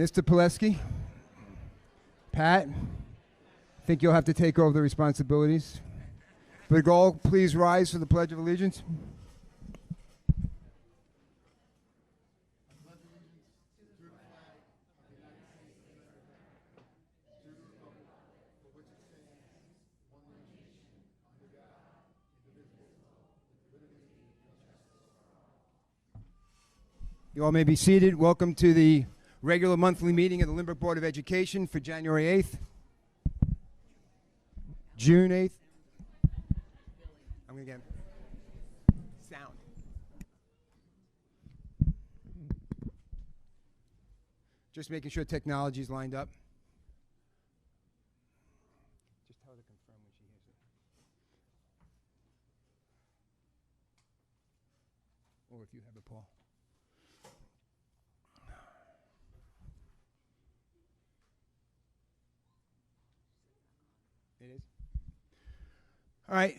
Mr. Pileski, Pat, I think you'll have to take over the responsibilities. Begol, please rise for the Pledge of Allegiance. You all may be seated. Welcome to the regular monthly meeting of the Lynbrook Board of Education for January 8th. June 8th. I'm going to get sound. Just making sure technology is lined up. Just tell her to confirm when she hears it. Or if you have it, Paul. It is. All right,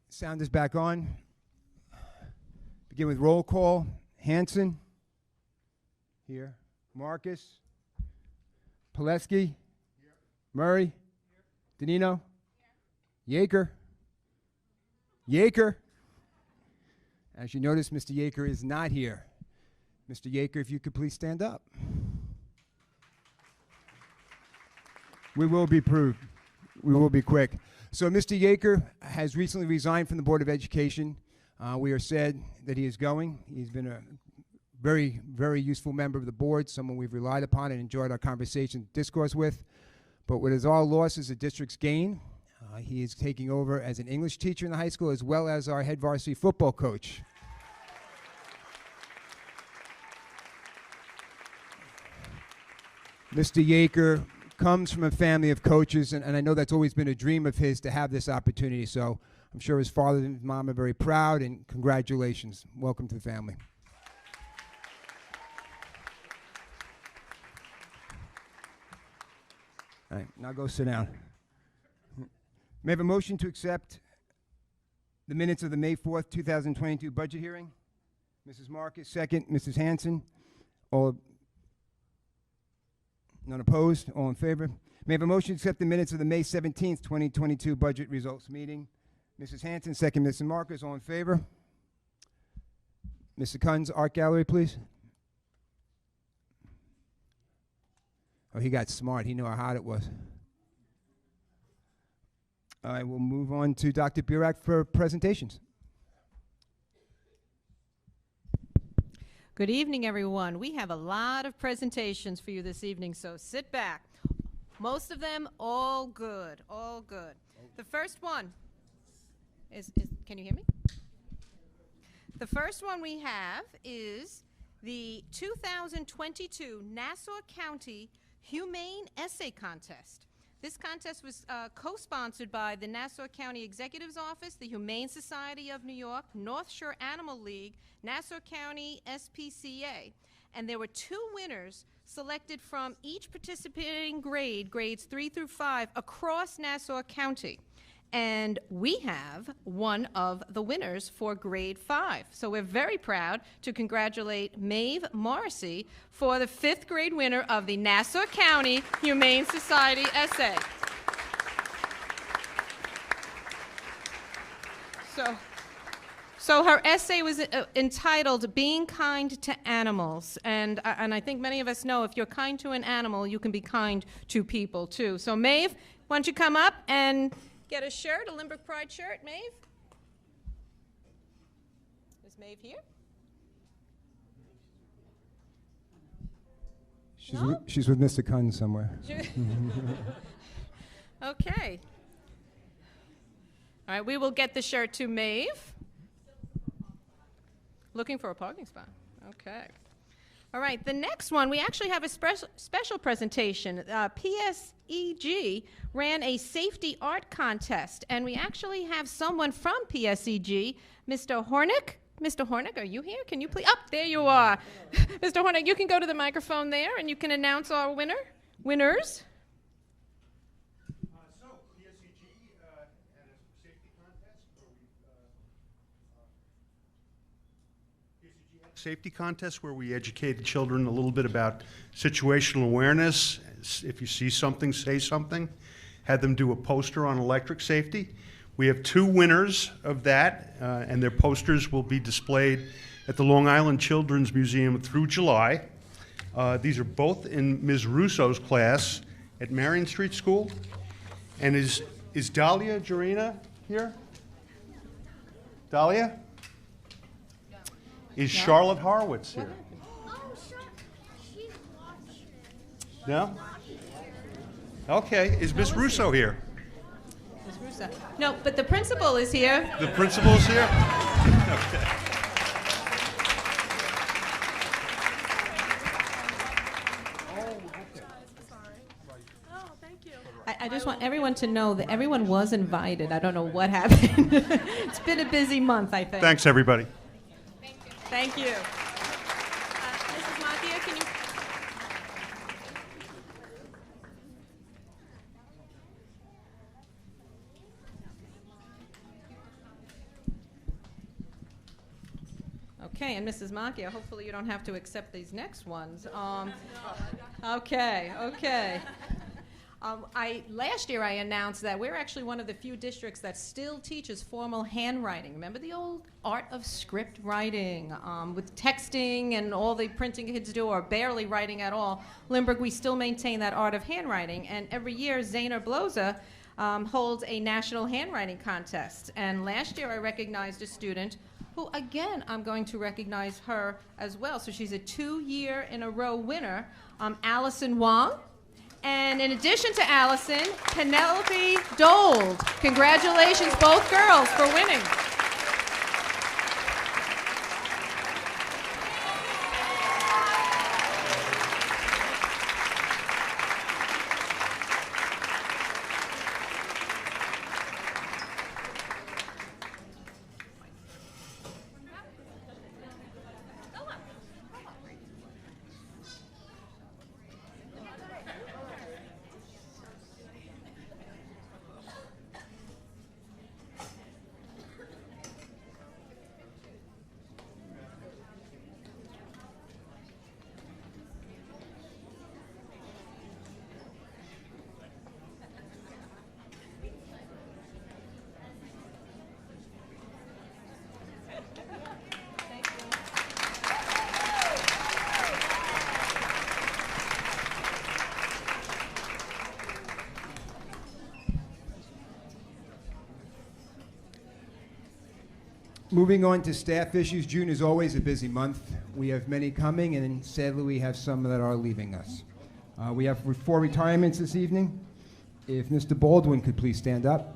sound is back on. Begin with roll call. Hanson. Here. Marcus. Pileski. Here. Murray. Here. Danino. Here. Yaker. Yaker. As you notice, Mr. Yaker is not here. Mr. Yaker, if you could please stand up. We will be proved. We will be quick. So Mr. Yaker has recently resigned from the Board of Education. We are sad that he is going. He's been a very, very useful member of the board, someone we've relied upon and enjoyed our conversation discourse with. But what is our loss is the district's gain. He is taking over as an English teacher in the high school as well as our head varsity football coach. Mr. Yaker comes from a family of coaches, and I know that's always been a dream of his to have this opportunity. So I'm sure his father and his mom are very proud, and congratulations. Welcome to the family. All right, now go sit down. May I have a motion to accept the minutes of the May 4th, 2022 budget hearing? Mrs. Marcus, second. Mrs. Hanson, all. None opposed? All in favor? May I have a motion to accept the minutes of the May 17th, 2022 budget results meeting? Mrs. Hanson, second. Mrs. Marcus, all in favor? Mr. Kunz, Art Gallery, please. Oh, he got smart. He knew how hot it was. All right, we'll move on to Dr. Burak for presentations. Good evening, everyone. We have a lot of presentations for you this evening, so sit back. Most of them all good, all good. The first one is can you hear me? The first one we have is the 2022 Nassau County Humane Essay Contest. This contest was co-sponsored by the Nassau County Executive's Office, the Humane Society of New York, North Shore Animal League, Nassau County SPCA. And there were 2 winners selected from each participating grade, grades 3 through 5, across Nassau County. And we have one of the winners for grade 5. So we're very proud to congratulate Maeve Morrissey for the 5th grade winner of the Nassau County Humane Society essay. So her essay was entitled Being Kind to Animals. And I think many of us know if you're kind to an animal, you can be kind to people too. So Maeve, why don't you come up and get a shirt, a Lynbrook Pride shirt, Maeve? Is Maeve here? She's with Mr. Kunz somewhere. Okay. All right, we will get the shirt to Maeve. Looking for a parking spot. Okay. All right, the next one, we actually have a special presentation. PSEG ran a safety art contest, and we actually have someone from PSEG, Mr. Hornick. Mr. Hornick, are you here? Can you please? Oh, there you are. Mr. Hornick, you can go to the microphone there, and you can announce our winners. So, PSEG had a safety contest where PSEG had safety contest where we educated children a little bit about situational awareness. If you see something, say something. Had them do a poster on electric safety. We have 2 winners of that, and their posters will be displayed at the Long Island Children's Museum through July. These are both in Ms. Russo's class at Marion Street School. And is Dahlia Jarina here? Dahlia? Is Charlotte Horowitz here? No? Okay. Is Miss Russo here? Ms. Russo. No, but the principal is here. The principal's here? Okay. I just want everyone to know that everyone was invited. I don't know what happened. It's been a busy month, I think. Thanks, everybody. Thank you. Mrs. Mathia, can you? Okay, and Mrs. Macchia, hopefully you don't have to accept these next ones. Okay. Last year I announced that we're actually one of the few districts that still teaches formal handwriting. Remember the old art of script writing with texting and all the printing kids do, or barely writing at all? Lynbrook, we still maintain that art of handwriting, and every year Zainer Bloza holds a national handwriting contest. And last year I recognized a student who, again, I'm going to recognize her as well. So she's a 2-year-in-a-row winner, Allison Wong. And in addition to Allison, Penelope Dold. Congratulations, both girls, for winning. Moving on to staff issues, June is always a busy month. We have many coming, and sadly we have some that are leaving us. We have 4 retirements this evening. If Mr. Baldwin could please stand up.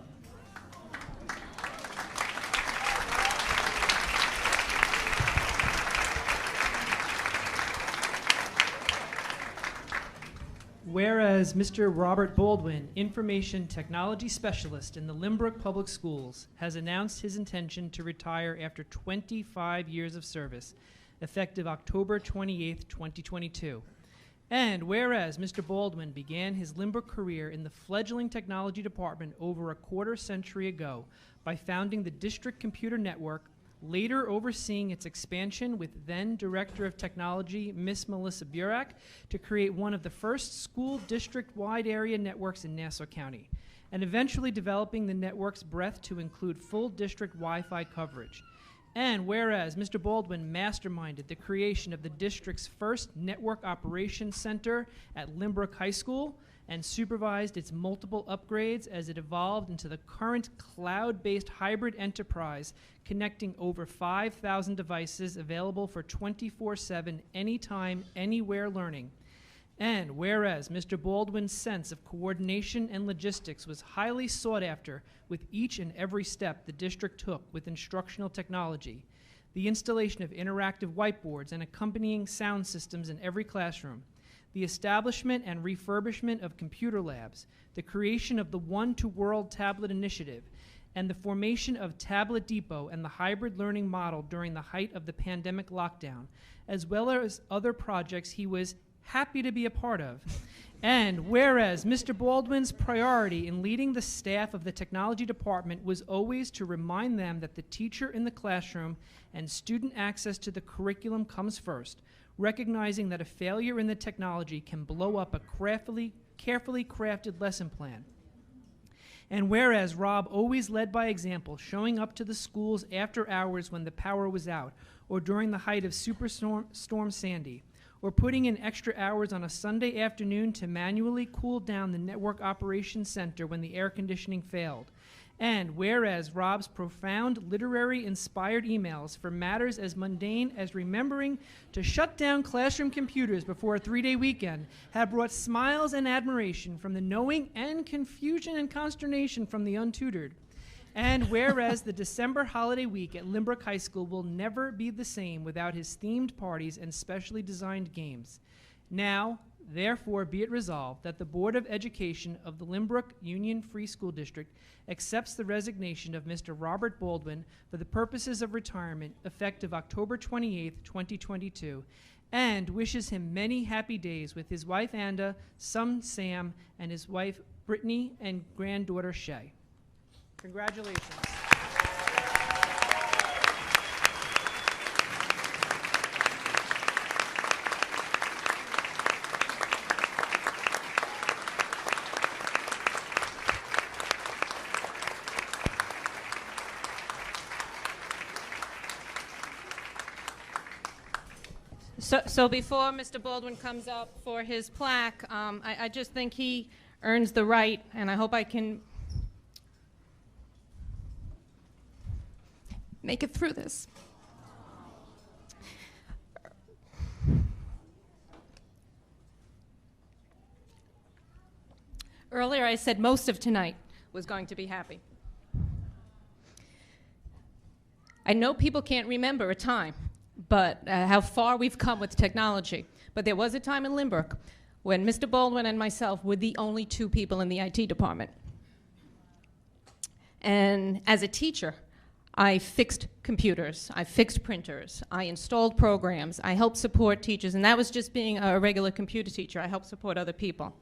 Whereas Mr. Robert Baldwin, Information Technology Specialist in the Lynbrook Public Schools, has announced his intention to retire after 25 years of service, effective October 28, 2022. And whereas Mr. Baldwin began his Lynbrook career in the fledgling technology department over a quarter-century ago by founding the District Computer Network, later overseeing its expansion with then Director of Technology, Miss Melissa Burak, to create one of the first school district-wide area networks in Nassau County, and eventually developing the network's breadth to include full district Wi-Fi coverage. And whereas Mr. Baldwin masterminded the creation of the district's first network operations center at Lynbrook High School, and supervised its multiple upgrades as it evolved into the current cloud-based hybrid enterprise connecting over 5,000 devices available for 24/7 anytime, anywhere learning. And whereas Mr. Baldwin's sense of coordination and logistics was highly sought after with each and every step the district took with instructional technology, the installation of interactive whiteboards and accompanying sound systems in every classroom, the establishment and refurbishment of computer labs, the creation of the One to World Tablet Initiative, and the formation of Tablet Depot and the hybrid learning model during the height of the pandemic lockdown, as well as other projects he was happy to be a part of. And whereas Mr. Baldwin's priority in leading the staff of the technology department was always to remind them that the teacher in the classroom and student access to the curriculum comes first, recognizing that a failure in the technology can blow up a carefully crafted lesson plan. And whereas Rob always led by example, showing up to the schools after hours when the power was out, or during the height of Superstorm Sandy, or putting in extra hours on a Sunday afternoon to manually cool down the network operations center when the air conditioning failed. And whereas Rob's profound literary-inspired emails for matters as mundane as remembering to shut down classroom computers before a 3-day weekend have brought smiles and admiration from the knowing and confusion and consternation from the untutored. And whereas the December holiday week at Lynbrook High School will never be the same without his themed parties and specially designed games. Now, therefore, be it resolved that the Board of Education of the Lynbrook Union Free School District accepts the resignation of Mr. Robert Baldwin for the purposes of retirement effective October 28, 2022, and wishes him many happy days with his wife Anda, son Sam, and his wife Brittany and granddaughter Shay. Congratulations. So before Mr. Baldwin comes up for his plaque, I just think he earns the right, and I hope I can make it through this. Earlier I said most of tonight was going to be happy. I know people can't remember a time, but how far we've come with technology. But there was a time in Lynbrook when Mr. Baldwin and myself were the only two people in the IT department. And as a teacher, I fixed computers, I fixed printers, I installed programs, I helped support teachers, and that was just being a regular computer teacher. I helped support other people.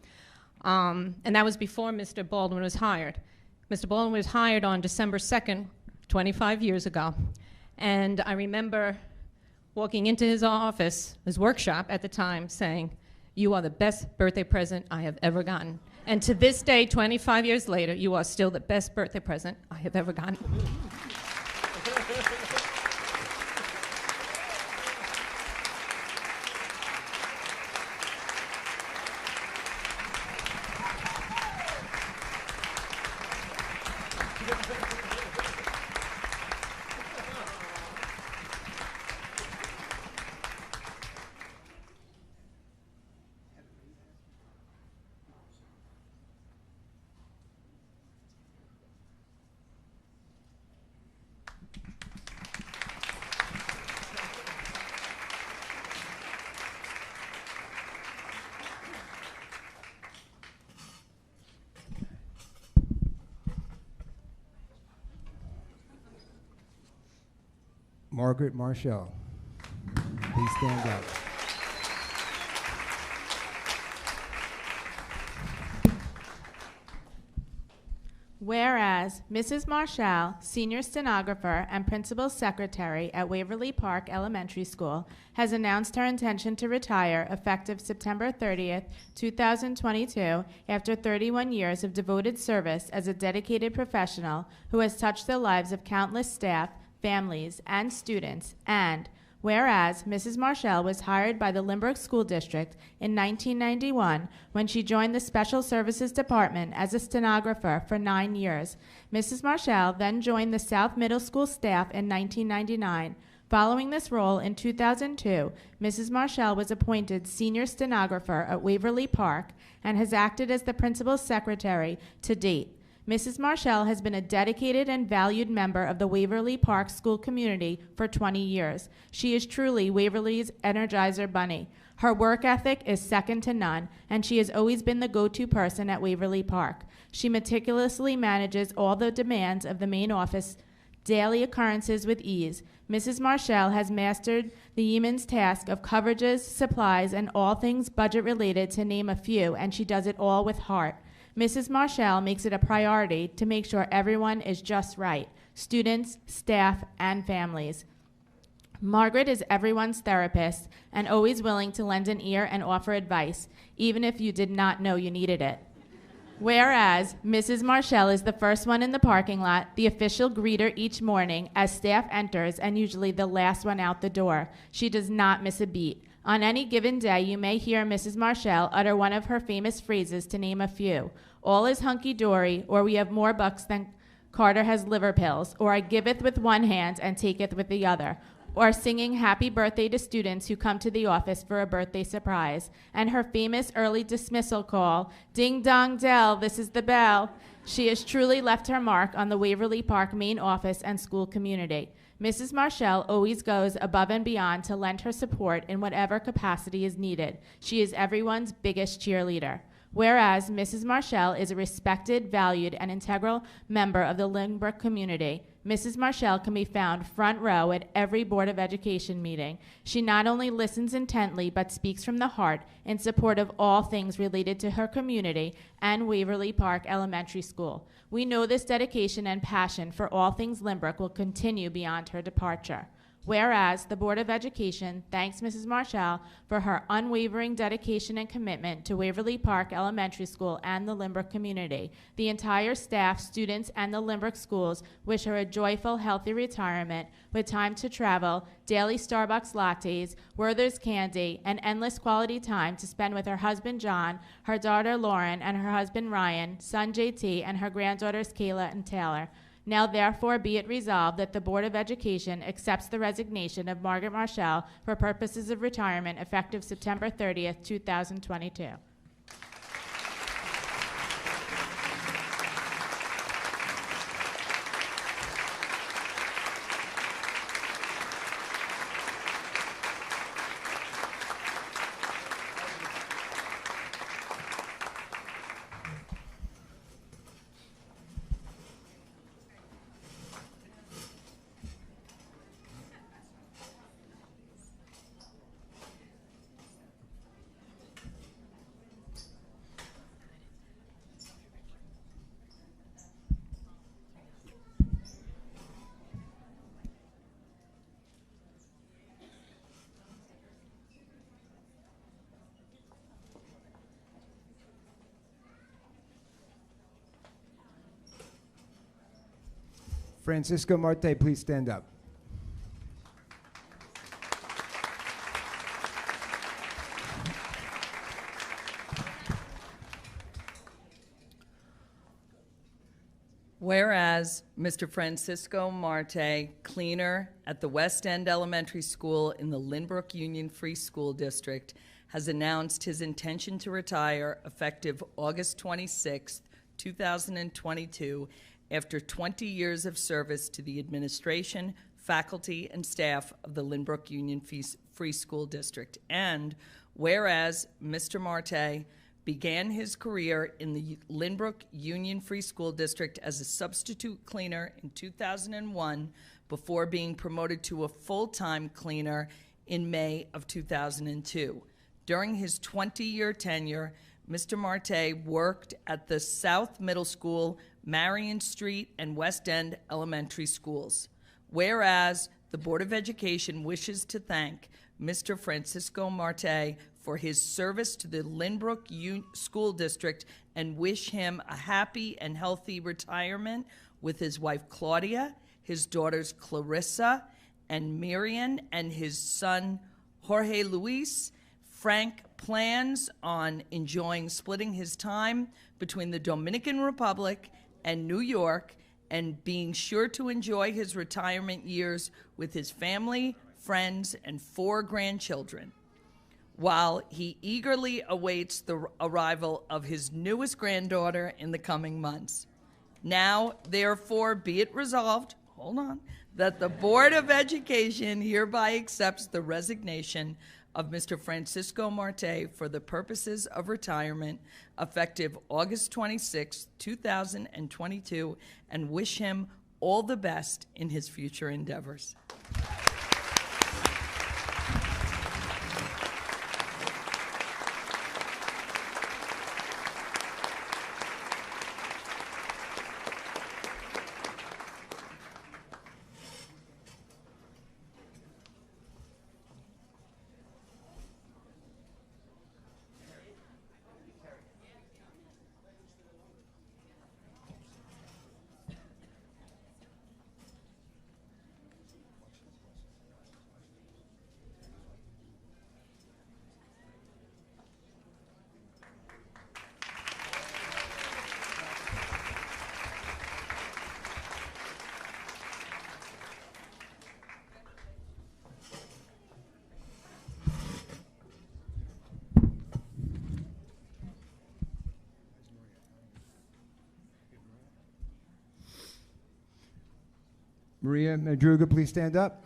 And that was before Mr. Baldwin was hired. Mr. Baldwin was hired on December 2nd, 25 years ago. And I remember walking into his office, his workshop at the time, saying, "You are the best birthday present I have ever gotten." And to this day, 25 years later, you are still the best birthday present I have ever gotten. Margaret Marshall, please stand up. Whereas Mrs. Marshall, senior stenographer and principal secretary at Waverly Park Elementary School, has announced her intention to retire effective September 30th, 2022, after 31 years of devoted service as a dedicated professional who has touched the lives of countless staff, families, and students. And whereas Mrs. Marshall was hired by the Lynbrook School District in 1991 when she joined the Special Services Department as a stenographer for 9 years. Mrs. Marshall then joined the South Middle School staff in 1999. Following this role in 2002, Mrs. Marshall was appointed senior stenographer at Waverly Park and has acted as the principal's secretary to date. Mrs. Marshall has been a dedicated and valued member of the Waverly Park school community for 20 years. She is truly Waverly's Energizer Bunny. Her work ethic is second to none, and she has always been the go-to person at Waverly Park. She meticulously manages all the demands of the main office daily occurrences with ease. Mrs. Marshall has mastered the yeoman's task of coverages, supplies, and all things budget related, to name a few, and she does it all with heart. Mrs. Marshall makes it a priority to make sure everyone is just right, students, staff, and families. Margaret is everyone's therapist and always willing to lend an ear and offer advice, even if you did not know you needed it. Whereas Mrs. Marshall is the first one in the parking lot, the official greeter each morning as staff enters, and usually the last one out the door. She does not miss a beat. On any given day, you may hear Mrs. Marshall utter one of her famous phrases, to name a few. All is hunky-dory, or we have more bucks than Carter has liver pills, or I giveth with one hand and taketh with the other, or singing happy birthday to students who come to the office for a birthday surprise, and her famous early dismissal call, ding dong dell, this is the bell. She has truly left her mark on the Waverly Park main office and school community. Mrs. Marshall always goes above and beyond to lend her support in whatever capacity is needed. She is everyone's biggest cheerleader. Whereas Mrs. Marshall is a respected, valued, and integral member of the Lynbrook community, Mrs. Marshall can be found front row at every Board of Education meeting. She not only listens intently, but speaks from the heart in support of all things related to her community and Waverly Park Elementary School. We know this dedication and passion for all things Lynbrook will continue beyond her departure. Whereas the Board of Education thanks Mrs. Marshall for her unwavering dedication and commitment to Waverly Park Elementary School and the Lynbrook community. The entire staff, students, and the Lynbrook schools wish her a joyful, healthy retirement with time to travel, daily Starbucks lattes, Werther's candy, and endless quality time to spend with her husband John, her daughter Lauren, and her husband Ryan, son JT, and her granddaughters Kayla and Taylor. Now therefore be it resolved that the Board of Education accepts the resignation of Margaret Marshall for purposes of retirement effective September 30th, 2022. Francisco Marte, please stand up. Whereas Mr. Francisco Marte, cleaner at the West End Elementary School in the Lynbrook Union Free School District, has announced his intention to retire effective August 26, 2022, after 20 years of service to the administration, faculty, and staff of the Lynbrook Union Free School District. And whereas Mr. Marte began his career in the Lynbrook Union Free School District as a substitute cleaner in 2001 before being promoted to a full-time cleaner in May of 2002. During his 20-year tenure, Mr. Marte worked at the South Middle School, Marion Street, and West End Elementary Schools. Whereas the Board of Education wishes to thank Mr. Francisco Marte for his service to the Lynbrook School District and wish him a happy and healthy retirement with his wife Claudia, his daughters Clarissa and Miriam, and his son Jorge Luis. Frank plans on enjoying splitting his time between the Dominican Republic and New York and being sure to enjoy his retirement years with his family, friends, and 4 grandchildren, while he eagerly awaits the arrival of his newest granddaughter in the coming months. Now, therefore, be it resolved, that the Board of Education hereby accepts the resignation of Mr. Francisco Marte for the purposes of retirement effective August 26, 2022, and wish him all the best in his future endeavors. Maria Madruga, please stand up.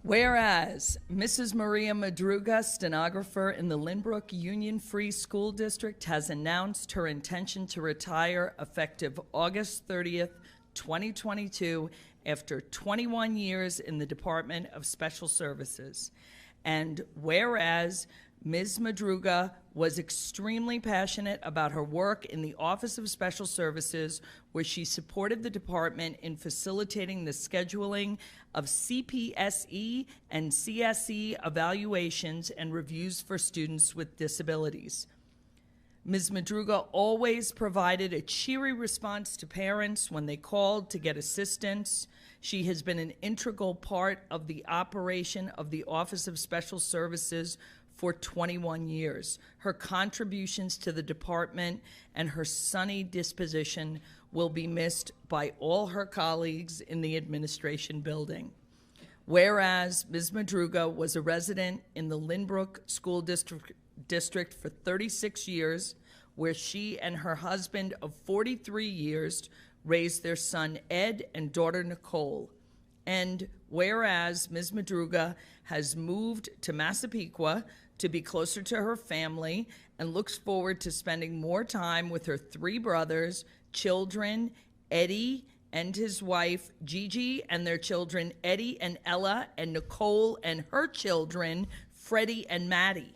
Whereas Mrs. Maria Madruga, stenographer in the Lynbrook Union Free School District, has announced her intention to retire effective August 30th, 2022, after 21 years in the Department of Special Services. And whereas Ms. Madruga was extremely passionate about her work in the Office of Special Services, where she supported the department in facilitating the scheduling of CPSE and CSE evaluations and reviews for students with disabilities. Ms. Madruga always provided a cheery response to parents when they called to get assistance. She has been an integral part of the operation of the Office of Special Services for 21 years. Her contributions to the department and her sunny disposition will be missed by all her colleagues in the administration building. Whereas Ms. Madruga was a resident in the Lynbrook School District for 36 years, where she and her husband of 43 years raised their son Ed and daughter Nicole. And whereas Ms. Madruga has moved to Massapequa to be closer to her family and looks forward to spending more time with her 3 brothers, children, Eddie and his wife, Gigi, and their children, Eddie and Ella, and Nicole and her children, Freddie and Maddie,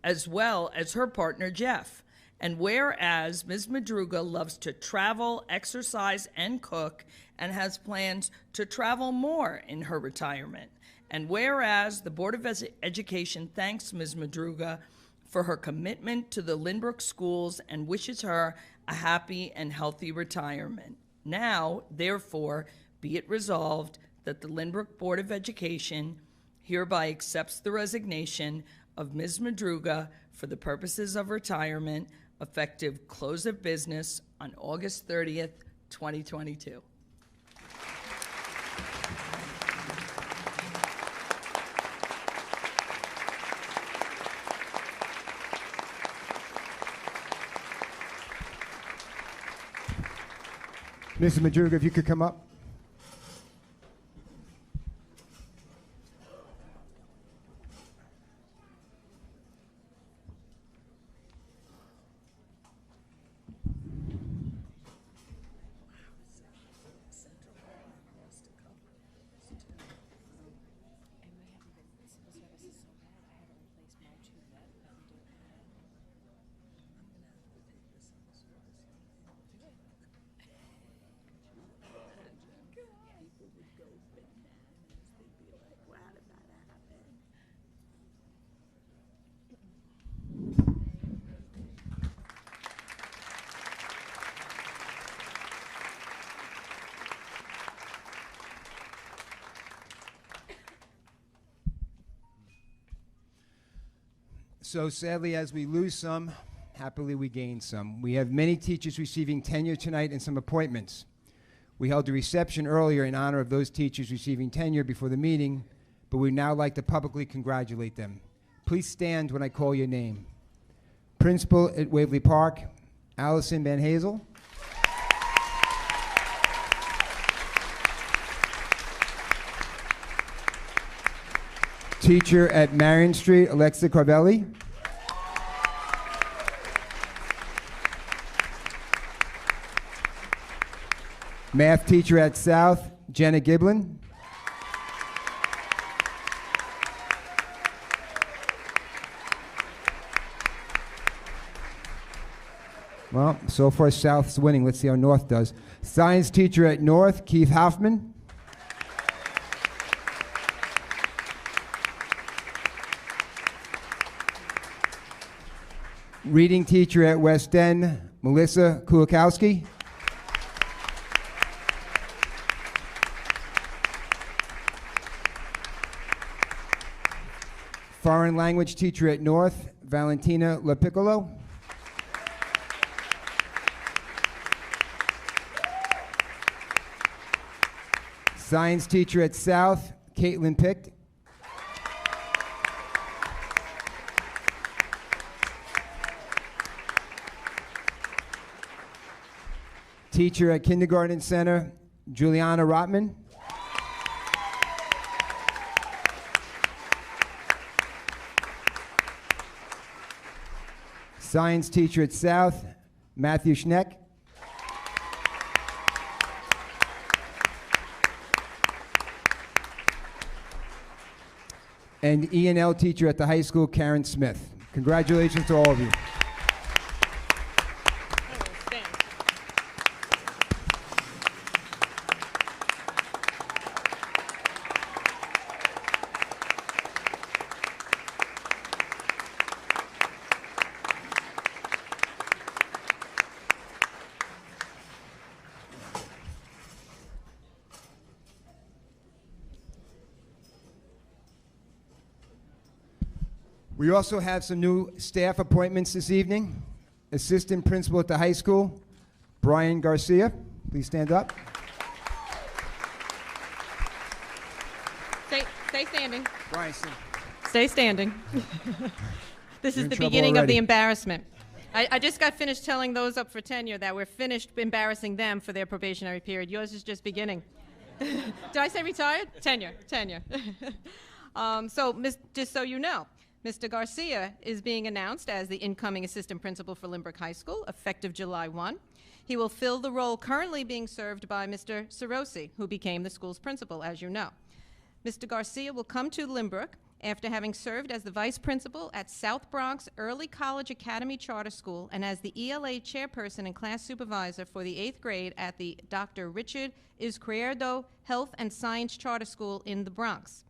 as well as her partner, Jeff. And whereas Ms. Madruga loves to travel, exercise, and cook, and has plans to travel more in her retirement. And whereas the Board of Education thanks Ms. Madruga for her commitment to the Lynbrook schools and wishes her a happy and healthy retirement. Now, therefore, be it resolved that the Lynbrook Board of Education hereby accepts the resignation of Ms. Madruga for the purposes of retirement, effective close of business on August 30th, 2022. Mrs. Madruga, if you could come up. So sadly, as we lose some, happily we gain some. We have many teachers receiving tenure tonight and some appointments. We held a reception earlier in honor of those teachers receiving tenure before the meeting, but we'd now like to publicly congratulate them. Please stand when I call your name. Principal at Waverly Park, Allison Van Hazel. Teacher at Marion Street, Alexa Carvelli. Math teacher at South, Jenna Giblin. Well, so far South's winning. Let's see how North does. Science teacher at North, Keith Hoffman. Reading teacher at West End, Melissa Kulikowski. Foreign language teacher at North, Valentina LaPiccolo. Science teacher at South, Caitlin Picht. Teacher at Kindergarten Center, Juliana Rotman. Science teacher at South, Matthew Schneck. And E&L teacher at the high school, Karen Smith. Congratulations to all of you. We also have some new staff appointments this evening. Assistant principal at the high school, Brian Garcia. Please stand up. Stay standing. Brian, sit. Stay standing. This You're is in the trouble beginning of already. the embarrassment. I just got finished telling those up for tenure that we're finished embarrassing them for their probationary period. Yours is just beginning. Did I say retired? Tenure. Just so you know, Mr. Garcia is being announced as the incoming assistant principal for Lynbrook High School, effective July 1. He will fill the role currently being served by Mr. Cirosi, who became the school's principal, as you know. Mr. Garcia will come to Lynbrook after having served as the vice principal at South Bronx Early College Academy Charter School and as the ELA chairperson and class supervisor for the 8th grade at the Dr. Richard Izquierdo Health and Science Charter School in the Bronx.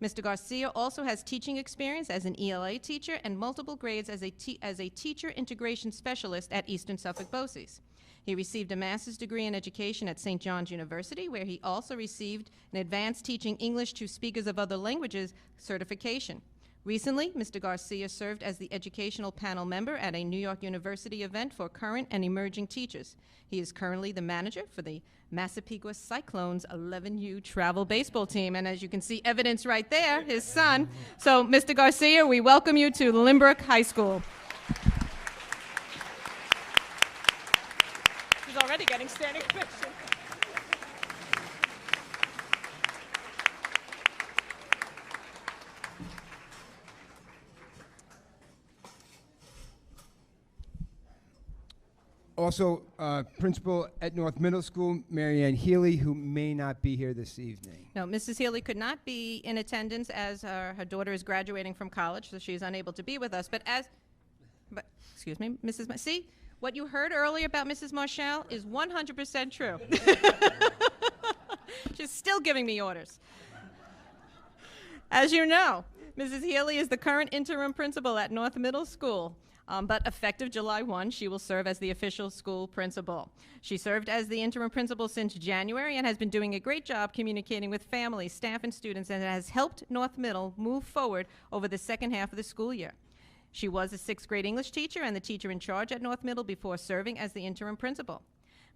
Mr. Garcia also has teaching experience as an ELA teacher and multiple grades as a teacher integration specialist at Eastern Suffolk BOCES. He received a master's degree in education at St. John's University, where he also received an advanced teaching English to speakers of other languages certification. Recently, Mr. Garcia served as the educational panel member at a New York University event for current and emerging teachers. He is currently the manager for the Massapequa Cyclones 11U travel baseball team, and as you can see evidence right there, his son. So, Mr. Garcia, we welcome you to Lynbrook High School. He's already getting standing ovation. Also, principal at North Middle School, Marianne Healy, who may not be here this evening. No, Mrs. Healy could not be in attendance as her daughter is graduating from college, so she is unable to be with us. But excuse me, Mrs. See, what you heard earlier about Mrs. Marshall is 100% true. She's still giving me orders. As you know, Mrs. Healy is the current interim principal at North Middle School. But effective July 1, she will serve as the official school principal. She served as the interim principal since January and has been doing a great job communicating with families, staff, and students, and has helped North Middle move forward over the second half of the school year. She was a 6th grade English teacher and the teacher in charge at North Middle before serving as the interim principal.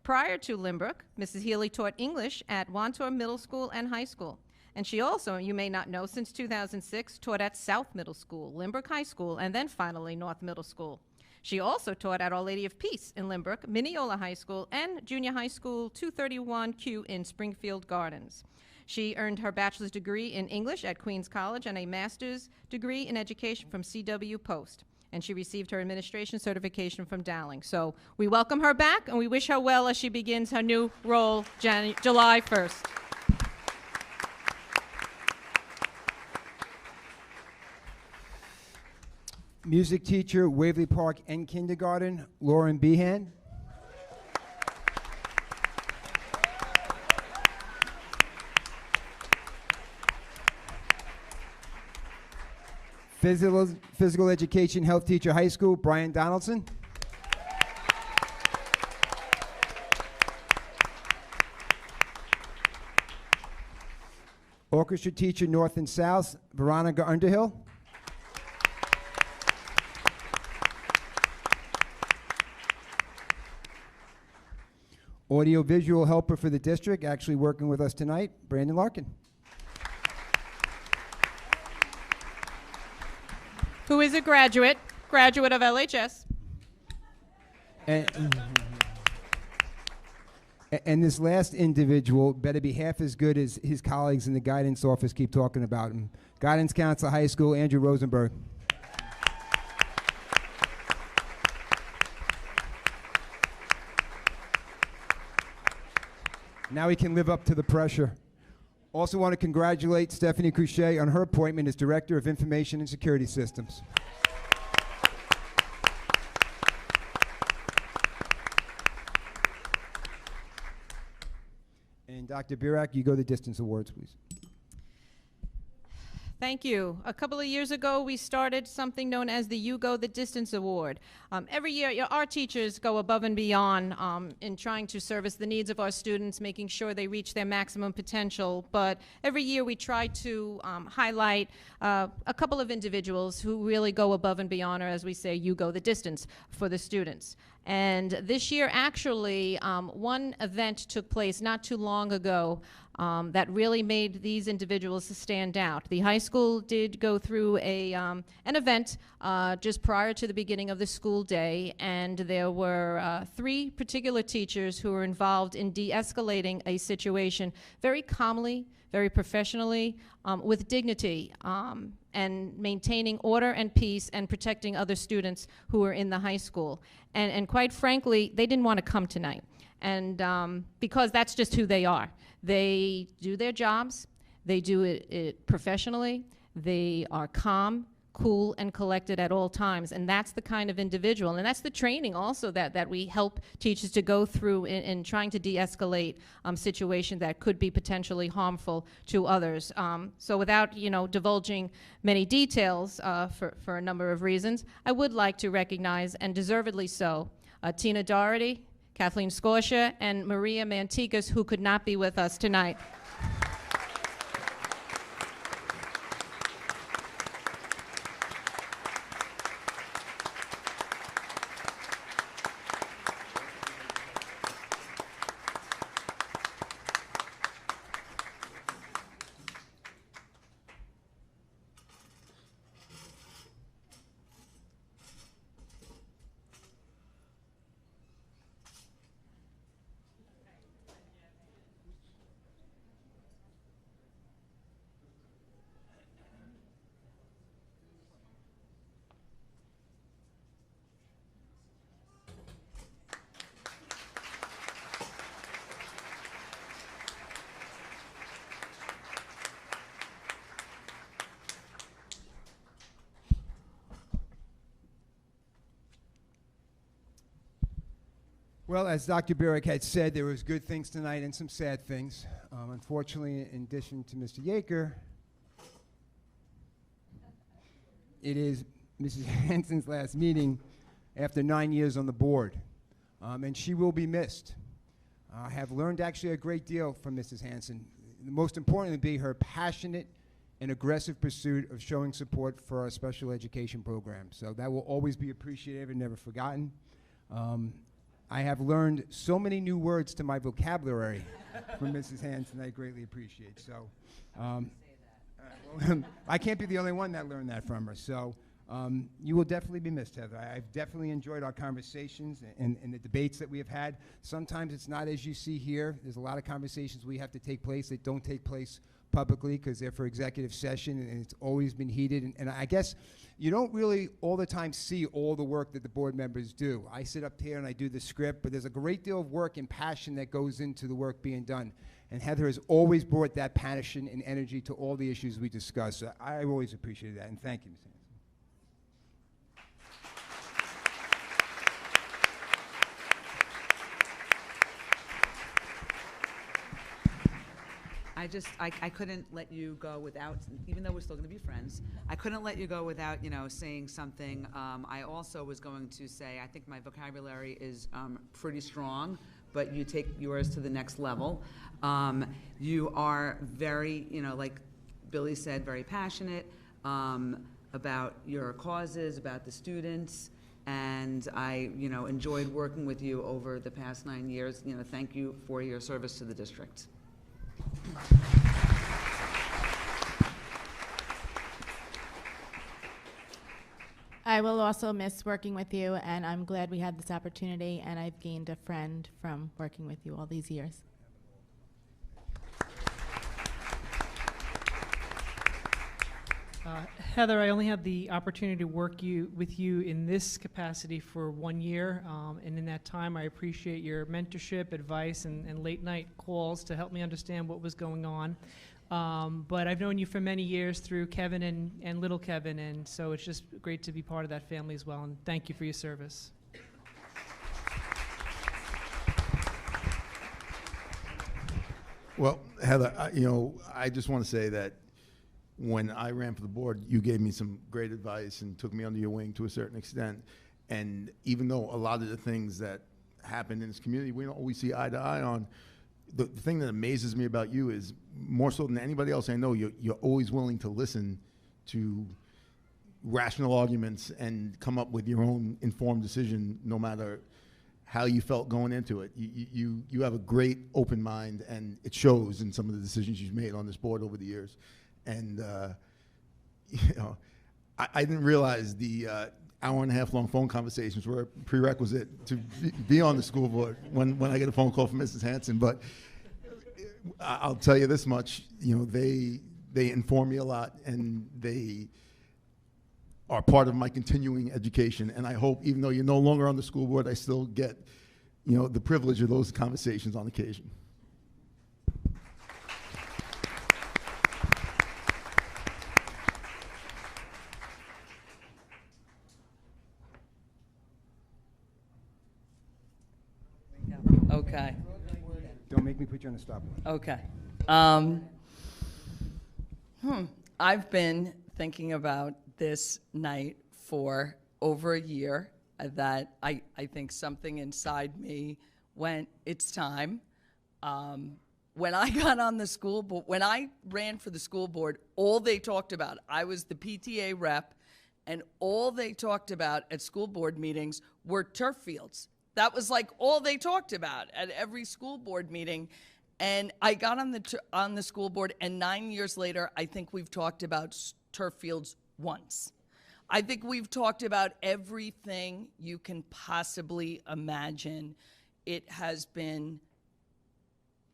Prior to Lynbrook, Mrs. Healy taught English at Wantor Middle School and High School. And she also, you may not know, since 2006, taught at South Middle School, Lynbrook High School, and then finally North Middle School. She also taught at Our Lady of Peace in Lynbrook, Mineola High School, and Junior High School 231Q in Springfield Gardens. She earned her bachelor's degree in English at Queens College and a master's degree in education from C.W. Post. and she received her administration certification from Dowling. So we welcome her back, and we wish her well as she begins her new role July 1st. Music teacher, Waverly Park and Kindergarten, Lauren Behan. Physical education, health teacher, high school, Brian Donaldson. Orchestra teacher, North and South, Veronica Underhill. Audio-visual helper for the district, actually working with us tonight, Brandon Larkin. Who is a graduate of LHS. And this last individual better be half as good as his colleagues in the guidance office keep talking about him. Guidance counselor, high school, Andrew Rosenberg. Now he can live up to the pressure. Also want to congratulate Stephanie Cruchet on her appointment as Director of Information and Security Systems. And Dr. Burak, you go the distance awards, please. Thank you. A couple of years ago, we started something known as the You Go the Distance Award. Every year, our teachers go above and beyond in trying to service the needs of our students, making sure they reach their maximum potential. But every year, we try to highlight a couple of individuals who really go above and beyond, or as we say, you go the distance for the students. And this year, actually, one event took place not too long ago that really made these individuals stand out. The high school did go through an event just prior to the beginning of the school day, and there were 3 particular teachers who were involved in de-escalating a situation very calmly, very professionally, with dignity, and maintaining order and peace and protecting other students who were in the high school. And quite frankly, they didn't want to come tonight. And because that's just who they are. They do their jobs, they do it professionally, they are calm, cool, and collected at all times. And that's the kind of individual, and that's the training also that we help teachers to go through in trying to de-escalate situations that could be potentially harmful to others. So without divulging many details for a number of reasons, I would like to recognize, and deservedly so, Tina Doherty, Kathleen Scotia, and Maria Mantikas, who could not be with us tonight. Well, as Dr. Burak had said, there was good things tonight and some sad things. Unfortunately, in addition to Mr. Yaker, it is Mrs. Hansen's last meeting after 9 years on the board, and she will be missed. I have learned actually a great deal from Mrs. Hansen. Most importantly, be her passionate and aggressive pursuit of showing support for our special education program. So that will always be appreciated and never forgotten. I have learned so many new words to my vocabulary from Mrs. Hansen I greatly appreciate. So I can't be the only one that learned that from her. So you will definitely be missed, Heather. I've definitely enjoyed our conversations and the debates that we have had. Sometimes it's not as you see here. There's a lot of conversations we have to take place that don't take place publicly because they're for executive session, and it's always been heated. And I guess you don't really all the time see all the work that the board members do. I sit up here and I do the script, but there's a great deal of work and passion that goes into the work being done. And Heather has always brought that passion and energy to all the issues we discuss. So I always appreciate that, and thank you, Ms. Hanson. I couldn't let you go without, even though we're still going to be friends, I couldn't let you go without, you know, saying something. I also was going to say, I think my vocabulary is pretty strong, but you take yours to the next level. You are very, you know, like Billy said, very passionate about your causes, about the students, and I, you know, enjoyed working with you over the past 9 years. You know, thank you for your service to the district. I will also miss working with you, and I'm glad we had this opportunity, and I've gained a friend from working with you all these years. Heather, I only had the opportunity to work with you in this capacity for 1 year, and in that time I appreciate your mentorship, advice, and late night calls to help me understand what was going on. But I've known you for many years through Kevin and little Kevin, and so it's just great to be part of that family as well, and thank you for your service. Well, Heather, I just want to say that when I ran for the board, you gave me some great advice and took me under your wing to a certain extent. And even though a lot of the things that happen in this community we don't always see eye to eye on, the thing that amazes me about you is, more so than anybody else I know, you're always willing to listen to rational arguments and come up with your own informed decision, no matter how you felt going into it. You have a great open mind, and it shows in some of the decisions you've made on this board over the years. And I didn't realize the hour and a half long phone conversations were a prerequisite to be on the school board when I get a phone call from Mrs. Hanson. But I'll tell you this much, they inform me a lot, and they are part of my continuing education. And I hope, even though you're no longer on the school board, I still get the privilege of those conversations on occasion. Okay. Don't make me put you on the stopwatch. Okay. I've been thinking about this night for over a year, that I think something inside me went, it's time. When I got on the school board, when I ran for the school board, all they talked about, I was the PTA rep, and all they talked about at school board meetings were turf fields. That was like all they talked about at every school board meeting. And I got on the school board, and 9 years later, I think we've talked about turf fields once. I think we've talked about everything you can possibly imagine. It has been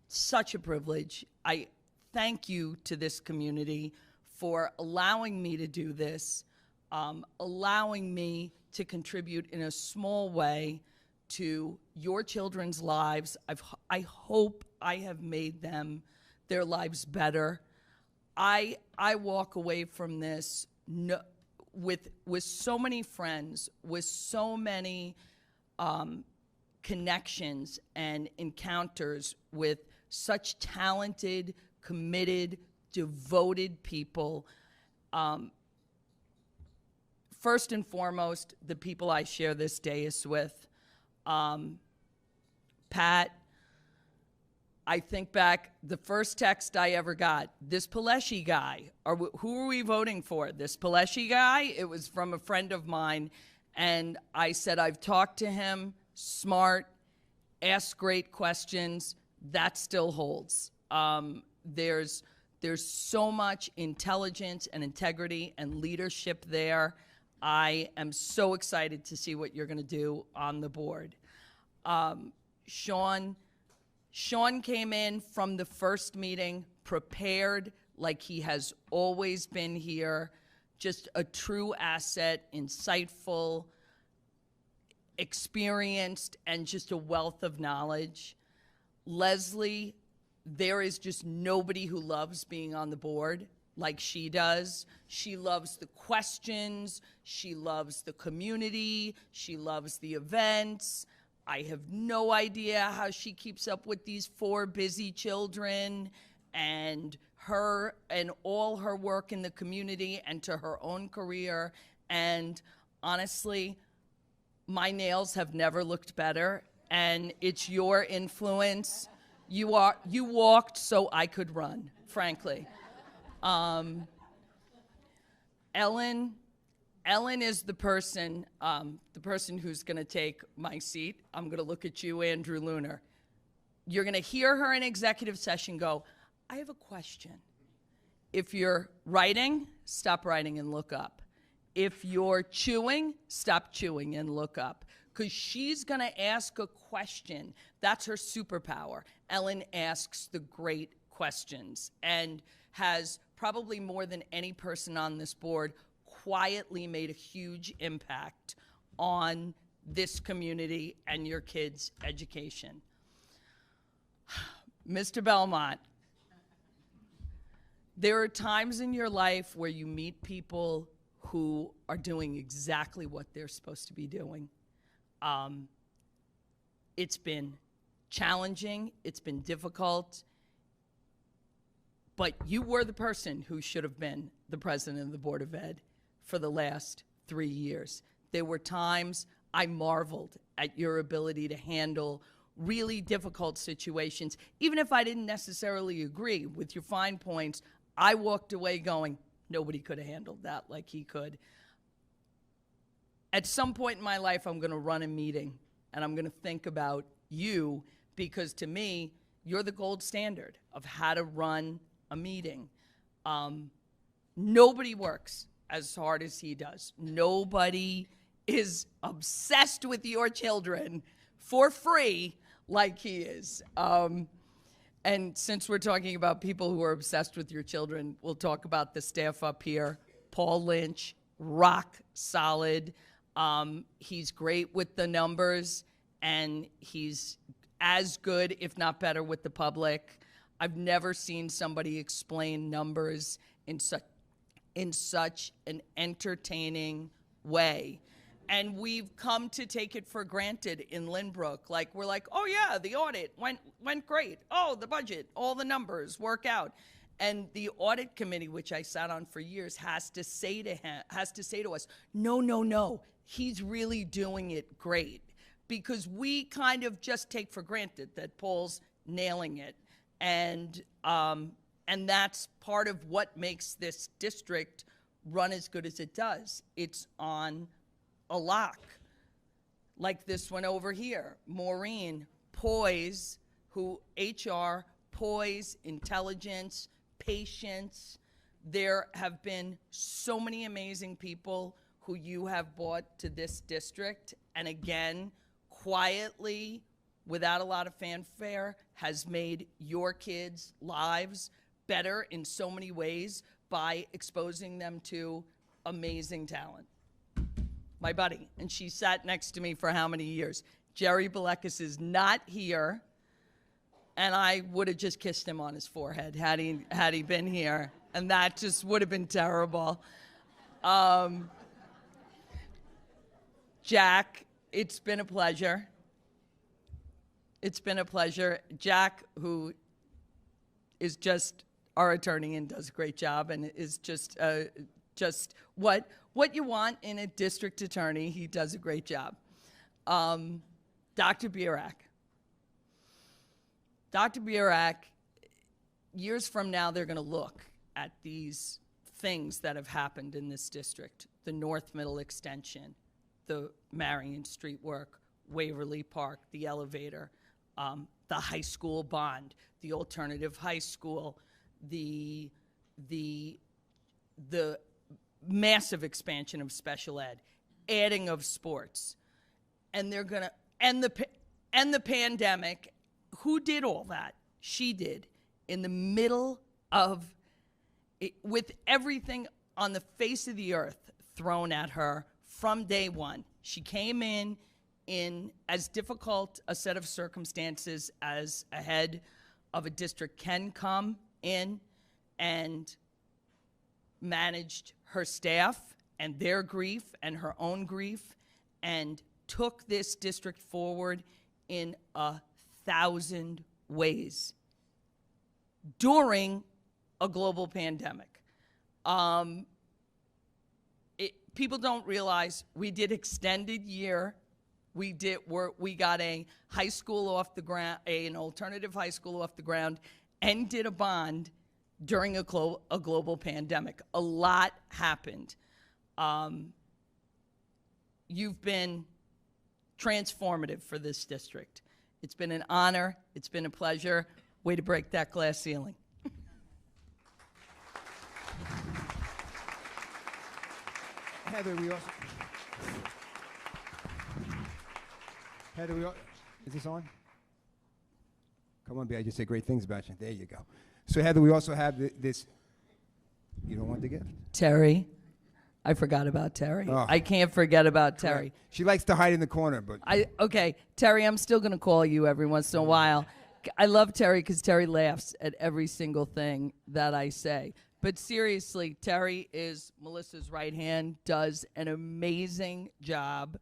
such a privilege. I thank you to this community for allowing me to do this, allowing me to contribute in a small way to your children's lives. I hope I have made their lives better. I walk away from this with so many friends, with so many connections and encounters with such talented, committed, devoted people. First and foremost, the people I share this dais with. Pat, I think back, the first text I ever got, this Pileshi guy, who are we voting for? This Pileshi guy? It was from a friend of mine, and I said, I've talked to him, smart, asks great questions, that still holds. There's so much intelligence and integrity and leadership there. I am so excited to see what you're going to do on the board. Sean came in from the first meeting prepared like he has always been here. Just a true asset, insightful, experienced, and just a wealth of knowledge. Leslie, there is just nobody who loves being on the board like she does. She loves the questions, she loves the community, she loves the events. I have no idea how she keeps up with these 4 busy children, and her and all her work in the community and to her own career. And honestly, my nails have never looked better, and it's your influence. You walked so I could run, frankly. Ellen is the person who's going to take my seat. I'm going to look at you, Andrew Lunar. You're going to hear her in executive session go, I have a question. If you're writing, stop writing and look up. If you're chewing, stop chewing and look up. Because she's going to ask a question. That's her superpower. Ellen asks the great questions and has probably more than any person on this board quietly made a huge impact on this community and your kids' education. Mr. Belmont, there are times in your life where you meet people who are doing exactly what they're supposed to be doing. It's been challenging, it's been difficult, but you were the person who should have been the president of the Board of Ed for the last 3 years. There were times I marveled at your ability to handle really difficult situations. Even if I didn't necessarily agree with your fine points, I walked away going, nobody could have handled that like he could. At some point in my life, I'm going to run a meeting, and I'm going to think about you, because to me, you're the gold standard of how to run a meeting. Nobody works as hard as he does. Nobody is obsessed with your children for free like he is. And since we're talking about people who are obsessed with your children, we'll talk about the staff up here. Paul Lynch, rock solid. He's great with the numbers, and he's as good, if not better, with the public. I've never seen somebody explain numbers in such an entertaining way. And we've come to take it for granted in Lynbrook. Like, we're like, oh yeah, the audit went great. Oh, the budget, all the numbers work out. And the audit committee, which I sat on for years, has to say to us, no, he's really doing it great. Because we kind of just take for granted that Paul's nailing it. And that's part of what makes this district run as good as it does. It's on a lock, like this one over here. Maureen, poise, who HR, poise, intelligence, patience. There have been so many amazing people who you have brought to this district, and again, quietly, without a lot of fanfare, has made your kids' lives better in so many ways by exposing them to amazing talent. My buddy, and she sat next to me for how many years? Jerry Belekas is not here, and I would have just kissed him on his forehead had he been here, and that just would have been terrible. Jack, it's been a pleasure. It's been a pleasure. Jack, who is just our attorney and does a great job and is just what you want in a district attorney. He does a great job. Dr. Burak. Dr. Burak, years from now, they're going to look at these things that have happened in this district. The North Middle Extension, the Marion Street work, Waverly Park, the elevator, the high school bond, the alternative high school, the massive expansion of special ed, adding of sports, and they're gonna end the pandemic. Who did all that? She did, in the middle of with everything on the face of the earth thrown at her from day one. She came in as difficult a set of circumstances as a head of a district can come in, and managed her staff and their grief and her own grief, and took this district forward in 1,000 ways during a global pandemic. People don't realize we did extended year. We got a high school off the ground, an alternative high school off the ground, and did a bond during a global pandemic. A lot happened. You've been transformative for this district. It's been an honor. It's been a pleasure. Way to break that glass ceiling. Heather, is this on? Come on, B, I just say great things about you. There you go. So, Heather, we also have this. You don't want the gift? Terry. I forgot about Terry. Oh. I can't forget about Terry. She likes to hide in the corner, but. Okay, Terry, I'm still going to call you every once in a while. I love Terry because Terry laughs at every single thing that I say. But seriously, Terry is Melissa's right hand, does an amazing job,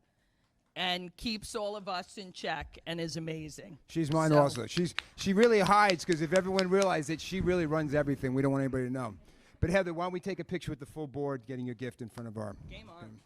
and keeps all of us in check, and is amazing. She's mine also. She really hides, because if everyone realized that she really runs everything, we don't want anybody to know. But Heather, why don't we take a picture with the full board, getting your gift in front of our. Game on.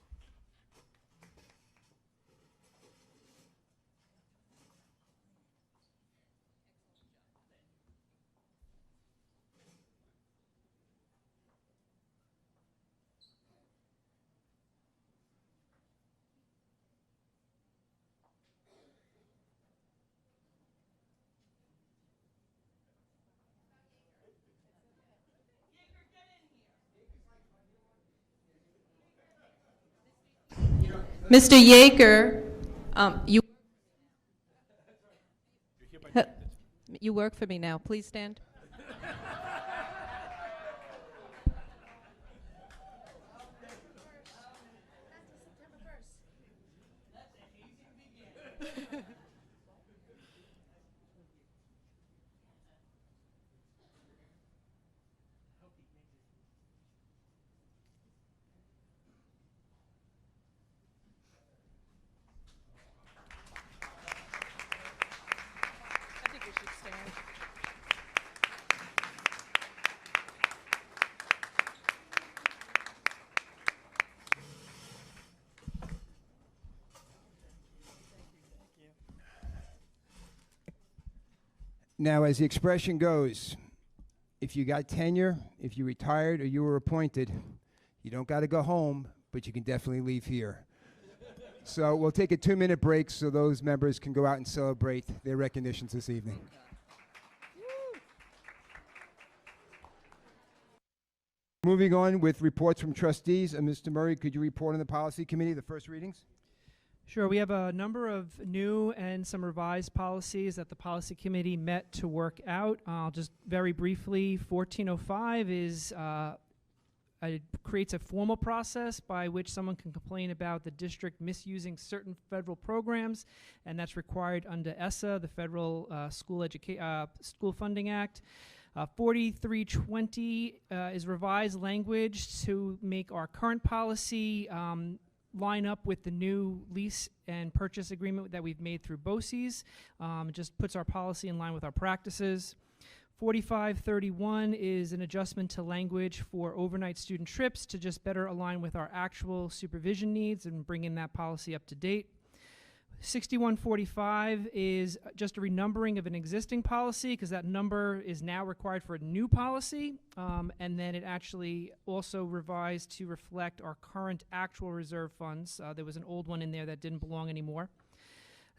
Mr. Yeager, you work for me now. Please stand. I think we should stand. Now, as the expression goes, if you got tenure, if you retired or you were appointed, you don't got to go home, but you can definitely leave here. So we'll take a 2-minute break so those members can go out and celebrate their recognitions this evening. Moving on with reports from trustees. Mr. Murray, could you report on the policy committee, the first readings? Sure. We have a number of new and some revised policies that the policy committee met to work out. I'll just very briefly, 1405 is it creates a formal process by which someone can complain about the district misusing certain federal programs, and that's required under ESSA, the Federal School Funding Act. 4320 is revised language to make our current policy line up with the new lease and purchase agreement that we've made through BOCES. It just puts our policy in line with our practices. 4531 is an adjustment to language for overnight student trips to just better align with our actual supervision needs and bringing that policy up to date. 6145 is just a renumbering of an existing policy because that number is now required for a new policy, and then it actually also revised to reflect our current actual reserve funds. There was an old one in there that didn't belong anymore.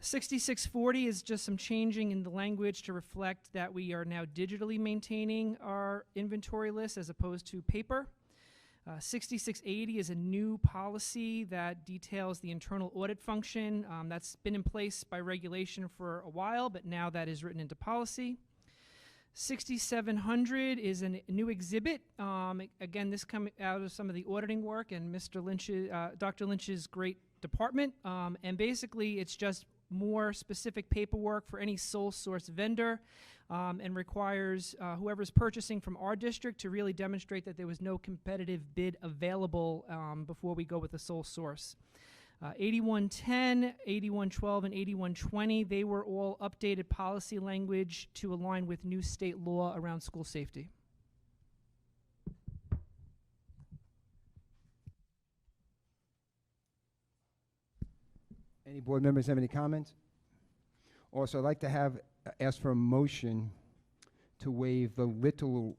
6640 is just some changing in the language to reflect that we are now digitally maintaining our inventory list as opposed to paper. 6680 is a new policy that details the internal audit function. That's been in place by regulation for a while, but now that is written into policy. 6700 is a new exhibit. Again, this coming out of some of the auditing work and Dr. Lynch's great department. And basically, it's just more specific paperwork for any sole source vendor, and requires whoever's purchasing from our district to really demonstrate that there was no competitive bid available before we go with the sole source. 8110, 8112, and 8120, they were all updated policy language to align with new state law around school safety. Any board members have any comments? Also, I'd like to ask for a motion to waive the literal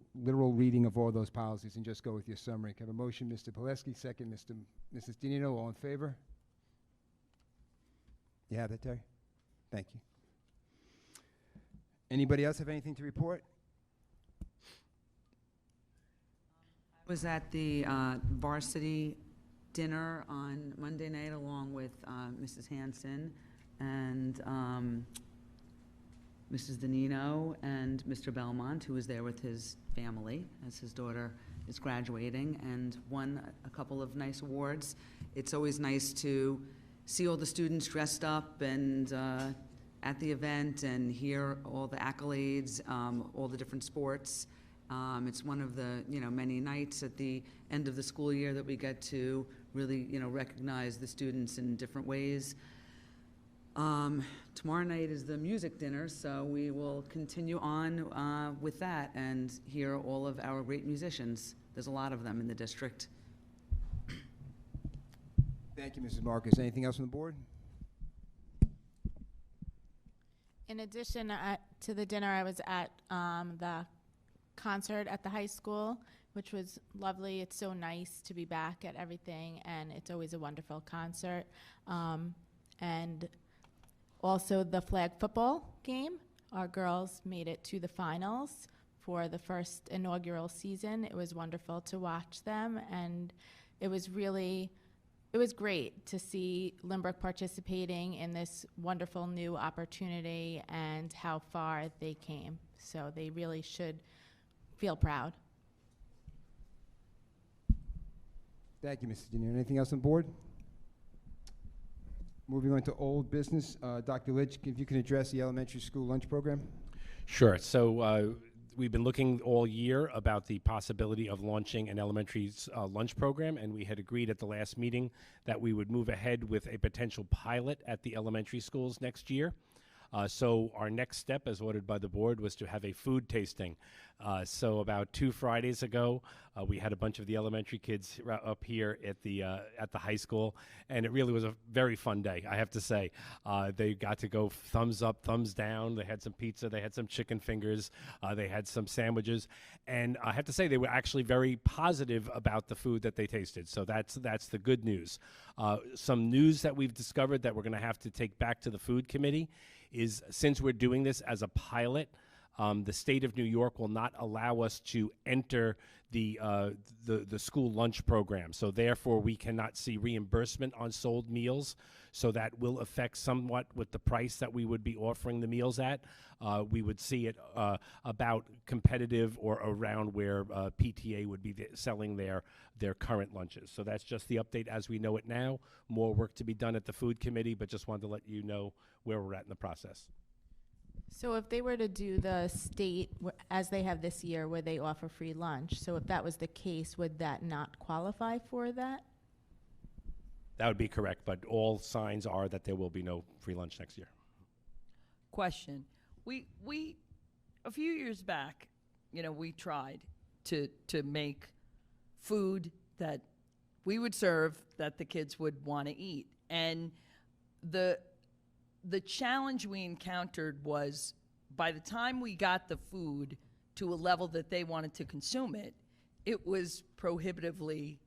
reading of all those policies and just go with your summary. Can I have a motion, Mr. Pileski, second, Mrs. Dinino, all in favor? You have that, Terry? Thank you. Anybody else have anything to report? I was at the varsity dinner on Monday night along with Mrs. Hanson and Mrs. Danino and Mr. Belmont, who was there with his family as his daughter is graduating and won a couple of nice awards. It's always nice to see all the students dressed up and at the event and hear all the accolades, all the different sports. It's one of the many nights at the end of the school year that we get to really recognize the students in different ways. Tomorrow night is the music dinner, so we will continue on with that and hear all of our great musicians. There's a lot of them in the district. Thank you, Mrs. Marcus. Anything else on the board? In addition to the dinner, I was at the concert at the high school, which was lovely. It's so nice to be back at everything, and it's always a wonderful concert. And also the flag football game. Our girls made it to the finals for the first inaugural season. It was wonderful to watch them, and it was great to see Lynbrook participating in this wonderful new opportunity and how far they came. So they really should feel proud. Thank you, Mrs. Denir. Anything else on the board? Moving on to old business, Dr. Litch, if you can address the elementary school lunch program. Sure. So we've been looking all year about the possibility of launching an elementary lunch program, and we had agreed at the last meeting that we would move ahead with a potential pilot at the elementary schools next year. So our next step, as ordered by the board, was to have a food tasting. So about 2 Fridays ago, we had a bunch of the elementary kids up here at the high school, and it really was a very fun day, I have to say. They got to go thumbs up, thumbs down. They had some pizza, they had some chicken fingers, they had some sandwiches, and I have to say they were actually very positive about the food that they tasted. So that's the good news. Some news that we've discovered that we're going to have to take back to the food committee is, since we're doing this as a pilot, the state of New York will not allow us to enter the school lunch program. So therefore, we cannot see reimbursement on sold meals. So that will affect somewhat with the price that we would be offering the meals at. We would see it about competitive or around where PTA would be selling their current lunches. So that's just the update as we know it now. More work to be done at the food committee, but just wanted to let you know where we're at in the process. So if they were to do the state, as they have this year, where they offer free lunch, so if that was the case, would that not qualify for that? That would be correct, but all signs are that there will be no free lunch next year. Question. We a few years back, we tried to make food that we would serve that the kids would want to eat. And the challenge we encountered was, by the time we got the food to a level that they wanted to consume it, it was prohibitively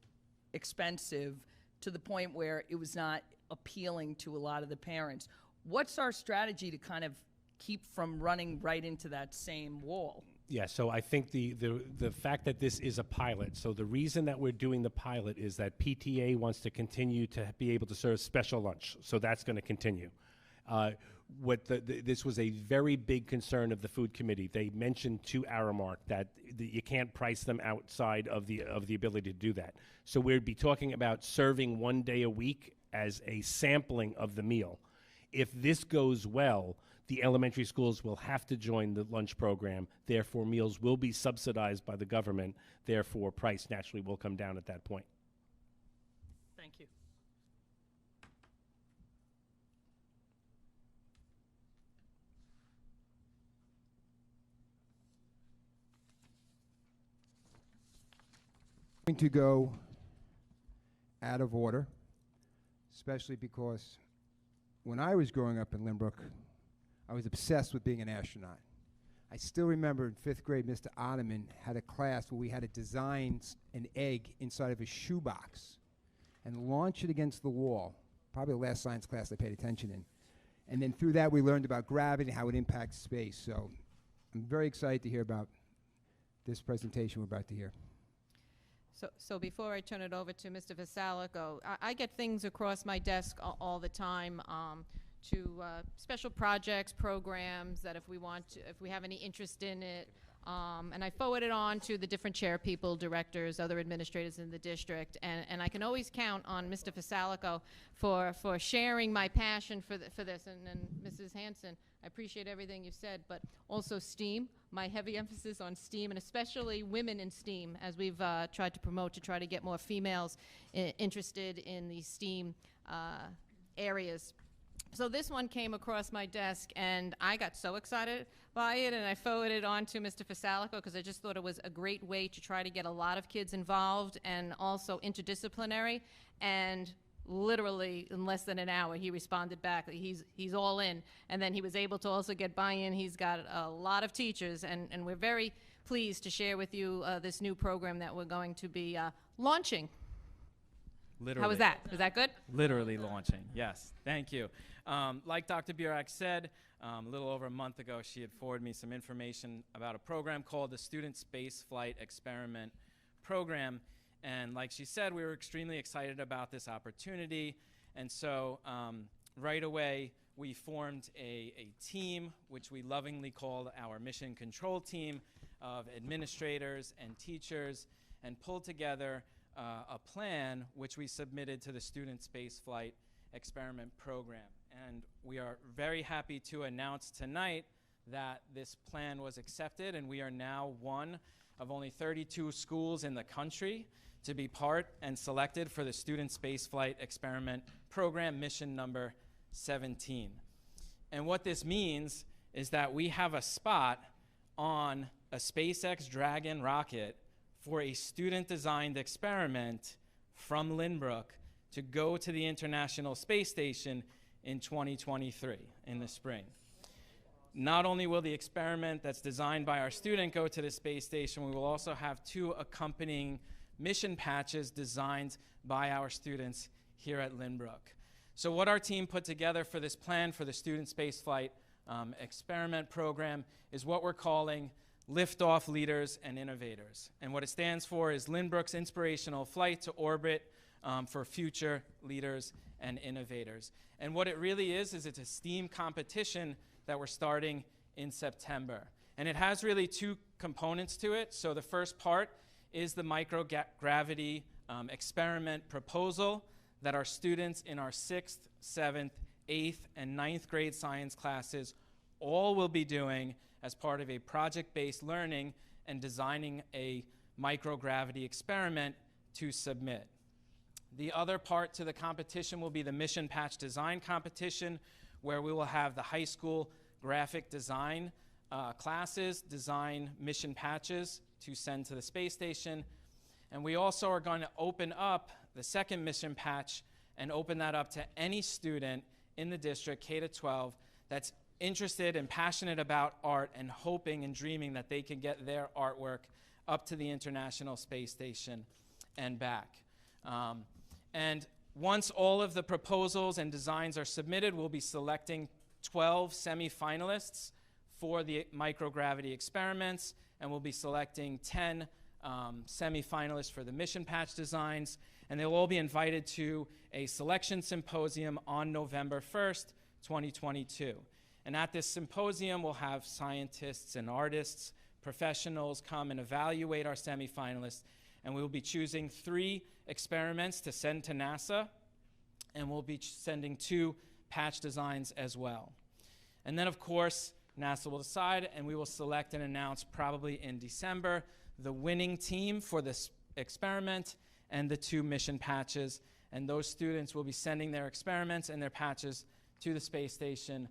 expensive to the point where it was not appealing to a lot of the parents. What's our strategy to kind of keep from running right into that same wall? Yeah, so I think the fact that this is a pilot, so the reason that we're doing the pilot is that PTA wants to continue to be able to serve special lunch, so that's going to continue. this was a very big concern of the food committee. They mentioned to Aramark that you can't price them outside of the ability to do that. So we'd be talking about serving 1 day a week as a sampling of the meal. If this goes well, the elementary schools will have to join the lunch program. Therefore, meals will be subsidized by the government. Therefore, price naturally will come down at that point. Thank you. Going to go out of order, especially because when I was growing up in Lynbrook, I was obsessed with being an astronaut. I still remember in 5th grade, Mr. Ottoman had a class where we had to design an egg inside of a shoebox and launch it against the wall. Probably the last science class I paid attention in. And then through that, we learned about gravity and how it impacts space. So I'm very excited to hear about this presentation we're about to hear. So before I turn it over to Mr. Vasalico, I get things across my desk all the time to special projects, programs that if we have any interest in it, and I forward it on to the different chair people, directors, other administrators in the district, and I can always count on Mr. Vasalico for sharing my passion for this, and Mrs. Hanson, I appreciate everything you've said, but also STEAM, my heavy emphasis on STEAM, and especially women in STEAM, as we've tried to promote to try to get more females interested in the STEAM areas. So this one came across my desk, and I got so excited by it, and I forwarded it on to Mr. Vasalico because I just thought it was a great way to try to get a lot of kids involved and also interdisciplinary. And literally in less than an hour, he responded back that he's all in. And then he was able to also get buy-in. He's got a lot of teachers, and we're very pleased to share with you this new program that we're going to be launching. Literally. How was that? Was that good? Literally launching, yes. Thank you. Like Dr. Burak said, a little over a month ago, she had forwarded me some information about a program called the Student Space Flight Experiment Program. And like she said, we were extremely excited about this opportunity. And so right away, we formed a team, which we lovingly called our Mission Control Team of administrators and teachers, and pulled together a plan which we submitted to the Student Space Flight Experiment Program. And we are very happy to announce tonight that this plan was accepted, and we are now one of only 32 schools in the country to be part and selected for the Student Space Flight Experiment Program mission number 17. And what this means is that we have a spot on a SpaceX Dragon rocket for a student-designed experiment from Lynbrook to go to the International Space Station in 2023, in the spring. Not only will the experiment that's designed by our student go to the space station, we will also have 2 accompanying mission patches designed by our students here at Lynbrook. So what our team put together for this plan for the Student Spaceflight Experiment Program is what we're calling Liftoff Leaders and Innovators. And what it stands for is Lynbrook's Inspirational Flight to Orbit for Future Leaders and Innovators. And what it really is it's a STEAM competition that we're starting in September. And it has really 2 components to it. So the first part is the microgravity experiment proposal that our students in our 6th, 7th, 8th, and 9th grade science classes all will be doing as part of a project-based learning and designing a microgravity experiment to submit. The other part to the competition will be the mission patch design competition, where we will have the high school graphic design classes design mission patches to send to the space station. And we also are going to open up the second mission patch and open that up to any student in the district, K-12, that's interested and passionate about art and hoping and dreaming that they can get their artwork up to the International Space Station and back. And once all of the proposals and designs are submitted, we'll be selecting 12 semifinalists for the microgravity experiments, and we'll be selecting 10 semifinalists for the mission patch designs, and they'll all be invited to a selection symposium on November 1st, 2022. And at this symposium, we'll have scientists and artists, professionals come and evaluate our semifinalists. And we will be choosing 3 experiments to send to NASA, and we'll be sending 2 patch designs as well. And then, of course, NASA will decide, and we will select and announce probably in December the winning team for this experiment and the 2 mission patches. And those students will be sending their experiments and their patches to the space station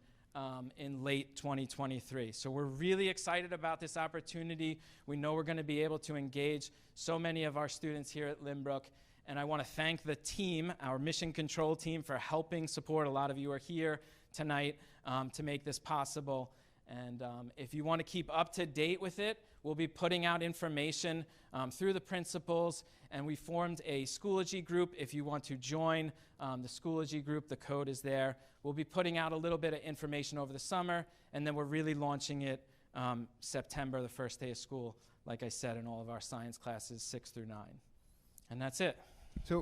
in late 2023. So we're really excited about this opportunity. We know we're going to be able to engage so many of our students here at Lynbrook. And I want to thank the team, our mission control team, for helping support. A lot of you are here tonight to make this possible. And if you want to keep up to date with it, we'll be putting out information through the principals. And we formed a Schoology group. If you want to join the Schoology group, the code is there. We'll be putting out a little bit of information over the summer, and then we're really launching it September, the first day of school, like I said, in all of our science classes, 6 through 9. And that's it. So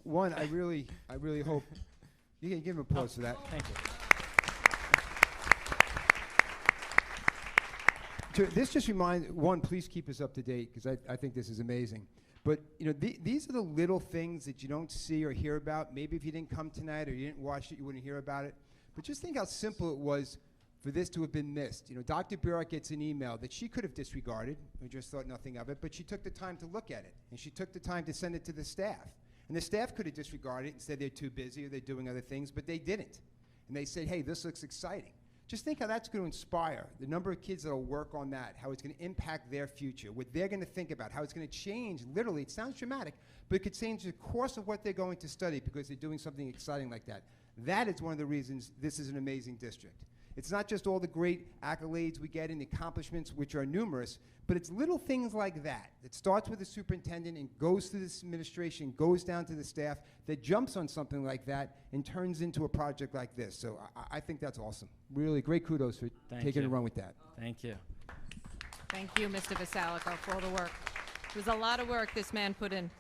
one, I really hope you can give him applause for that. Thank you. This just reminds one. Please keep us up to date because I think this is amazing. But you know, these are the little things that you don't see or hear about. Maybe if you didn't come tonight or you didn't watch it, you wouldn't hear about it. But just think how simple it was for this to have been missed. You know, Dr. Burek gets an email that she could have disregarded or just thought nothing of it, but she took the time to look at it, and she took the time to send it to the staff. And the staff could have disregarded it and said they're too busy or they're doing other things, but they didn't. And they said, hey, this looks exciting. Just think how that's going to inspire the number of kids that will work on that, how it's going to impact their future, what they're going to think about, how it's going to change, literally, it sounds dramatic, but it could change the course of what they're going to study because they're doing something exciting like that. That is one of the reasons this is an amazing district. It's not just all the great accolades we get and the accomplishments, which are numerous, but it's little things like that. It starts with the superintendent and goes through this administration, goes down to the staff, that jumps on something like that and turns into a project like this. So I think that's awesome. Really great kudos for taking a run with that. Thank you. Thank you, Mr. Vasalico, for all the work. It was a lot of work this man put in.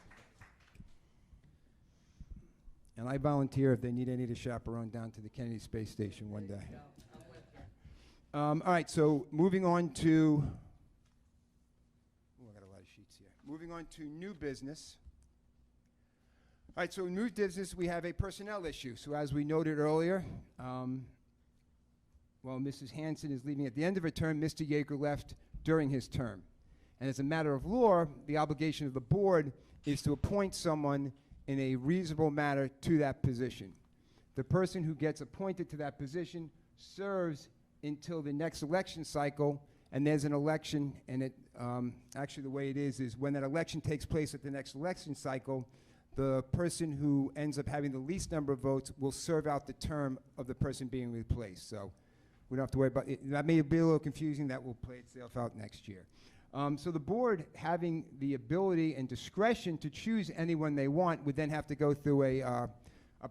And I volunteer if they need any to chaperone down to the Kennedy Space Station one day. All right, so moving on to, I got a lot of sheets here. Moving on to new business. All right, so new business, we have a personnel issue. So as we noted earlier, while Mrs. Hanson is leaving at the end of her term, Mr. Yeager left during his term. And as a matter of law, the obligation of the board is to appoint someone in a reasonable manner to that position. The person who gets appointed to that position serves until the next election cycle, and there's an election, and it actually the way it is when that election takes place at the next election cycle, the person who ends up having the least number of votes will serve out the term of the person being replaced. So we don't have to worry about it. That may be a little confusing. That will play itself out next year. So the board, having the ability and discretion to choose anyone they want, would then have to go through a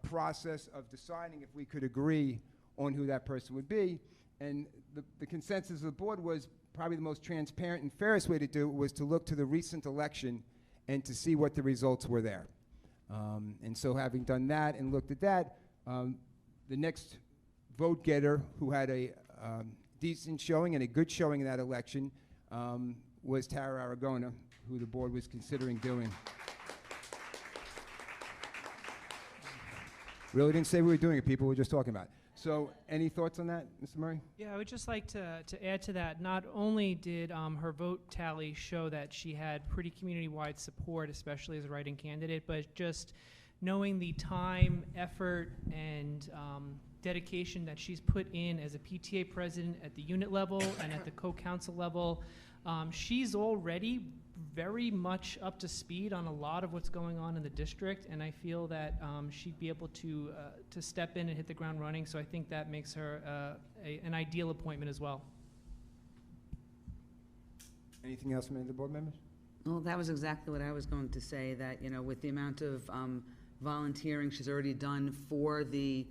process of deciding if we could agree on who that person would be. And the consensus of the board was probably the most transparent and fairest way to do it was to look to the recent election and to see what the results were there. And so having done that and looked at that, the next vote getter who had a decent showing and a good showing in that election was Tara Aragona, who the board was considering doing. Really didn't say we were doing it, people. We were just talking about it. So any thoughts on that, Mr. Murray? Yeah, I would just like to add to that. Not only did her vote tally show that she had pretty community-wide support, especially as a writing candidate, but just knowing the time, effort, and dedication that she's put in as a PTA president at the unit level and at the co-council level, she's already very much up to speed on a lot of what's going on in the district, and I feel that she'd be able to step in and hit the ground running, so I think that makes her an ideal appointment as well. Anything else from any of the board members? Well, that was exactly what I was going to say, that, you know, with the amount of volunteering she's already done for the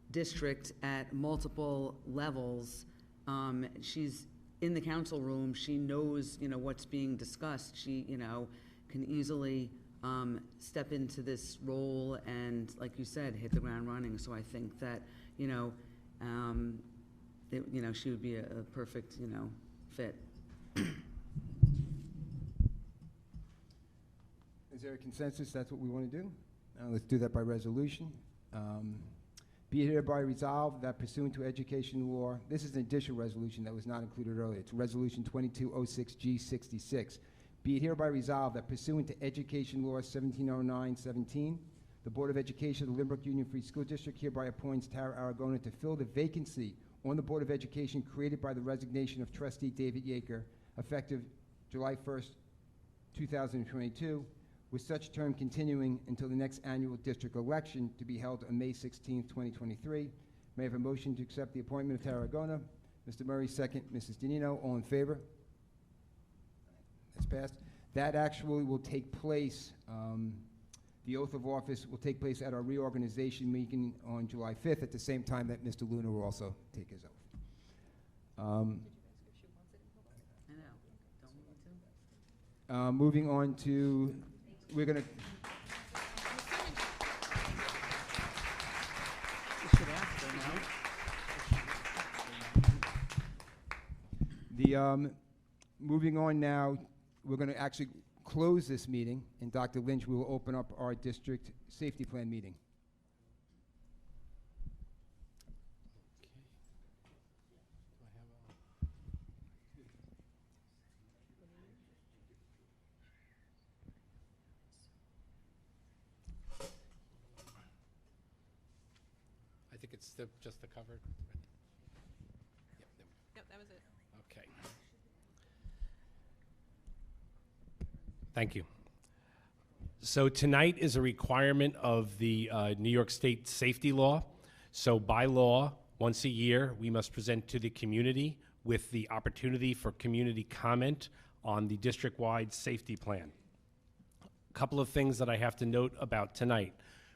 district at multiple levels, she's in the council room, she knows, you know, what's being discussed. She, you know, can easily step into this role and, like you said, hit the ground running. So I think that, you know, you know, she would be a perfect, you know, fit. Is there a consensus that's what we want to do? Let's do that by resolution. Be it hereby resolved that pursuant to education law, this is an additional resolution that was not included earlier. It's Resolution 2206G66. Be it hereby resolved that pursuant to Education Law 1709-17, the Board of Education of the Lynbrook Union Free School District hereby appoints Tara Aragona to fill the vacancy on the Board of Education created by the resignation of Trustee David Yeager, effective July 1st, 2022, with such term continuing until the next annual district election to be held on May 16th, 2023. May I have a motion to accept the appointment of Tara Aragona? Mr. Murray, second. Mrs. Danino, all in favor? That's passed. That actually will take place, the oath of office will take place at our reorganization meeting on July 5th at the same time that Mr. Luna will also take his oath. I know. Don't we need to? Moving on to, we're going to, You should ask her, no? moving on now, we're going to actually close this meeting, and Dr. Lynch will open up our district safety plan meeting. I think it's just the cover. Yep, there we Yep, that was it. go. Okay. Thank you. So tonight is a requirement of the New York State safety law. So by law, once a year, we must present to the community with the opportunity for community comment on the district-wide safety plan. A couple of things that I have to note about tonight.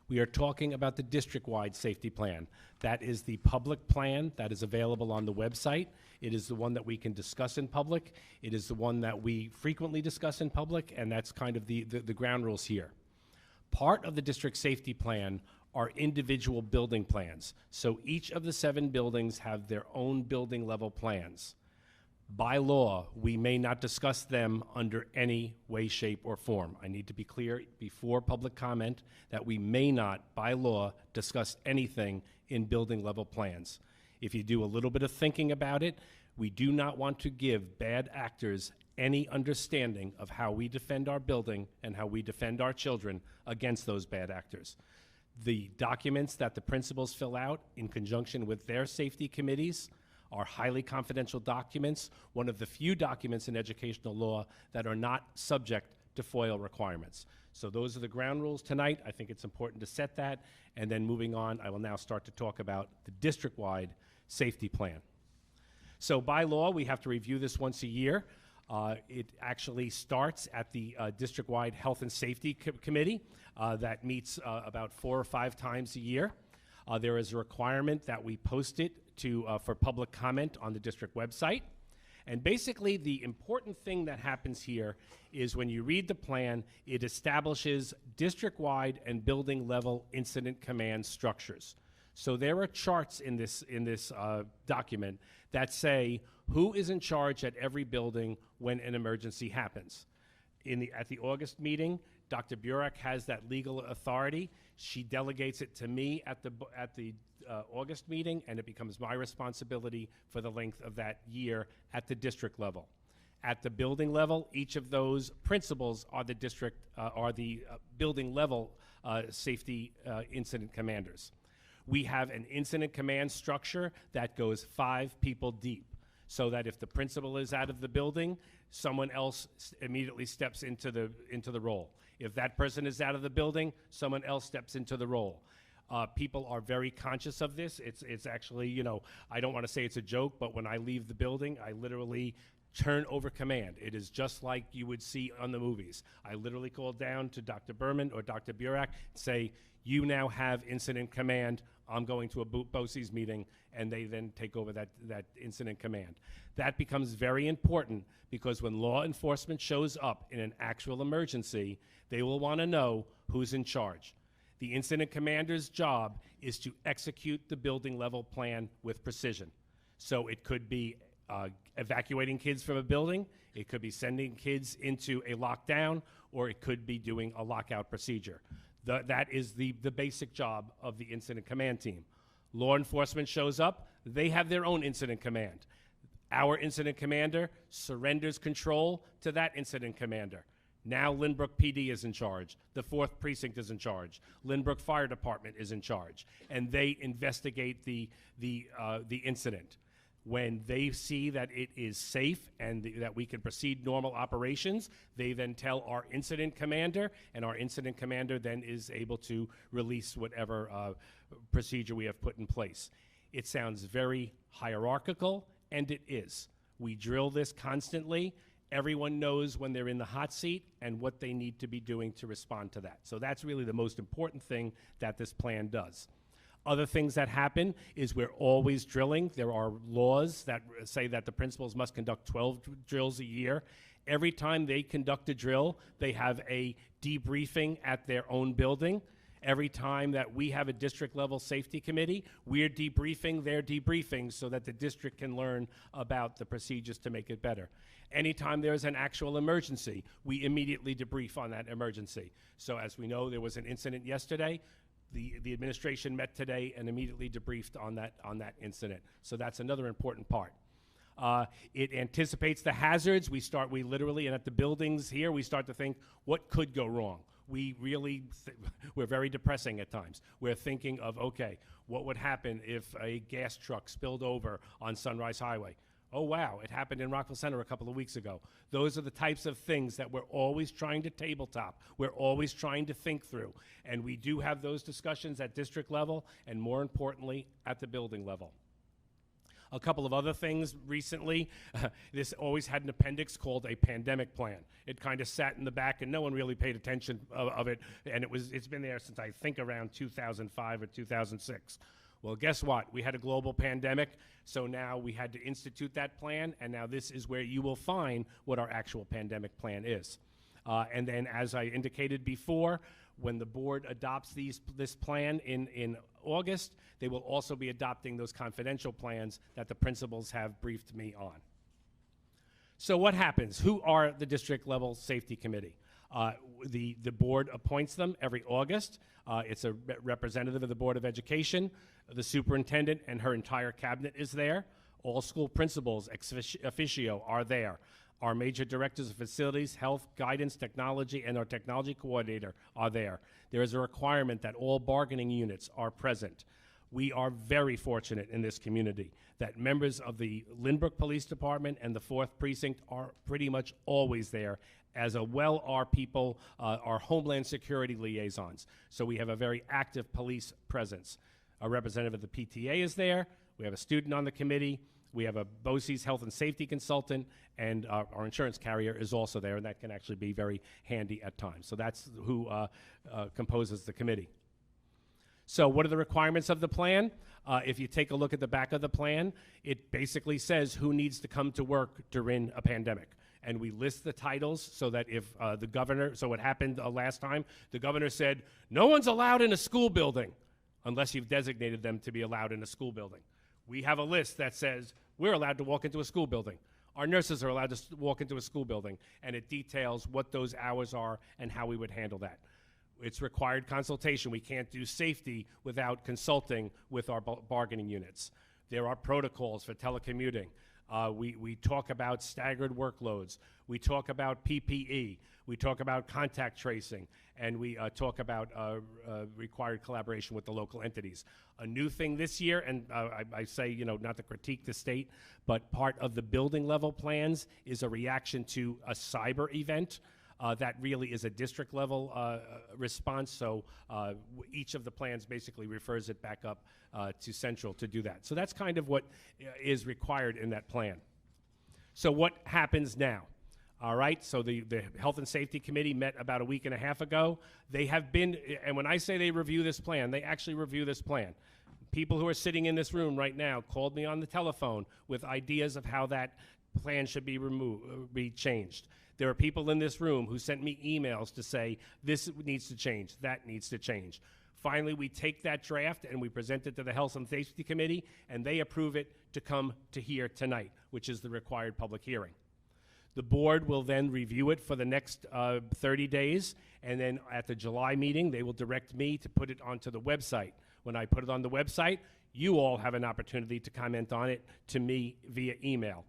We are talking about the district-wide safety plan. That is the public plan that is available on the website. It is the one that we can discuss in public. It is the one that we frequently discuss in public, and that's kind of the ground rules here. Part of the district safety plan are individual building plans. So each of the 7 buildings have their own building level plans. By law, we may not discuss them under any way, shape, or form. I need to be clear before public comment that we may not, by law, discuss anything in building level plans. If you do a little bit of thinking about it, we do not want to give bad actors any understanding of how we defend our building and how we defend our children against those bad actors. The documents that the principals fill out in conjunction with their safety committees are highly confidential documents, one of the few documents in educational law that are not subject to FOIL requirements. So those are the ground rules tonight. I think it's important to set that. And then moving on, I will now start to talk about the district-wide safety plan. So by law, we have to review this once a year. It actually starts at the district-wide Health and Safety Committee that meets about 4 or 5 times a year. There is a requirement that we post it for public comment on the district website. And basically, the important thing that happens here is when you read the plan, it establishes district-wide and building-level incident command structures. So there are charts in this document that say who is in charge at every building when an emergency happens. At the August meeting, Dr. Burek has that legal authority. She delegates it to me at the August meeting, and it becomes my responsibility for the length of that year at the district level. At the building level, each of those principals are the building level safety incident commanders. We have an incident command structure that goes 5 people deep, so that if the principal is out of the building, someone else immediately steps into the role. If that person is out of the building, someone else steps into the role. People are very conscious of this. It's actually, you know, I don't want to say it's a joke, but when I leave the building, I literally turn over command. It is just like you would see on the movies. I literally call down to Dr. Berman or Dr. Burek and say, you now have incident command. I'm going to a BOCES meeting, and they then take over that incident command. That becomes very important because when law enforcement shows up in an actual emergency, they will want to know who's in charge. The incident commander's job is to execute the building level plan with precision. So it could be evacuating kids from a building, it could be sending kids into a lockdown, or it could be doing a lockout procedure. That is the basic job of the incident command team. Law enforcement shows up, they have their own incident command. Our incident commander surrenders control to that incident commander. Now Lynbrook PD is in charge. The 4th Precinct is in charge. Lynbrook Fire Department is in charge. And they investigate the incident. When they see that it is safe and that we can proceed normal operations, they then tell our incident commander, and our incident commander then is able to release whatever procedure we have put in place. It sounds very hierarchical, and it is. We drill this constantly. Everyone knows when they're in the hot seat and what they need to be doing to respond to that. So that's really the most important thing that this plan does. Other things that happen is we're always drilling. There are laws that say that the principals must conduct 12 drills a year. Every time they conduct a drill, they have a debriefing at their own building. Every time that we have a district-level safety committee, we're debriefing their debriefing so that the district can learn about the procedures to make it better. Anytime there's an actual emergency, we immediately debrief on that emergency. So as we know, there was an incident yesterday. The administration met today and immediately debriefed on that incident. So that's another important part. It anticipates the hazards. We literally, and at the buildings here, we start to think, what could go wrong? We're very depressing at times. We're thinking of, okay, what would happen if a gas truck spilled over on Sunrise Highway? Oh, wow, it happened in Rockville Center a couple of weeks ago. Those are the types of things that we're always trying to tabletop. We're always trying to think through. And we do have those discussions at district level and, more importantly, at the building level. A couple of other things recently. This always had an appendix called a pandemic plan. It kind of sat in the back and no one really paid attention of it. And it's been there since I think around 2005 or 2006. Well, guess what? We had a global pandemic, so now we had to institute that plan, and now this is where you will find what our actual pandemic plan is. And then, as I indicated before, when the board adopts this plan in August, they will also be adopting those confidential plans that the principals have briefed me on. So what happens? Who are the district-level safety committee? The board appoints them every August. It's a representative of the Board of Education. The superintendent and her entire cabinet is there. All school principals ex officio are there. Our major directors of facilities, health, guidance, technology, and our technology coordinator are there. There is a requirement that all bargaining units are present. We are very fortunate in this community that members of the Lynbrook Police Department and the 4th Precinct are pretty much always there, as well are people, our Homeland Security liaisons. So we have a very active police presence. A representative of the PTA is there. We have a student on the committee. We have a BOCES health and safety consultant, and our insurance carrier is also there, and that can actually be very handy at times. So that's who composes the committee. So what are the requirements of the plan? If you take a look at the back of the plan, it basically says who needs to come to work during a pandemic. And we list the titles so that if the governor, so what happened last time, the governor said, no one's allowed in a school building unless you've designated them to be allowed in a school building. We have a list that says we're allowed to walk into a school building. Our nurses are allowed to walk into a school building, and it details what those hours are and how we would handle that. It's required consultation. We can't do safety without consulting with our bargaining units. There are protocols for telecommuting. We talk about staggered workloads. We talk about PPE. We talk about contact tracing. And we talk about required collaboration with the local entities. A new thing this year, and I say, not to critique the state, but part of the building level plans is a reaction to a cyber event. That really is a district level response, so each of the plans basically refers it back up to central to do that. So that's kind of what is required in that plan. So what happens now? All right, so the Health and Safety Committee met about a week and a half ago. They have been, and when I say they review this plan, they actually review this plan. People who are sitting in this room right now called me on the telephone with ideas of how that plan should be changed. There are people in this room who sent me emails to say, this needs to change, that needs to change. Finally, we take that draft and we present it to the Health and Safety Committee, and they approve it to come to here tonight, which is the required public hearing. The board will then review it for the next 30 days, and then at the July meeting, they will direct me to put it onto the website. When I put it on the website, you all have an opportunity to comment on it to me via email.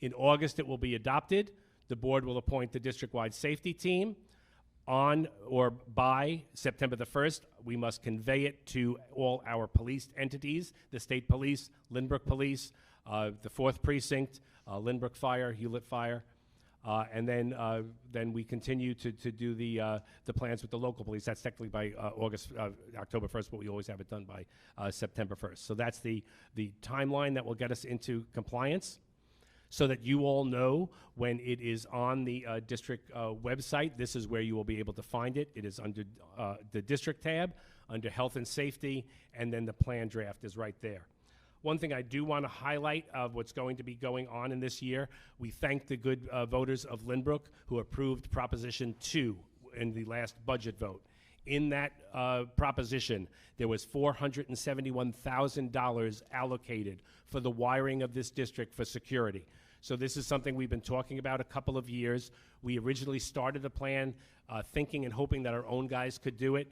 In August, it will be adopted. The board will appoint the district-wide safety team. On or by September the 1st, we must convey it to all our police entities, the state police, Lynbrook Police, the 4th Precinct, Lynbrook Fire, Hewlett Fire, and then we continue to do the plans with the local police. That's technically by October 1st, but we always have it done by September 1st. So that's the timeline that will get us into compliance, so that you all know when it is on the district website. This is where you will be able to find it. It is under the district tab, under health and safety, and then the plan draft is right there. One thing I do want to highlight of what's going to be going on in this year, we thank the good voters of Lynbrook who approved Proposition 2 in the last budget vote. In that proposition, there was $471,000 allocated for the wiring of this district for security. So this is something we've been talking about a couple of years. We originally started a plan thinking and hoping that our own guys could do it.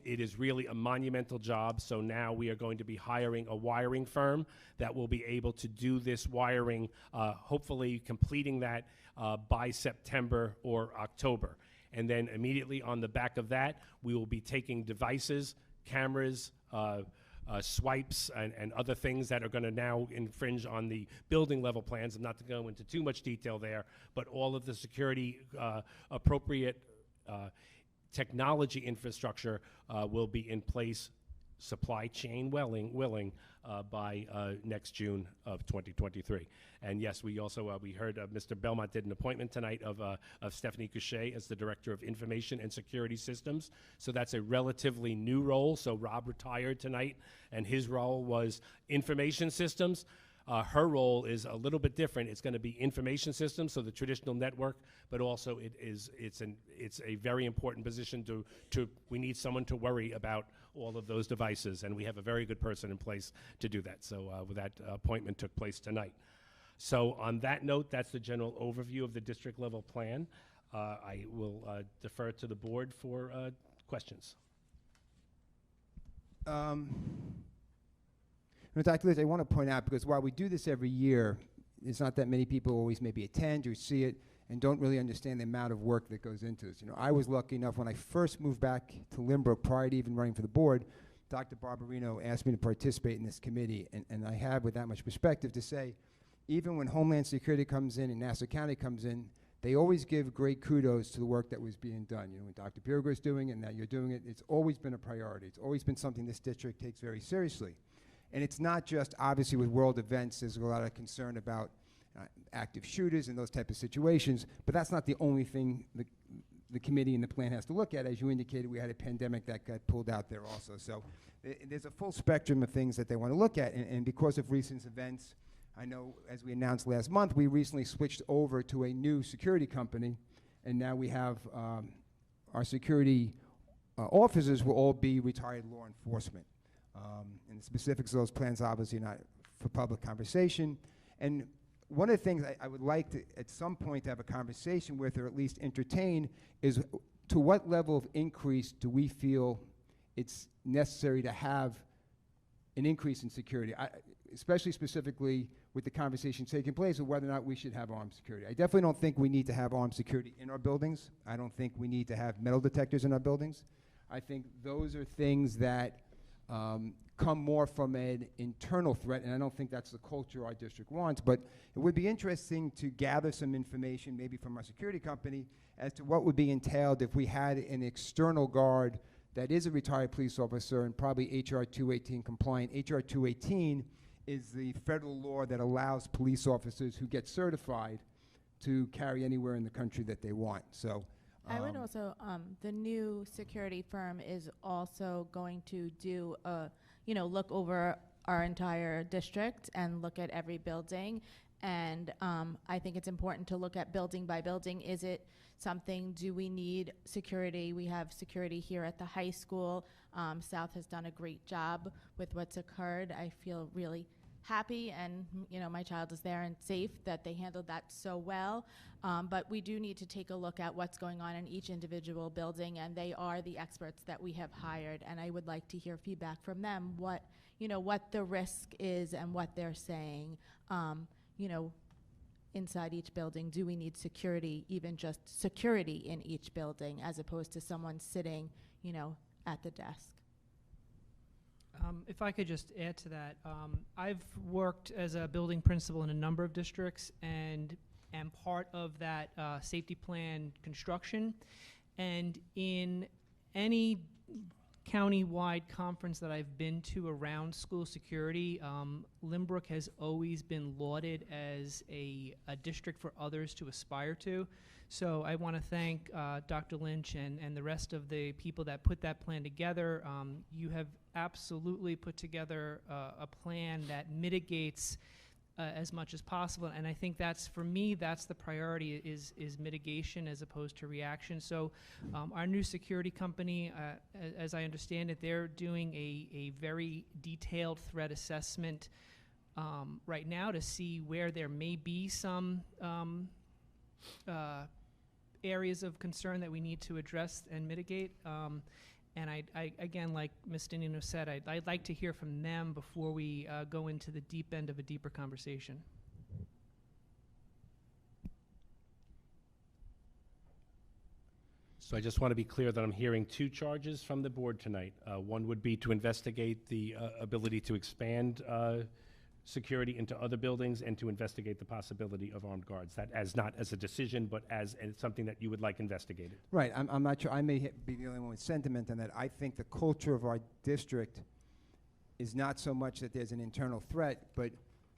It is really a monumental job, so now we are going to be hiring a wiring firm that will be able to do this wiring, hopefully completing that by September or October. And then immediately on the back of that, we will be taking devices, cameras, swipes, and other things that are going to now infringe on the building level plans. And not to go into too much detail there, but all of the security appropriate technology infrastructure will be in place, supply chain willing, by next June of 2023. And yes, we also we heard Mr. Belmont did an appointment tonight of Stephanie Couchet as the Director of Information and Security Systems. So that's a relatively new role. So Rob retired tonight, and his role was information systems. Her role is a little bit different. It's going to be information systems, so the traditional network, but also it's a very important position to we need someone to worry about all of those devices, and we have a very good person in place to do that. So that appointment took place tonight. So on that note, that's the general overview of the district level plan. I will defer to the board for questions. Dr. Liz, I want to point out, because while we do this every year, it's not that many people always maybe attend or see it and don't really understand the amount of work that goes into this. You know, I was lucky enough when I first moved back to Lynbrook, prior to even running for the board, Dr. Barbarino asked me to participate in this committee, and I have, with that much perspective, to say, even when Homeland Security comes in and Nassau County comes in, they always give great kudos to the work that was being done. You know, when Dr. Pirgo is doing it and that you're doing it, it's always been a priority. It's always been something this district takes very seriously. And it's not just, obviously, with world events, there's a lot of concern about active shooters and those type of situations, but that's not the only thing the committee and the plan has to look at. As you indicated, we had a pandemic that got pulled out there also. So there's a full spectrum of things that they want to look at, and because of recent events, I know, as we announced last month, we recently switched over to a new security company, and now we have our security officers will all be retired law enforcement. And the specifics of those plans, obviously, not for public conversation. And one of the things I would like to, at some point, to have a conversation with, or at least entertain, is to what level of increase do we feel it's necessary to have an increase in security, especially specifically with the conversation taking place of whether or not we should have armed security. I definitely don't think we need to have armed security in our buildings. I don't think we need to have metal detectors in our buildings. I think those are things that come more from an internal threat, and I don't think that's the culture our district wants, but it would be interesting to gather some information, maybe from our security company, as to what would be entailed if we had an external guard that is a retired police officer and probably HR 218 compliant. HR 218 is the federal law that allows police officers who get certified to carry anywhere in the country that they want. So I would also, the new security firm is also going to do look over our entire district and look at every building And I think it's important to look at building by building. Is it something, do we need security? We have security here at the high school. South has done a great job with what's occurred. I feel really happy, and my child is there and safe, that they handled that so well. But we do need to take a look at what's going on in each individual building, and they are the experts that we have hired. And I would like to hear feedback from them, what the risk is and what they're saying. Inside each building, do we need security, even just security in each building, as opposed to someone sitting, at the desk? If I could just add to that, I've worked as a building principal in a number of districts and am part of that safety plan construction. And in any county-wide conference that I've been to around school security, Lynbrook has always been lauded as a district for others to aspire to. So I want to thank Dr. Lynch and the rest of the people that put that plan together. You have absolutely put together a plan that mitigates as much as possible, and I think that's, for me, that's the priority, is mitigation as opposed to reaction. So our new security company, as I understand it, they're doing a very detailed threat assessment right now to see where there may be some areas of concern that we need to address and mitigate. And I again, like Ms. Dinino said, I'd like to hear from them before we go into the deep end of a deeper conversation. So I just want to be clear that I'm hearing two charges from the board tonight. One would be to investigate the ability to expand security into other buildings and to investigate the possibility of armed guards. That as not as a decision, but as something that you would like investigated. Right, I'm not sure, I may be the only one with sentiment on that. I think the culture of our district is not so much that there's an internal threat, but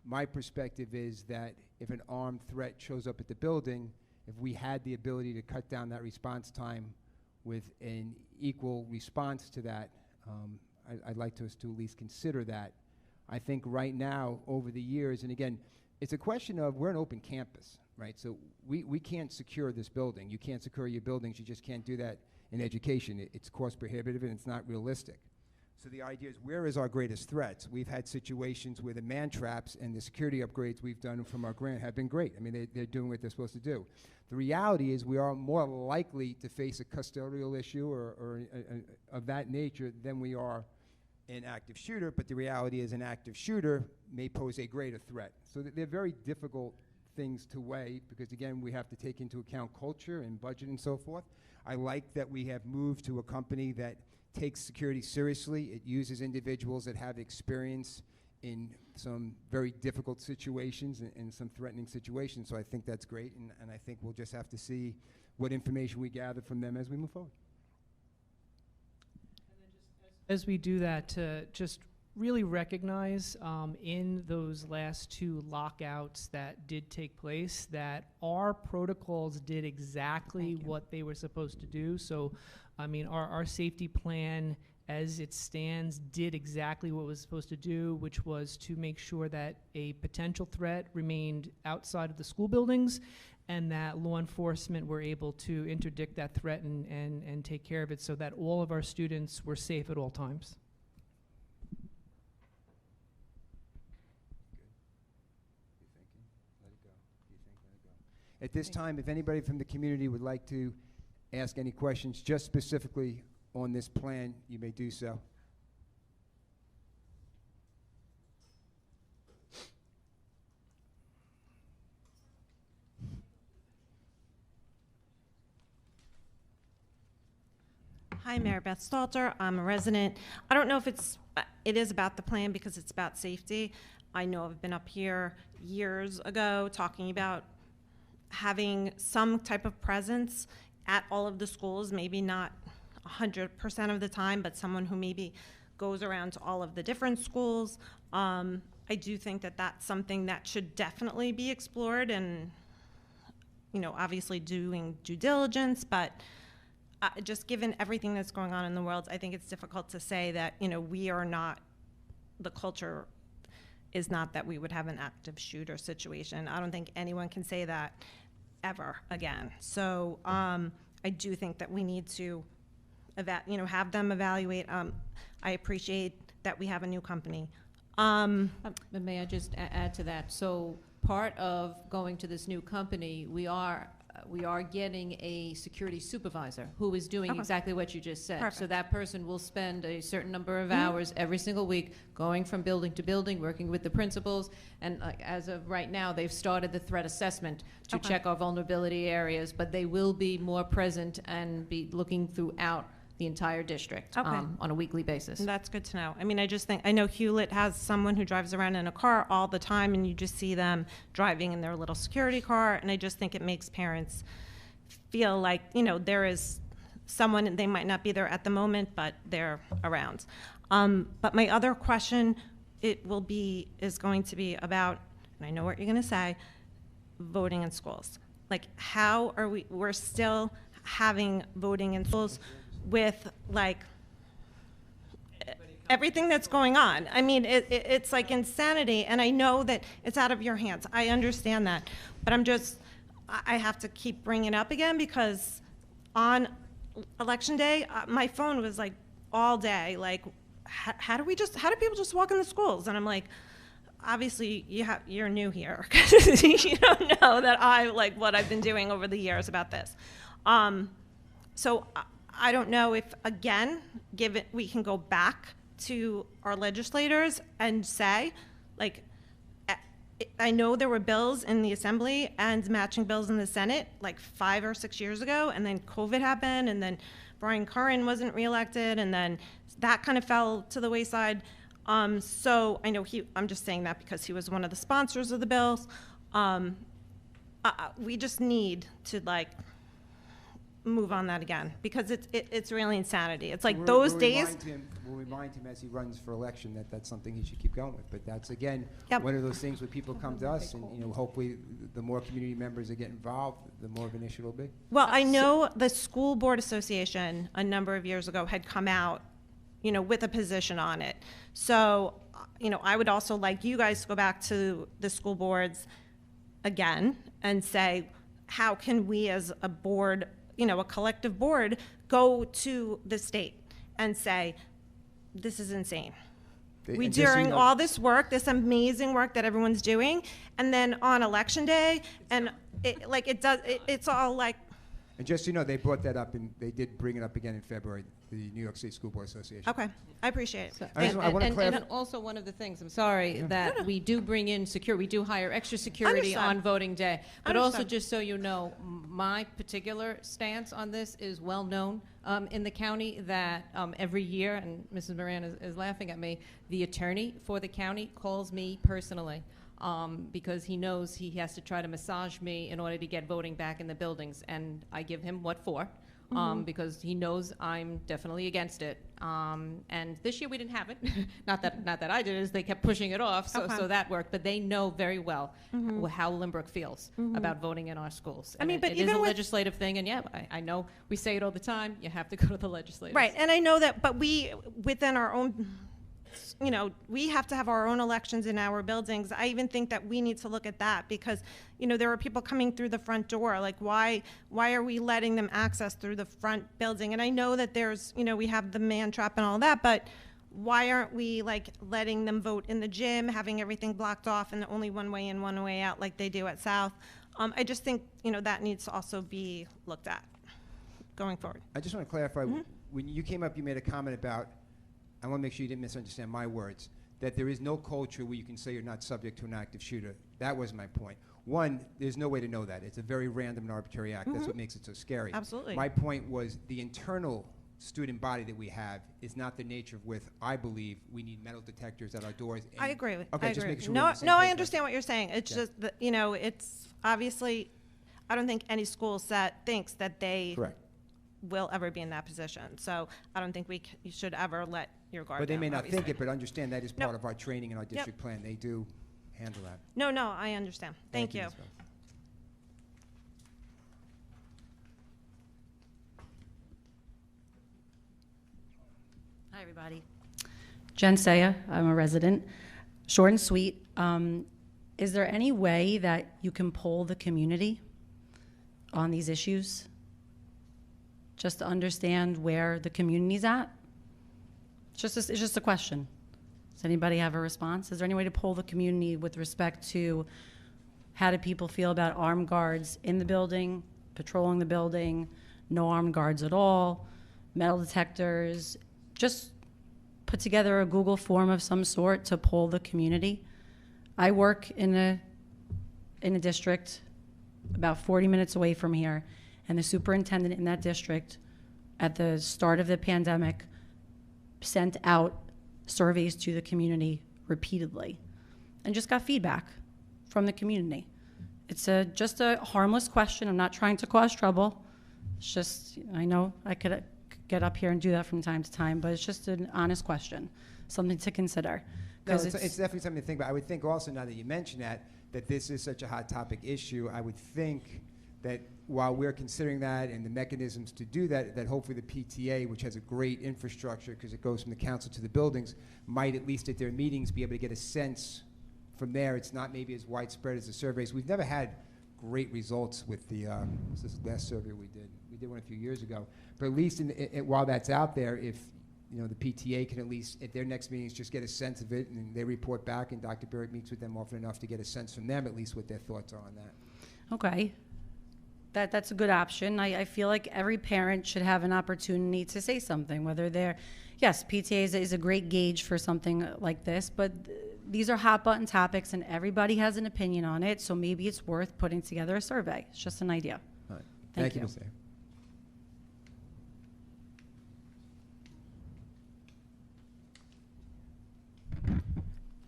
my perspective is that if an armed threat shows up at the building, if we had the ability to cut down that response time with an equal response to that, I'd like us to at least consider that. I think right now, over the years, and again, it's a question of, we're an open campus, right? So we can't secure this building. You can't secure your buildings. You just can't do that in education. It's cost prohibitive and it's not realistic. So the idea is, where is our greatest threats? We've had situations where the man traps and the security upgrades we've done from our grant have been great. I mean, they're doing what they're supposed to do. The reality is, we are more likely to face a custodial issue or of that nature than we are an active shooter, but the reality is an active shooter may pose a greater threat. So they're very difficult things to weigh, because again, we have to take into account culture and budget and so forth. I like that we have moved to a company that takes security seriously. It uses individuals that have experience in some very difficult situations and some threatening situations, so I think that's great, and I think we'll just have to see what information we gather from them as we move forward. As we do that, to just really recognize in those last two lockouts that did take place, that our protocols did exactly what they were supposed to do. So, I mean, our safety plan as it stands did exactly what it was supposed to do, which was to make sure that a potential threat remained outside of the school buildings, and that law enforcement were able to interdict that threat and take care of it, so that all of our students were safe at all times. At this time, if anybody from the community would like to ask any questions just specifically on this plan, you may do so. Hi, Mary Beth Stalter. I'm a resident. I don't know if it is about the plan because it's about safety. I know I've been up here years ago talking about having some type of presence at all of the schools, maybe not 100% of the time, but someone who maybe goes around to all of the different schools. I do think that that's something that should definitely be explored, and, you know, obviously doing due diligence, but just given everything that's going on in the world, I think it's difficult to say that, you know, we are not the culture is not that we would have an active shooter situation. I don't think anyone can say that ever again. So I do think that we need to have them evaluate. I appreciate that we have a new company. But may I just add to that? So part of going to this new company, we are getting a security supervisor who is doing Okay. exactly what you just said. So Perfect. that person will spend a certain number of hours every single week going from building to building, working with the principals. And as of right now, they've started the threat assessment to Okay. check our vulnerability areas, but they will be more present and be looking throughout the entire district Okay. on a weekly basis. And that's good to know. I mean, I know Hewlett has someone who drives around in a car all the time, and you just see them driving in their little security car, and I just think it makes parents feel like, there is someone, and they might not be there at the moment, but they're around. But my other question, is going to be about, and I know what you're going to say, voting in schools. Like, how are we're still having voting in schools with, like, everything that's going on. I mean, it's like insanity, and I know that it's out of your hands. I understand that. But I have to keep bringing it up again, because on election day, my phone was like all day, like, how do people just walk in the schools? And I'm like, obviously you're new here, because you don't know that what I've been doing over the years about this. So I don't know if, again, we can go back to our legislators and say, like, I know there were bills in the Assembly and matching bills in the Senate like 5 or 6 years ago, and then COVID happened, and then Brian Curran wasn't reelected, and then that kind of fell to the wayside. So I know I'm just saying that because he was one of the sponsors of the bills. We just need to, like, move on that again, because it's really insanity. It's like those days. We'll remind him as he runs for election that that's something he should keep going with. But that's, again, Yep. one of those things where people come to us, and hopefully the more community members that get involved, the more of an issue it'll be. Well, I know the School Board Association a number of years ago had come out, with a position on it. So, I would also like you guys to go back to the school boards again and say, how can we as a board, a collective board, go to the state and say, this is insane. And just During all this work, this amazing work that everyone's doing, and then on election day, and it's all like. And just so you know, they brought that up, and they did bring it up again in February, the New York State School Board Association. Okay, I appreciate it. So- I wanna and clarify- also one of the things, I'm sorry, that we do bring in we do hire extra security Understood. on voting day. But also, Understood. just so you know, my particular stance on this is well known in the county, that every year, and Mrs. Moran is laughing at me, the attorney for the county calls me personally. Because he knows he has to try to massage me in order to get voting back in the buildings, and I give him what for, because he knows I'm definitely against it. And this year we didn't have it. not that I did, is they kept pushing it off, so Okay. so that worked. But they know very well how Lynbrook feels about voting in our schools. I mean, And but it is even a with- legislative thing, and I know we say it all the time. You have to go to the legislators. Right, and I know that, but within our own, we have to have our own elections in our buildings. I even think that we need to look at that, because, there are people coming through the front door. Like, why are we letting them access through the front building? And I know that there's, we have the man trap and all that, but why aren't we, like, letting them vote in the gym, having everything blocked off and only one way in, one way out, like they do at South? I just think, that needs to also be looked at going forward. I just want to clarify, when you came up, you made a comment about, I want to make sure you didn't misunderstand my words, that there is no culture where you can say you're not subject to an active shooter. That was my point. One, there's no way to know that. It's a very random and arbitrary act. That's what makes it so scary. Absolutely. My point was the internal student body that we have is not the nature of with, I believe, we need metal detectors at our doors. I agree. Okay, I just agree. making sure No, we're on the same no, I page. understand what you're saying. It's Yeah. just that, it's obviously, I don't think any school thinks that they Correct. will ever be in that position. So I don't think you should ever let your guard But they down, may not think obviously. it, but understand that is No. part of our training and our district plan. They do handle that. No, I understand. Thank you. Ms. Rose. Hi, everybody. Jen Saya, I'm a resident. Short and sweet, Is there any way that you can poll the community on these issues? Just to understand where the community's at? It's just a question. Does anybody have a response? Is there any way to poll the community with respect to how do people feel about armed guards in the building, patrolling the building, no armed guards at all, metal detectors? Just put together a Google form of some sort to poll the community. I work in a district about 40 minutes away from here, and the superintendent in that district at the start of the pandemic sent out surveys to the community repeatedly and just got feedback from the community. It's just a harmless question. I'm not trying to cause trouble. It's just, I know I could get up here and do that from time to time, but it's just an honest question, something to consider. No, it's definitely something to think about. I would think also, now that you mention that this is such a hot topic issue, I would think that while we're considering that and the mechanisms to do that, that hopefully the PTA, which has a great infrastructure because it goes from the council to the buildings, might at least at their meetings be able to get a sense from there. It's not maybe as widespread as the surveys. We've never had great results with the this last survey we did. We did one a few years ago. But at least while that's out there, if the PTA can at least at their next meetings just get a sense of it, and they report back, and Dr. Burek meets with them often enough to get a sense from them at least what their thoughts are on that. Okay. That's a good option. I feel like every parent should have an opportunity to say something, whether they're, yes, PTA is a great gauge for something like this, but these are hot button topics and everybody has an opinion on it, so maybe it's worth putting together a survey. It's just an idea. All right. Thank you. Ms. Day.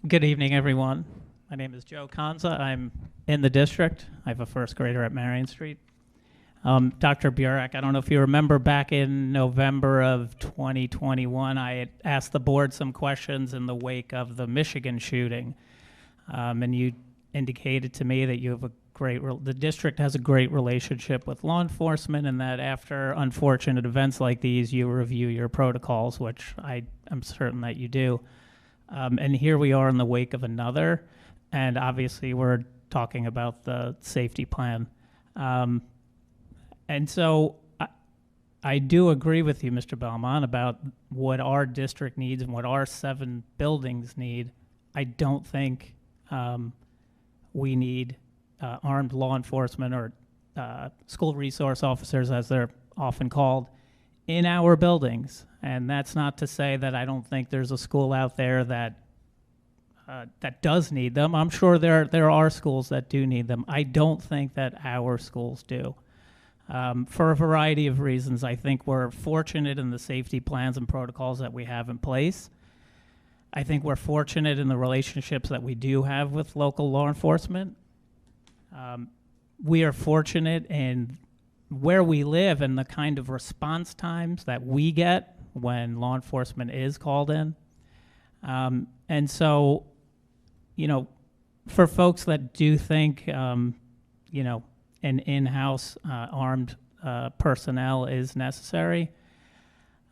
Good evening, everyone. My name is Joe Kanza. I'm in the district. I have a first grader at Marion Street. Dr. Burek, I don't know if you remember back in November of 2021, I had asked the board some questions in the wake of the Michigan shooting. And you indicated to me that you have the district has a great relationship with law enforcement, and that after unfortunate events like these, you review your protocols, which I'm certain that you do. And here we are in the wake of another, and obviously we're talking about the safety plan. And so I do agree with you, Mr. Belmont, about what our district needs and what our 7 buildings need. I don't think we need armed law enforcement or school resource officers, as they're often called, in our buildings. And that's not to say that I don't think there's a school out there that does need them. I'm sure there are schools that do need them. I don't think that our schools do. For a variety of reasons. I think we're fortunate in the safety plans and protocols that we have in place. I think we're fortunate in the relationships that we do have with local law enforcement. We are fortunate in where we live and the kind of response times that we get when law enforcement is called in. And so, for folks that do think, an in-house armed personnel is necessary,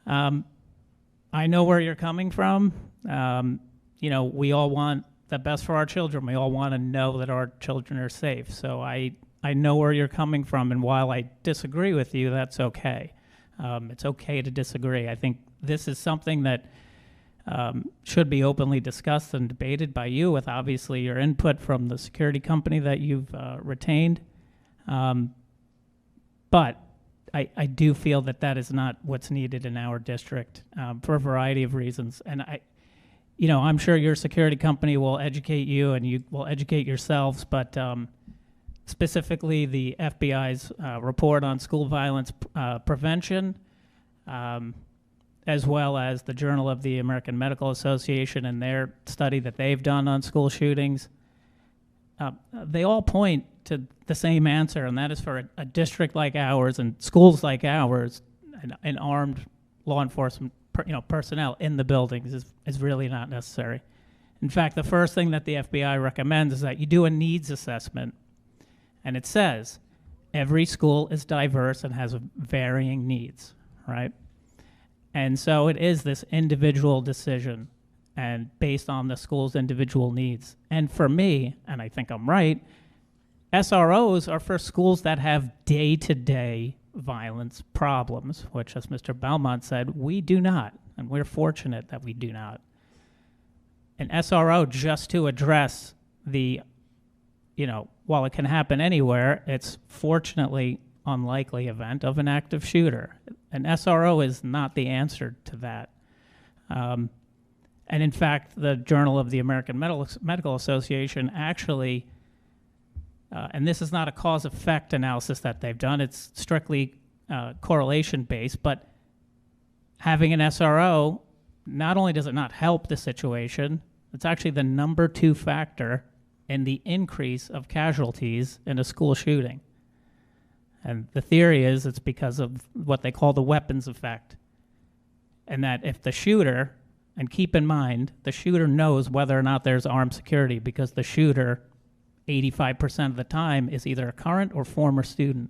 I know where you're coming from. We all want the best for our children. We all want to know that our children are safe. So I know where you're coming from, and while I disagree with you, that's okay. It's okay to disagree. I think this is something that should be openly discussed and debated by you, with obviously your input from the security company that you've retained. But I do feel that is not what's needed in our district for a variety of reasons. And I'm sure your security company will educate you and you will educate yourselves, but specifically the FBI's report on school violence prevention, as well as the Journal of the American Medical Association and their study that they've done on school shootings, they all point to the same answer, and that is for a district like ours and schools like ours, and armed law enforcement personnel in the buildings is really not necessary. In fact, the first thing that the FBI recommends is that you do a needs assessment, and it says every school is diverse and has varying needs, right? And so it is this individual decision. and based on the school's individual needs. And for me, and I think I'm right, SROs are for schools that have day-to-day violence problems, which, as Mr. Belmont said, we do not, and we're fortunate that we do not. An SRO, just to address the, while it can happen anywhere, it's fortunately unlikely event of an active shooter. An SRO is not the answer to that. And in fact, the Journal of the American Medical Association actually, and this is not a cause-effect analysis that they've done, it's strictly correlation-based, but having an SRO, not only does it not help the situation, it's actually the number 2 factor in the increase of casualties in a school shooting. And the theory is it's because of what they call the weapons effect. And that if the shooter, and keep in mind, the shooter knows whether or not there's armed security, because the shooter, 85% of the time, is either a current or former student.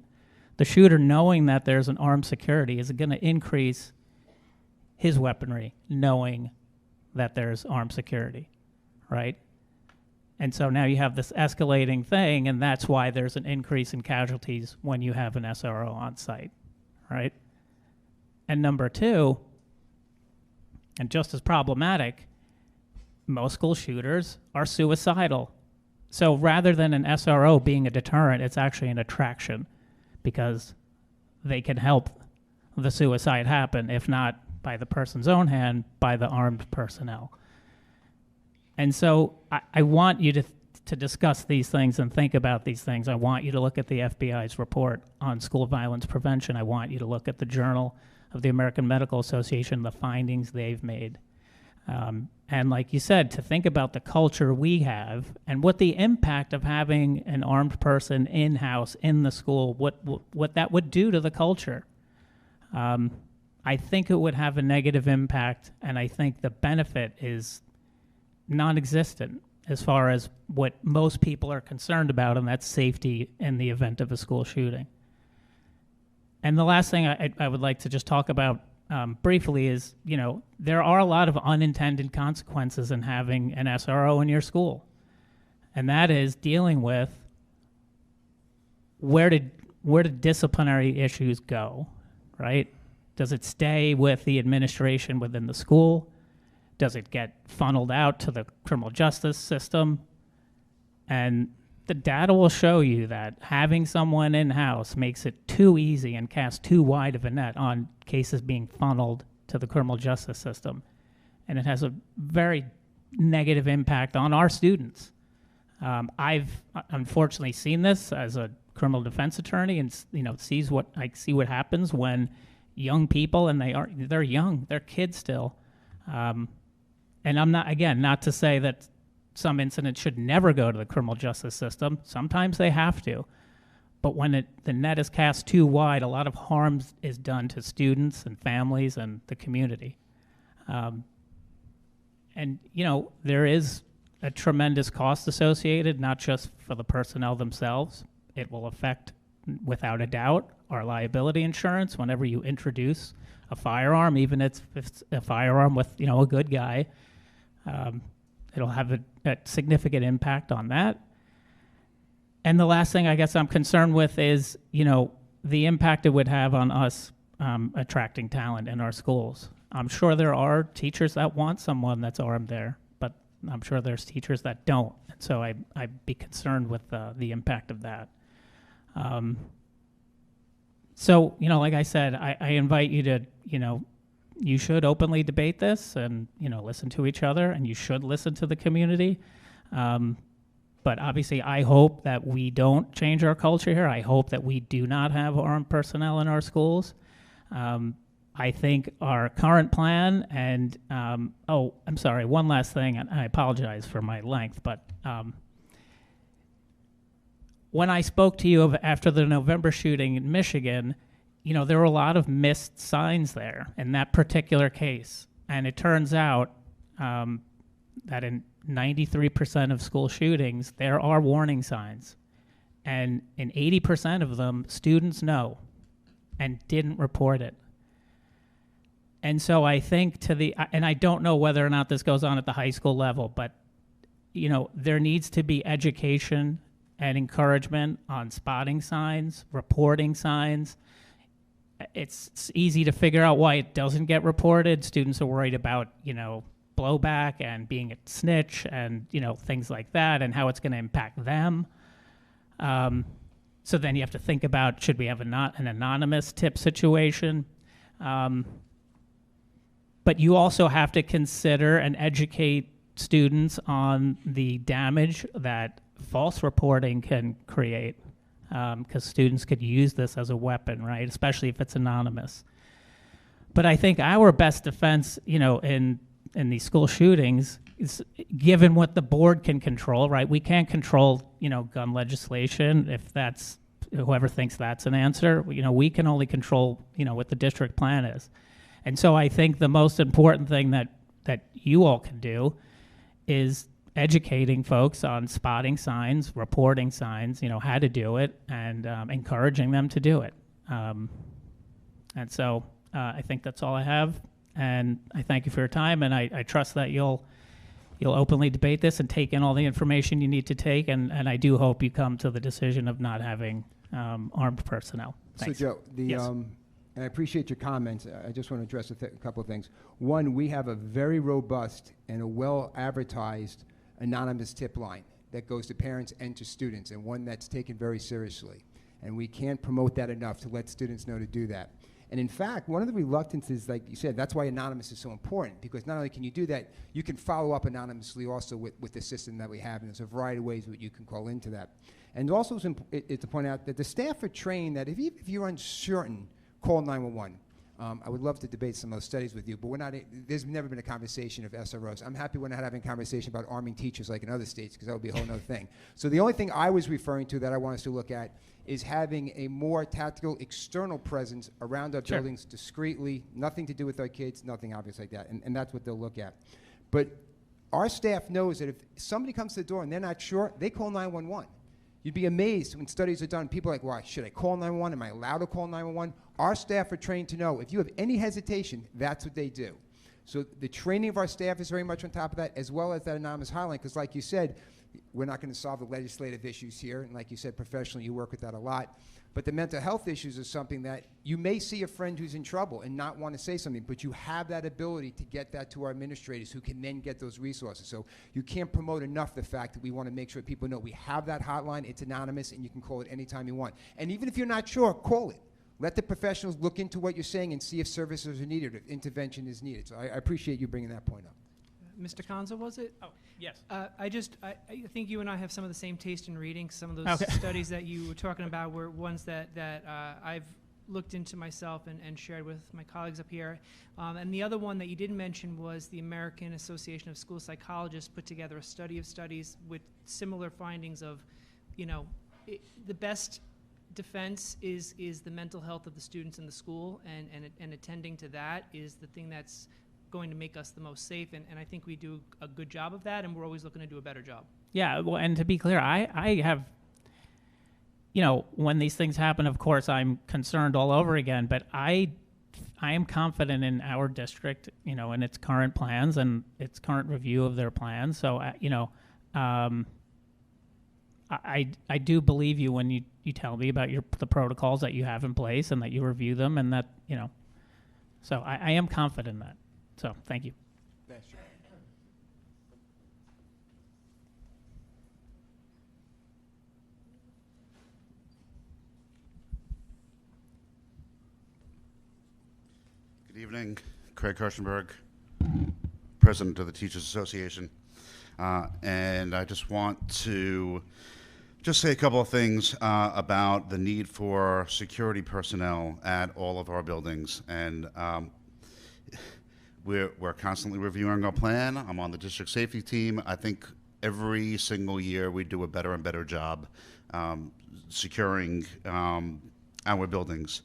The shooter, knowing that there's an armed security, is going to increase his weaponry, knowing that there's armed security, right? And so now you have this escalating thing, and that's why there's an increase in casualties when you have an SRO on site, right? And number 2, and just as problematic, most school shooters are suicidal. So rather than an SRO being a deterrent, it's actually an attraction, because they can help the suicide happen, if not by the person's own hand, by the armed personnel. And so I want you to discuss these things and think about these things. I want you to look at the FBI's report on school violence prevention. I want you to look at the Journal of the American Medical Association, the findings they've made. And like you said, to think about the culture we have and what the impact of having an armed person in-house in the school, what that would do to the culture. I think it would have a negative impact, and I think the benefit is non-existent as far as what most people are concerned about, and that's safety in the event of a school shooting. And the last thing I would like to just talk about briefly is, there are a lot of unintended consequences in having an SRO in your school. And that is dealing with where did disciplinary issues go, right? Does it stay with the administration within the school? Does it get funneled out to the criminal justice system? And the data will show you that having someone in-house makes it too easy and casts too wide of a net on cases being funneled to the criminal justice system. And it has a very negative impact on our students. I've unfortunately seen this as a criminal defense attorney, and see what happens when young people, and they're young, they're kids still. And I'm not to say that some incidents should never go to the criminal justice system. Sometimes they have to. But when the net is cast too wide, a lot of harm is done to students and families and the community. And there is a tremendous cost associated, not just for the personnel themselves. It will affect, without a doubt, our liability insurance whenever you introduce a firearm, even if it's a firearm with, a good guy. It'll have a significant impact on that. And the last thing I guess I'm concerned with is, the impact it would have on us attracting talent in our schools. I'm sure there are teachers that want someone that's armed there, but I'm sure there's teachers that don't. And so I'd be concerned with the impact of that. So, like I said, I invite you to, you should openly debate this and, listen to each other, and you should listen to the community. But obviously, I hope that we don't change our culture here. I hope that we do not have armed personnel in our schools. I think our current plan and, I'm sorry, one last thing, and I apologize for my length, but when I spoke to you after the November shooting in Michigan, there were a lot of missed signs there in that particular case. And it turns out that in 93% of school shootings, there are warning signs. And in 80% of them, students know and didn't report it. And so I think and I don't know whether or not this goes on at the high school level, but there needs to be education and encouragement on spotting signs, reporting signs. It's easy to figure out why it doesn't get reported. Students are worried about, blowback and being a snitch and, things like that and how it's going to impact them. So then you have to think about, should we have an anonymous tip situation? But you also have to consider and educate students on the damage that false reporting can create, because students could use this as a weapon, right? Especially if it's anonymous. But I think our best defense, in these school shootings is given what the board can control, right? We can't control, gun legislation if that's whoever thinks that's an answer. We can only control, what the district plan is. And so I think the most important thing that you all can do is educating folks on spotting signs, reporting signs, how to do it, and encouraging them to do it. And so I think that's all I have. And I thank you for your time, and I trust that you'll openly debate this and take in all the information you need to take, and I do hope you come to the decision of not having armed personnel. Thanks. So, Joe, Yes. And I appreciate your comments. I just want to address a couple of things. One, we have a very robust and a well-advertised anonymous tip line that goes to parents and to students, and one that's taken very seriously. And we can't promote that enough to let students know to do that. And in fact, one of the reluctances, like you said, that's why anonymous is so important, because not only can you do that, you can follow up anonymously also with the system that we have, and there's a variety of ways that you can call into that. And also it's to point out that the staff are trained that if you're uncertain, call 911. I would love to debate some of those studies with you, but there's never been a conversation of SROs. I'm happy we're not having a conversation about arming teachers like in other states, because that would be a whole other thing. So the only thing I was referring to that I want us to look at is having a more tactical external presence around our buildings discreetly, nothing to do with our kids, nothing obvious like that, and that's what they'll look at. But our staff knows that if somebody comes to the door and they're not sure, they call 911. You'd be amazed when studies are done. People are like, why, should I call 911? Am I allowed to call 911? Our staff are trained to know if you have any hesitation, that's what they do. So the training of our staff is very much on top of that, as well as that anonymous hotline, because like you said, we're not going to solve the legislative issues here. And like you said, professionally, you work with that a lot. But the mental health issues is something that you may see a friend who's in trouble and not want to say something, but you have that ability to get that to our administrators who can then get those resources. So you can't promote enough the fact that we want to make sure people know we have that hotline, it's anonymous, and you can call it anytime you want. And even if you're not sure, call it. Let the professionals look into what you're saying and see if services are needed, if intervention is needed. So I appreciate you bringing that point up. Mr. Conzo, was it? Oh, yes. I think you and I have some of the same taste in reading. Some of those studies that you were talking about were ones that I've looked into myself and shared with my colleagues up here. And the other one that you didn't mention was the American Association of School Psychologists put together a study of studies with similar findings of, the best defense is the mental health of the students in the school, and attending to that is the thing that's going to make us the most safe, and I think we do a good job of that, and we're always looking to do a better job. Yeah, well, and to be clear, I have, when these things happen, of course, I'm concerned all over again, but I am confident in our district, and its current plans and its current review of their plans. So, I do believe you when you tell me about the protocols that you have in place and that you review them, and that, so I am confident in that. So, thank you. Thanks, Joe. Good evening. Craig Kirschenberg, President of the Teachers Association. And I just want to say a couple of things about the need for security personnel at all of our buildings. And we're constantly reviewing our plan. I'm on the district safety team. I think every single year we do a better and better job securing our buildings.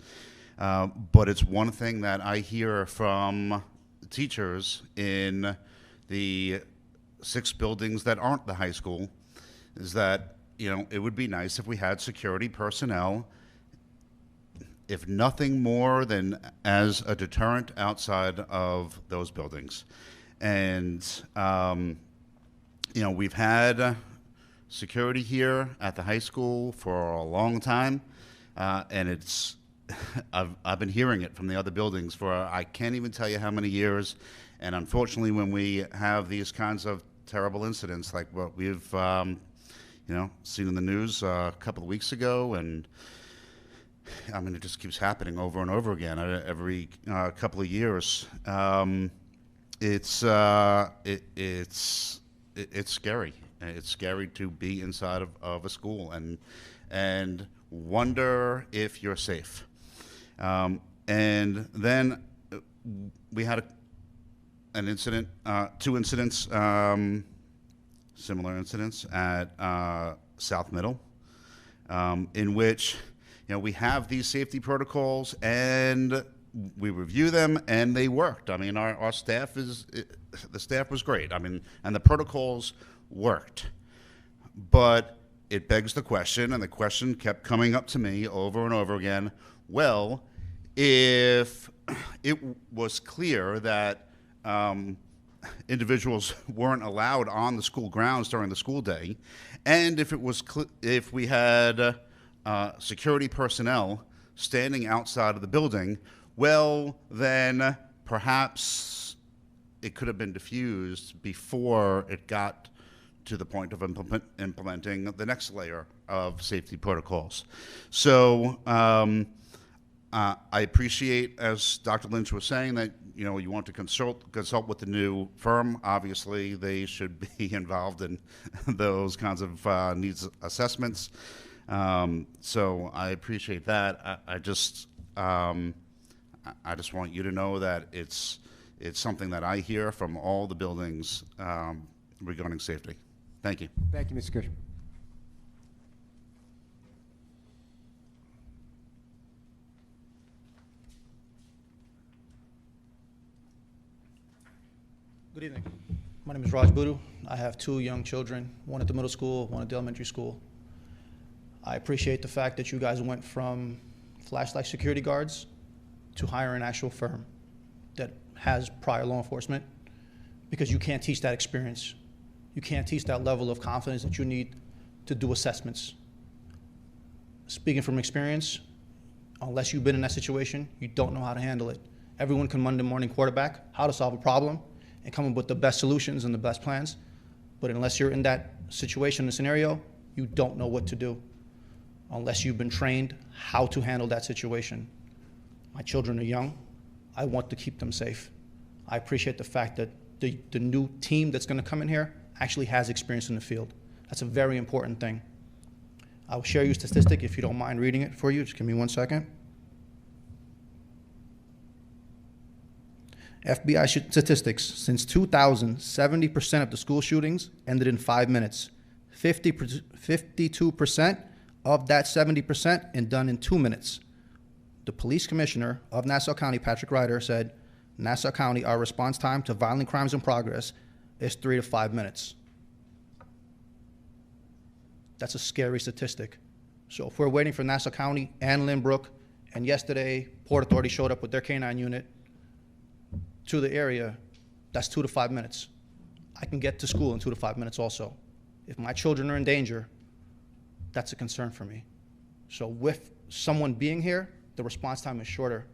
But it's one thing that I hear from teachers in the 6 buildings that aren't the high school is that, it would be nice if we had security personnel if nothing more than as a deterrent outside of those buildings. And, we've had security here at the high school for a long time, and it's, I've been hearing it from the other buildings for I can't even tell you how many years. And unfortunately, when we have these kinds of terrible incidents like what we've, seen in the news a couple of weeks ago, and I mean, it just keeps happening over and over again every couple of years. It's scary. It's scary to be inside of a school and wonder if you're safe. And then we had an incident, two incidents, similar incidents at South Middle, in which we have these safety protocols and we review them and they worked. I mean, our staff the staff was great. I mean, and the protocols worked. But it begs the question, and the question kept coming up to me over and over again, well, if it was clear that individuals weren't allowed on the school grounds during the school day, and if we had security personnel standing outside of the building, well, then perhaps it could have been diffused before it got to the point of implementing the next layer of safety protocols. So I appreciate, as Dr. Lynch was saying, that you want to consult with the new firm. Obviously, they should be involved in those kinds of needs assessments. So I appreciate that. I just want you to know that it's something that I hear from all the buildings regarding safety. Thank you. Thank you, Mr. Cushman. Good evening. My name is Raj Budu. I have two young children, one at the middle school, one at the elementary school. I appreciate the fact that you guys went from flashlight security guards to hire an actual firm that has prior law enforcement, because you can't teach that experience. You can't teach that level of confidence that you need to do assessments. Speaking from experience, unless you've been in that situation, you don't know how to handle it. Everyone can Monday morning quarterback how to solve a problem and come up with the best solutions and the best plans, but unless you're in that situation and scenario, you don't know what to do unless you've been trained how to handle that situation. My children are young. I want to keep them safe. I appreciate the fact that the new team that's going to come in here actually has experience in the field. That's a very important thing. I will share you a statistic if you don't mind reading it for you. Just give me 1 second. FBI statistics. Since 2000, 70% of the school shootings ended in 5 minutes. 52% of that 70% and done in 2 minutes. The police commissioner of Nassau County, Patrick Ryder, said, Nassau County, our response time to violent crimes in progress is 3 to 5 minutes. That's a scary statistic. So if we're waiting for Nassau County and Lynbrook, and yesterday Port Authority showed up with their K-9 unit to the area, that's 2 to 5 minutes. I can get to school in 2 to 5 minutes also. If my children are in danger, that's a concern for me. So with someone being here, the response time is shorter.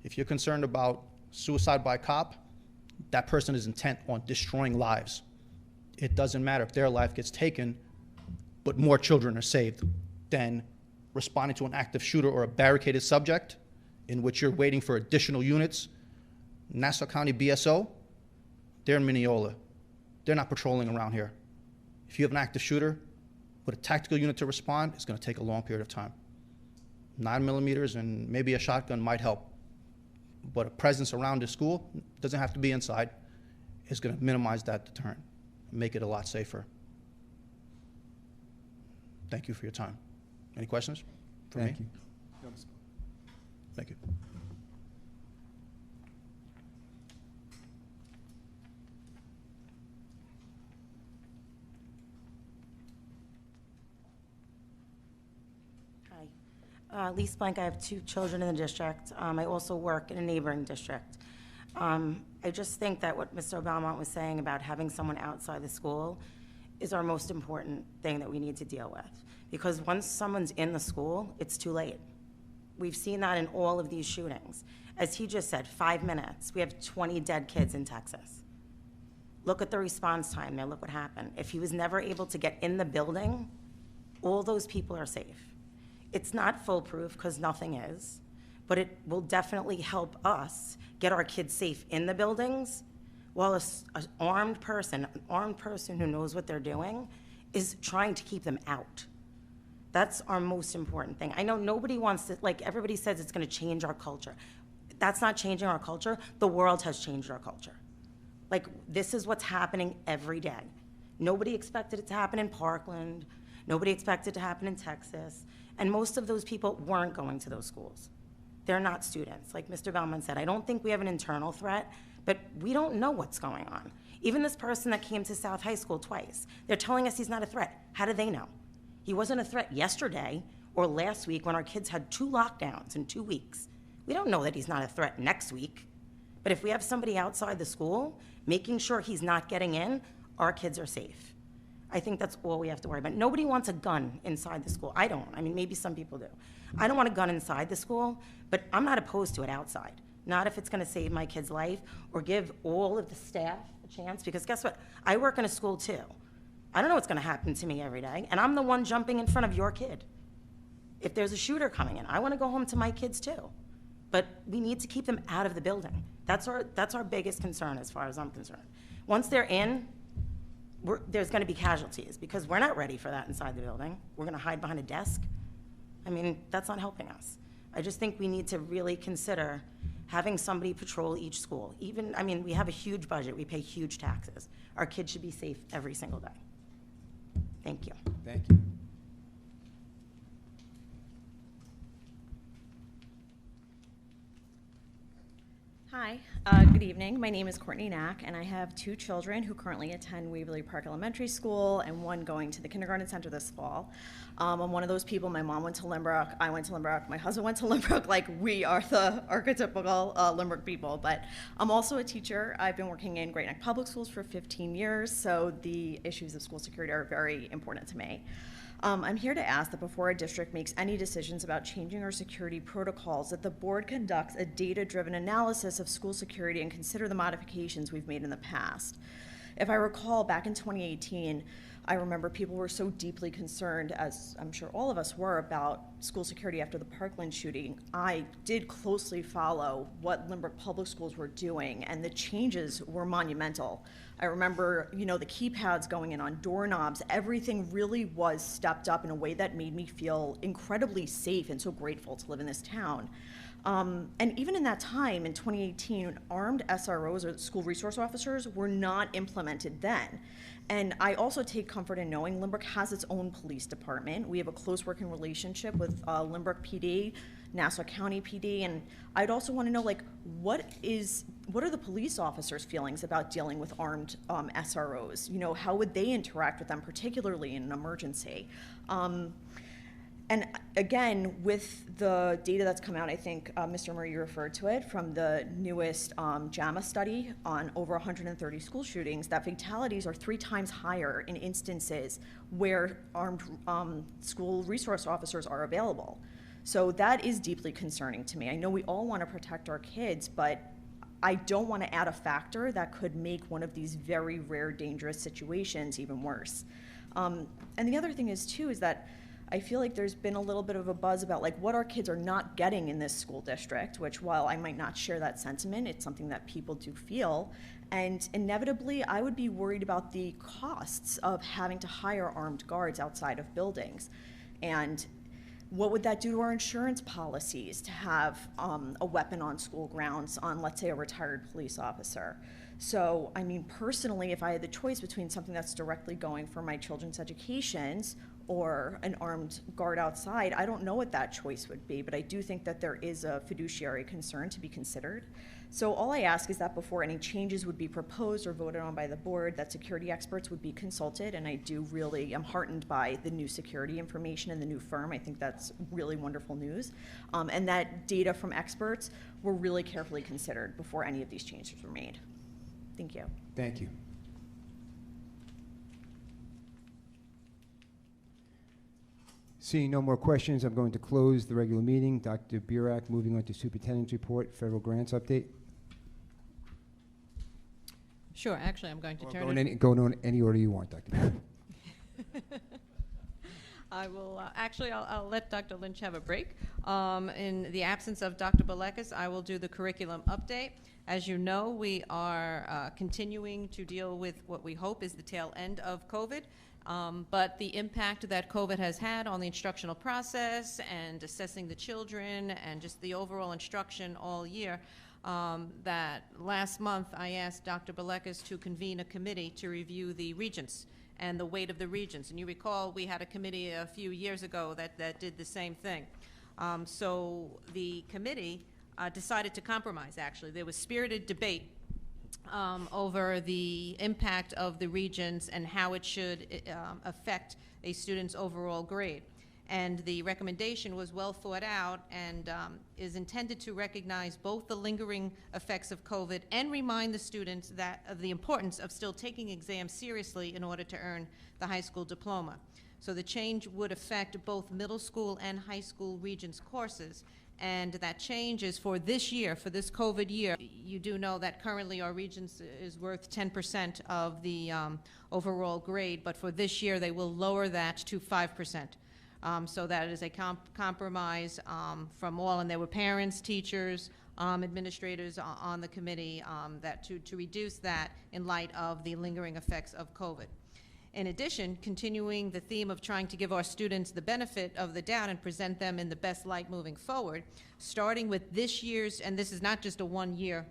If you're concerned about suicide by cop, that person is intent on destroying lives. It doesn't matter if their life gets taken, but more children are saved than responding to an active shooter or a barricaded subject in which you're waiting for additional units. Nassau County BSO, they're in Mineola. They're not patrolling around here. If you have an active shooter with a tactical unit to respond, it's going to take a long period of time. 9mm and maybe a shotgun might help, but a presence around the school, doesn't have to be inside, is going to minimize that deterrent, make it a lot safer. Thank you for your time. Any questions for me? Thank you. Thank you. Lise Blank, I have 2 children in the district. I also work in a neighboring district. I just think that what Mr. Belmont was saying about having someone outside the school is our most important thing that we need to deal with. Because once someone's in the school, it's too late. We've seen that in all of these shootings. As he just said, 5 minutes. We have 20 dead kids in Texas. Look at the response time there, look what happened. If he was never able to get in the building, all those people are safe. It's not foolproof, because nothing is, but it will definitely help us get our kids safe in the buildings, while an armed person who knows what they're doing is trying to keep them out. That's our most important thing. I know nobody wants to, like everybody says it's gonna change our culture. That's not changing our culture. The world has changed our culture. Like, this is what's happening every day. Nobody expected it to happen in Parkland. Nobody expected it to happen in Texas. And most of those people weren't going to those schools. They're not students. Like Mr. Bellman said, I don't think we have an internal threat, but we don't know what's going on. Even this person that came to South High School twice, they're telling us he's not a threat. How do they know? He wasn't a threat yesterday or last week when our kids had 2 lockdowns in 2 weeks. We don't know that he's not a threat next week. But if we have somebody outside the school, making sure he's not getting in, our kids are safe. I think that's all we have to worry about. Nobody wants a gun inside the school. I don't. I mean, maybe some people do. I don't want a gun inside the school, but I'm not opposed to it outside. Not if it's gonna save my kid's life or give all of the staff a chance, because guess what? I work in a school too. I don't know what's gonna happen to me every day, and I'm the one jumping in front of your kid. If there's a shooter coming in, I wanna go home to my kids too. But we need to keep them out of the building. That's our biggest concern as far as I'm concerned. Once they're in, there's gonna be casualties, because we're not ready for that inside the building. We're gonna hide behind a desk. I mean, that's not helping us. I just think we need to really consider having somebody patrol each school. Even, I mean, we have a huge budget, we pay huge taxes. Our kids should be safe every single day. Thank you. Thank you. Hi, good evening. My name is Courtney Knack, and I have 2 children who currently attend Waverly Park Elementary School and one going to the kindergarten center this fall. I'm one of those people. My mom went to Lynbrook, I went to Lynbrook, my husband went to Lynbrook. Like, we are the archetypical Lynbrook people. But I'm also a teacher. I've been working in Great Neck Public Schools for 15 years, so the issues of school security are very important to me. I'm here to ask that before a district makes any decisions about changing our security protocols, that the board conducts a data-driven analysis of school security and consider the modifications we've made in the past. If I recall, back in 2018, I remember people were so deeply concerned, as I'm sure all of us were, about school security after the Parkland shooting. I did closely follow what Lynbrook Public Schools were doing, and the changes were monumental. I remember, you know, the keypads going in on doorknobs. Everything really was stepped up in a way that made me feel incredibly safe and so grateful to live in this town. And even in that time, in 2018, armed SROs, or school resource officers, were not implemented then. And I also take comfort in knowing Lynbrook has its own police department. We have a close working relationship with Lynbrook PD, Nassau County PD, and I'd also want to know, like, what are the police officers' feelings about dealing with armed SROs? You know, how would they interact with them, particularly in an emergency? And again, with the data that's come out, I think Mr. Murray referred to it, from the newest JAMA study on over 130 school shootings, that fatalities are 3 times higher in instances where armed school resource officers are available. So that is deeply concerning to me. I know we all want to protect our kids, but I don't want to add a factor that could make one of these very rare, dangerous situations even worse. And the other thing is, too, is that I feel like there's been a little bit of a buzz about, like, what our kids are not getting in this school district, which, while I might not share that sentiment, it's something that people do feel. And inevitably, I would be worried about the costs of having to hire armed guards outside of buildings. And what would that do to our insurance policies to have a weapon on school grounds on, let's say, a retired police officer? So, I mean, personally, if I had the choice between something that's directly going for my children's educations or an armed guard outside, I don't know what that choice would be, but I do think that there is a fiduciary concern to be considered. So all I ask is that before any changes would be proposed or voted on by the board, that security experts would be consulted, and I do really am heartened by the new security information and the new firm. I think that's really wonderful news. And that data from experts were really carefully considered before any of these changes were made. Thank you. Thank you. Seeing no more questions, I'm going to close the regular meeting. Dr. Burak, moving on to Superintendent's Report, Federal Grants Update. Sure, actually, I'm going to turn Go in any order you want, Dr. Burak. I will, actually, I'll let Dr. Lynch have a break. In the absence of Dr. Belekas, I will do the curriculum update. As you know, we are continuing to deal with what we hope is the tail end of COVID, but the impact that COVID has had on the instructional process and assessing the children and just the overall instruction all year, that last month I asked Dr. Belekas to convene a committee to review the regents and the weight of the regents. And you recall we had a committee a few years ago that did the same thing. So the committee decided to compromise, actually. There was spirited debate over the impact of the regents and how it should affect a student's overall grade. And the recommendation was well thought out and is intended to recognize both the lingering effects of COVID and remind the students of the importance of still taking exams seriously in order to earn the high school diploma. So the change would affect both middle school and high school regents courses. And that change is for this year, for this COVID year. You do know that currently our regents is worth 10% of the overall grade, but for this year they will lower that to 5%. So that is a compromise from all, and there were parents, teachers, administrators on the committee that to reduce that in light of the lingering effects of COVID. In addition, continuing the theme of trying to give our students the benefit of the doubt and present them in the best light moving forward, starting with this year's, and this is not just a one-year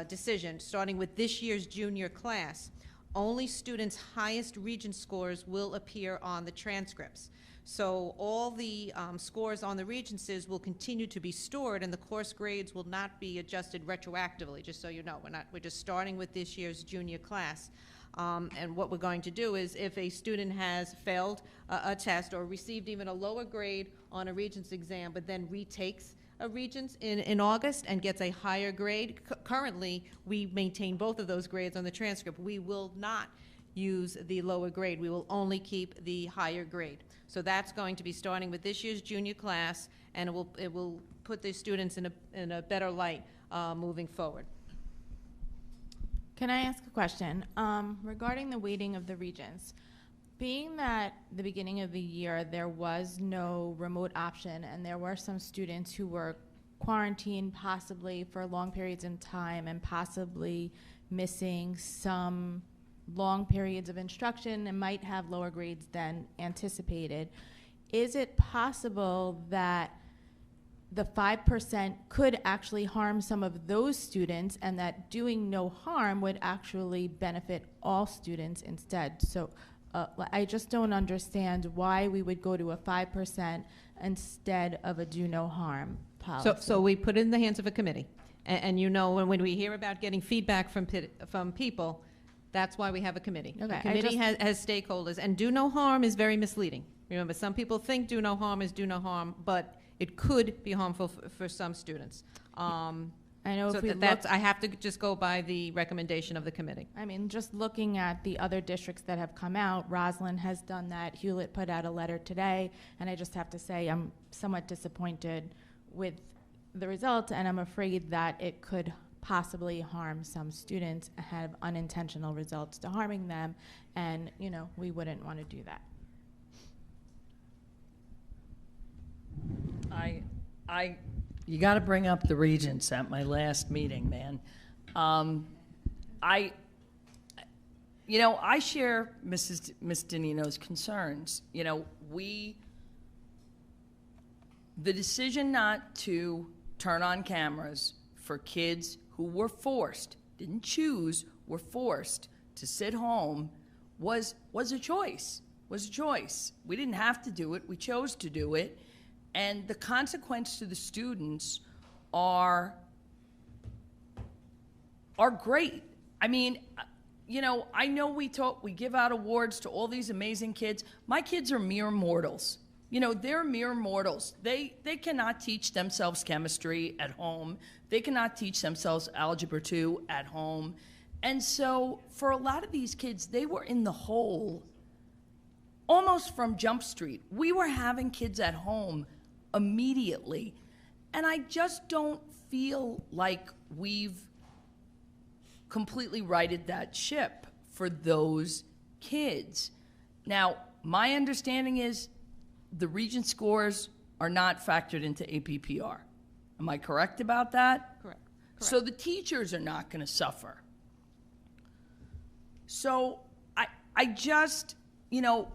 decision, starting with this year's junior class, only students' highest regent scores will appear on the transcripts. So all the scores on the regencies will continue to be stored, and the course grades will not be adjusted retroactively, just so you know. We're just starting with this year's junior class. And what we're going to do is if a student has failed a test or received even a lower grade on a regents exam but then retakes a regents in August and gets a higher grade, currently we maintain both of those grades on the transcript. We will not use the lower grade. We will only keep the higher grade. So that's going to be starting with this year's junior class, and it will put the students in a better light moving forward. Can I ask a question? Regarding the weighting of the regents, being that the beginning of the year there was no remote option and there were some students who were quarantined possibly for long periods of time and possibly missing some long periods of instruction and might have lower grades than anticipated, is it possible that the 5% could actually harm some of those students and that doing no harm would actually benefit all students instead? So I just don't understand why we would go to a 5% instead of a do no harm policy. So we put it in the hands of a committee. And you know, when we hear about getting feedback from people, that's why we have a committee. Okay, The committee has stakeholders, and do no harm is very misleading. Remember, some people think do no harm is do no harm, but it could be harmful for some students. I know so if we I have to just go by the recommendation of the committee. I mean, just looking at the other districts that have come out, Roslyn has done that, Hewlett put out a letter today, and I just have to say I'm somewhat disappointed with the result, and I'm afraid that it could possibly harm some students, have unintentional results to harming them, and you know, we wouldn't want to do that. You got to bring up the regents at my last meeting, man. I share Miss Danino's concerns. You know, the decision not to turn on cameras for kids who were forced, didn't choose, were forced to sit home was a choice. was a choice. We didn't have to do it, we chose to do it. And the consequence to the students are great. I mean, you know, I know we give out awards to all these amazing kids. My kids are mere mortals. You know, they're mere mortals. They cannot teach themselves chemistry at home. They cannot teach themselves Algebra 2 at home. And so for a lot of these kids, they were in the hole almost from Jump Street. We were having kids at home immediately. And I just don't feel like we've completely righted that ship for those kids. Now, my understanding is the Regent scores are not factored into APPR. Am I correct about that? Correct. So the teachers are not going to suffer. So I just, you know,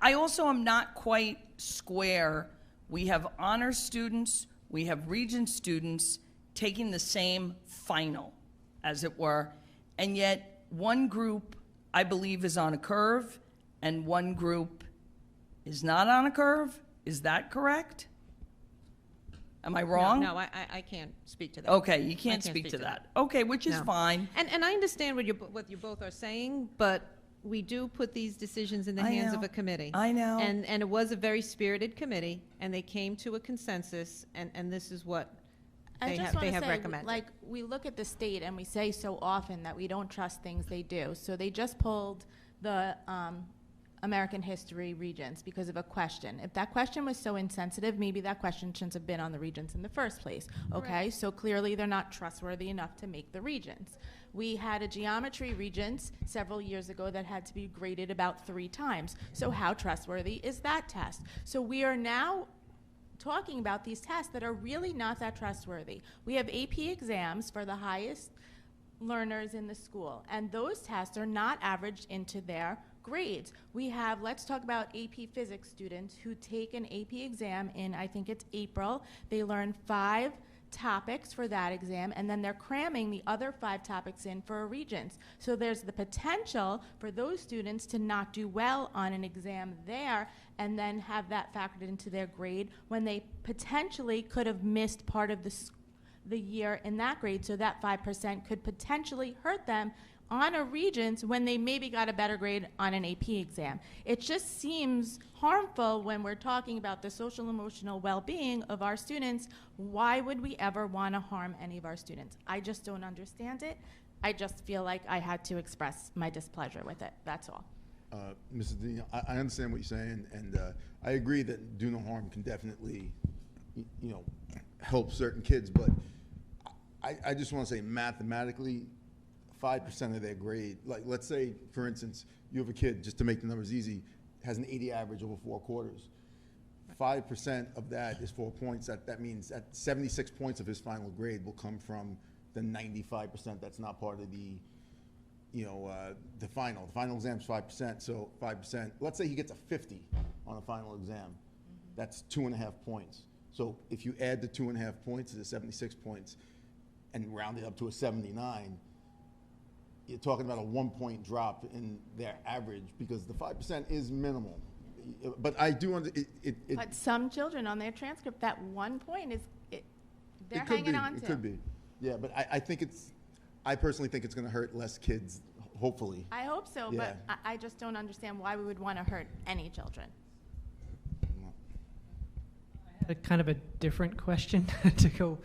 I also am not quite square. We have honors students, we have Regent students taking the same final, as it were, and yet one group, I believe, is on a curve, and one group is not on a curve. Is that correct? Am I wrong? No, I can't speak to that. Okay, you can't speak to that. Okay, which is No. fine. And I understand what you both are saying, but we do put these decisions in the I hands of know. a committee. I know. And it was a very spirited committee, and they came to a consensus, and this is what I they just have, want they to have say, recommended. like, we look at the state and we say so often that we don't trust things they do. So they just pulled the American history regents because of a question. If that question was so insensitive, maybe that question shouldn't have been on the regents in the first place. Okay, so clearly they're not trustworthy enough to make the regents. We had a geometry regents several years ago that had to be graded about 3 times. So how trustworthy is that test? So we are now talking about these tests that are really not that trustworthy. We have AP exams for the highest learners in the school, and those tests are not averaged into their grades. We have, let's talk about AP physics students who take an AP exam in, I think it's April. They learn 5 topics for that exam, and then they're cramming the other 5 topics in for a regents. So there's the potential for those students to not do well on an exam there and then have that factored into their grade when they potentially could have missed part of the year in that grade, so that 5% could potentially hurt them on a regents when they maybe got a better grade on an AP exam. It just seems harmful when we're talking about the social emotional well-being of our students. Why would we ever want to harm any of our students? I just don't understand it. I just feel like I had to express my displeasure with it. That's all. Mrs. Dean, I understand what you're saying, and I agree that do no harm can definitely, you know, help certain kids, but I just want to say mathematically, 5% of their grade, like let's say, for instance, you have a kid, just to make the numbers easy, has an 80 average over 4 quarters. 5% of that is 4 points. That means that 76 points of his final grade will come from the 95% that's not part of the, you know, the final. The final exam is 5%, so 5%. Let's say he gets a 50 on a final exam. That's 2.5 points. So if you add the 2.5 points to the 76 points and round it up to a 79, you're talking about a 1-point drop in their average because the 5% is minimal. But I do But some children on their transcript, that 1 point is, they're it could hanging be, on to. It could be. Yeah, but I personally think it's going to hurt less kids, hopefully. I hope so, Yeah. but I just don't understand why we would want to hurt any children. A kind of a different question to go.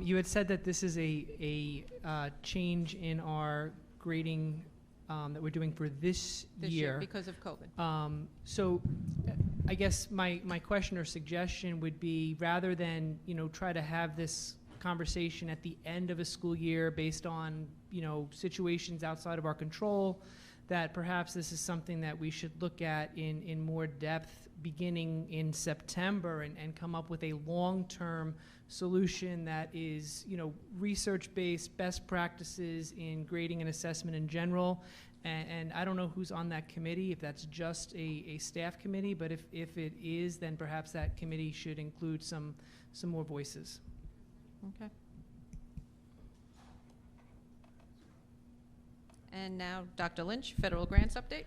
You had said that this is a change in our grading that we're doing for this year. Because of COVID. So I guess my question or suggestion would be, rather than, you know, try to have this conversation at the end of a school year based on, you know, situations outside of our control, that perhaps this is something that we should look at in more depth beginning in September and come up with a long-term solution that is, you know, research-based, best practices in grading and assessment in general. And I don't know who's on that committee, if that's just a staff committee, but if it is, then perhaps that committee should include some more voices. Okay. And now, Dr. Lynch, federal grants update.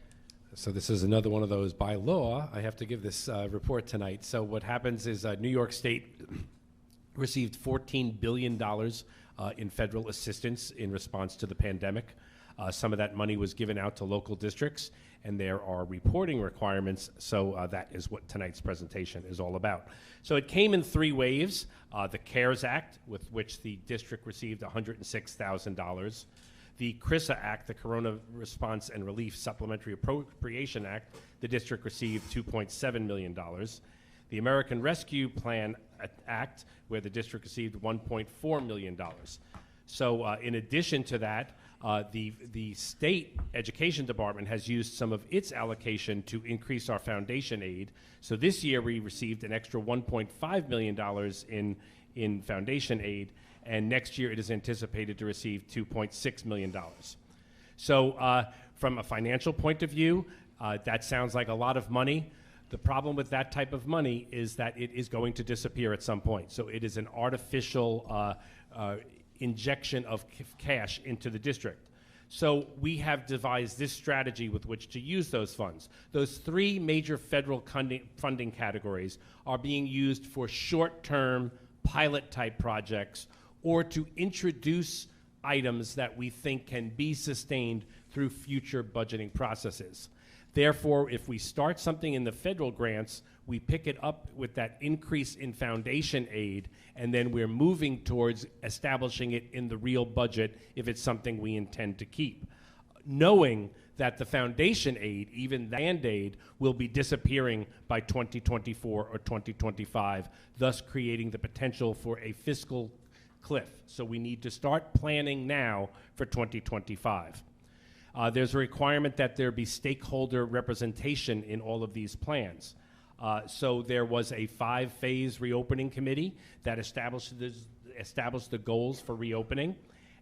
So this is another one of those, by law, I have to give this report tonight. So what happens is New York State received $14 billion in federal assistance in response to the pandemic. Some of that money was given out to local districts, and there are reporting requirements, so that is what tonight's presentation is all about. So it came in 3 waves. The CARES Act, with which the district received $106,000. The CRISA Act, the Corona Response and Relief Supplementary Appropriation Act, the district received $2.7 million. The American Rescue Plan Act, where the district received $1.4 million. So in addition to that, the state education department has used some of its allocation to increase our foundation aid. So this year we received an extra $1.5 million in foundation aid, and next year it is anticipated to receive $2.6 million. So from a financial point of view, that sounds like a lot of money. The problem with that type of money is that it is going to disappear at some point. So it is an artificial injection of cash into the district. So we have devised this strategy with which to use those funds. Those 3 major federal funding categories are being used for short-term pilot-type projects or to introduce items that we think can be sustained through future budgeting processes. Therefore, if we start something in the federal grants, we pick it up with that increase in foundation aid, and then we're moving towards establishing it in the real budget if it's something we intend to keep. Knowing that the foundation aid, even the Band-Aid, will be disappearing by 2024 or 2025, thus creating the potential for a fiscal cliff. So we need to start planning now for 2025. There's a requirement that there be stakeholder representation in all of these plans. So there was a 5-phase reopening committee that established the goals for reopening.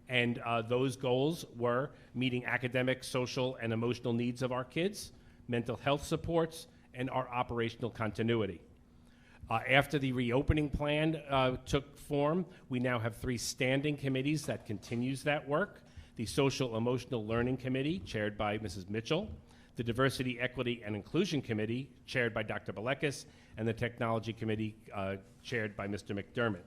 And those goals were meeting academic, social, and emotional needs of our kids, mental health supports, and our operational continuity. After the reopening plan took form, we now have 3 standing committees that continues that work. The Social Emotional Learning Committee, chaired by Mrs. Mitchell, the Diversity, Equity, and Inclusion Committee, chaired by Dr. Balekis, and the Technology Committee, chaired by Mr. McDermott.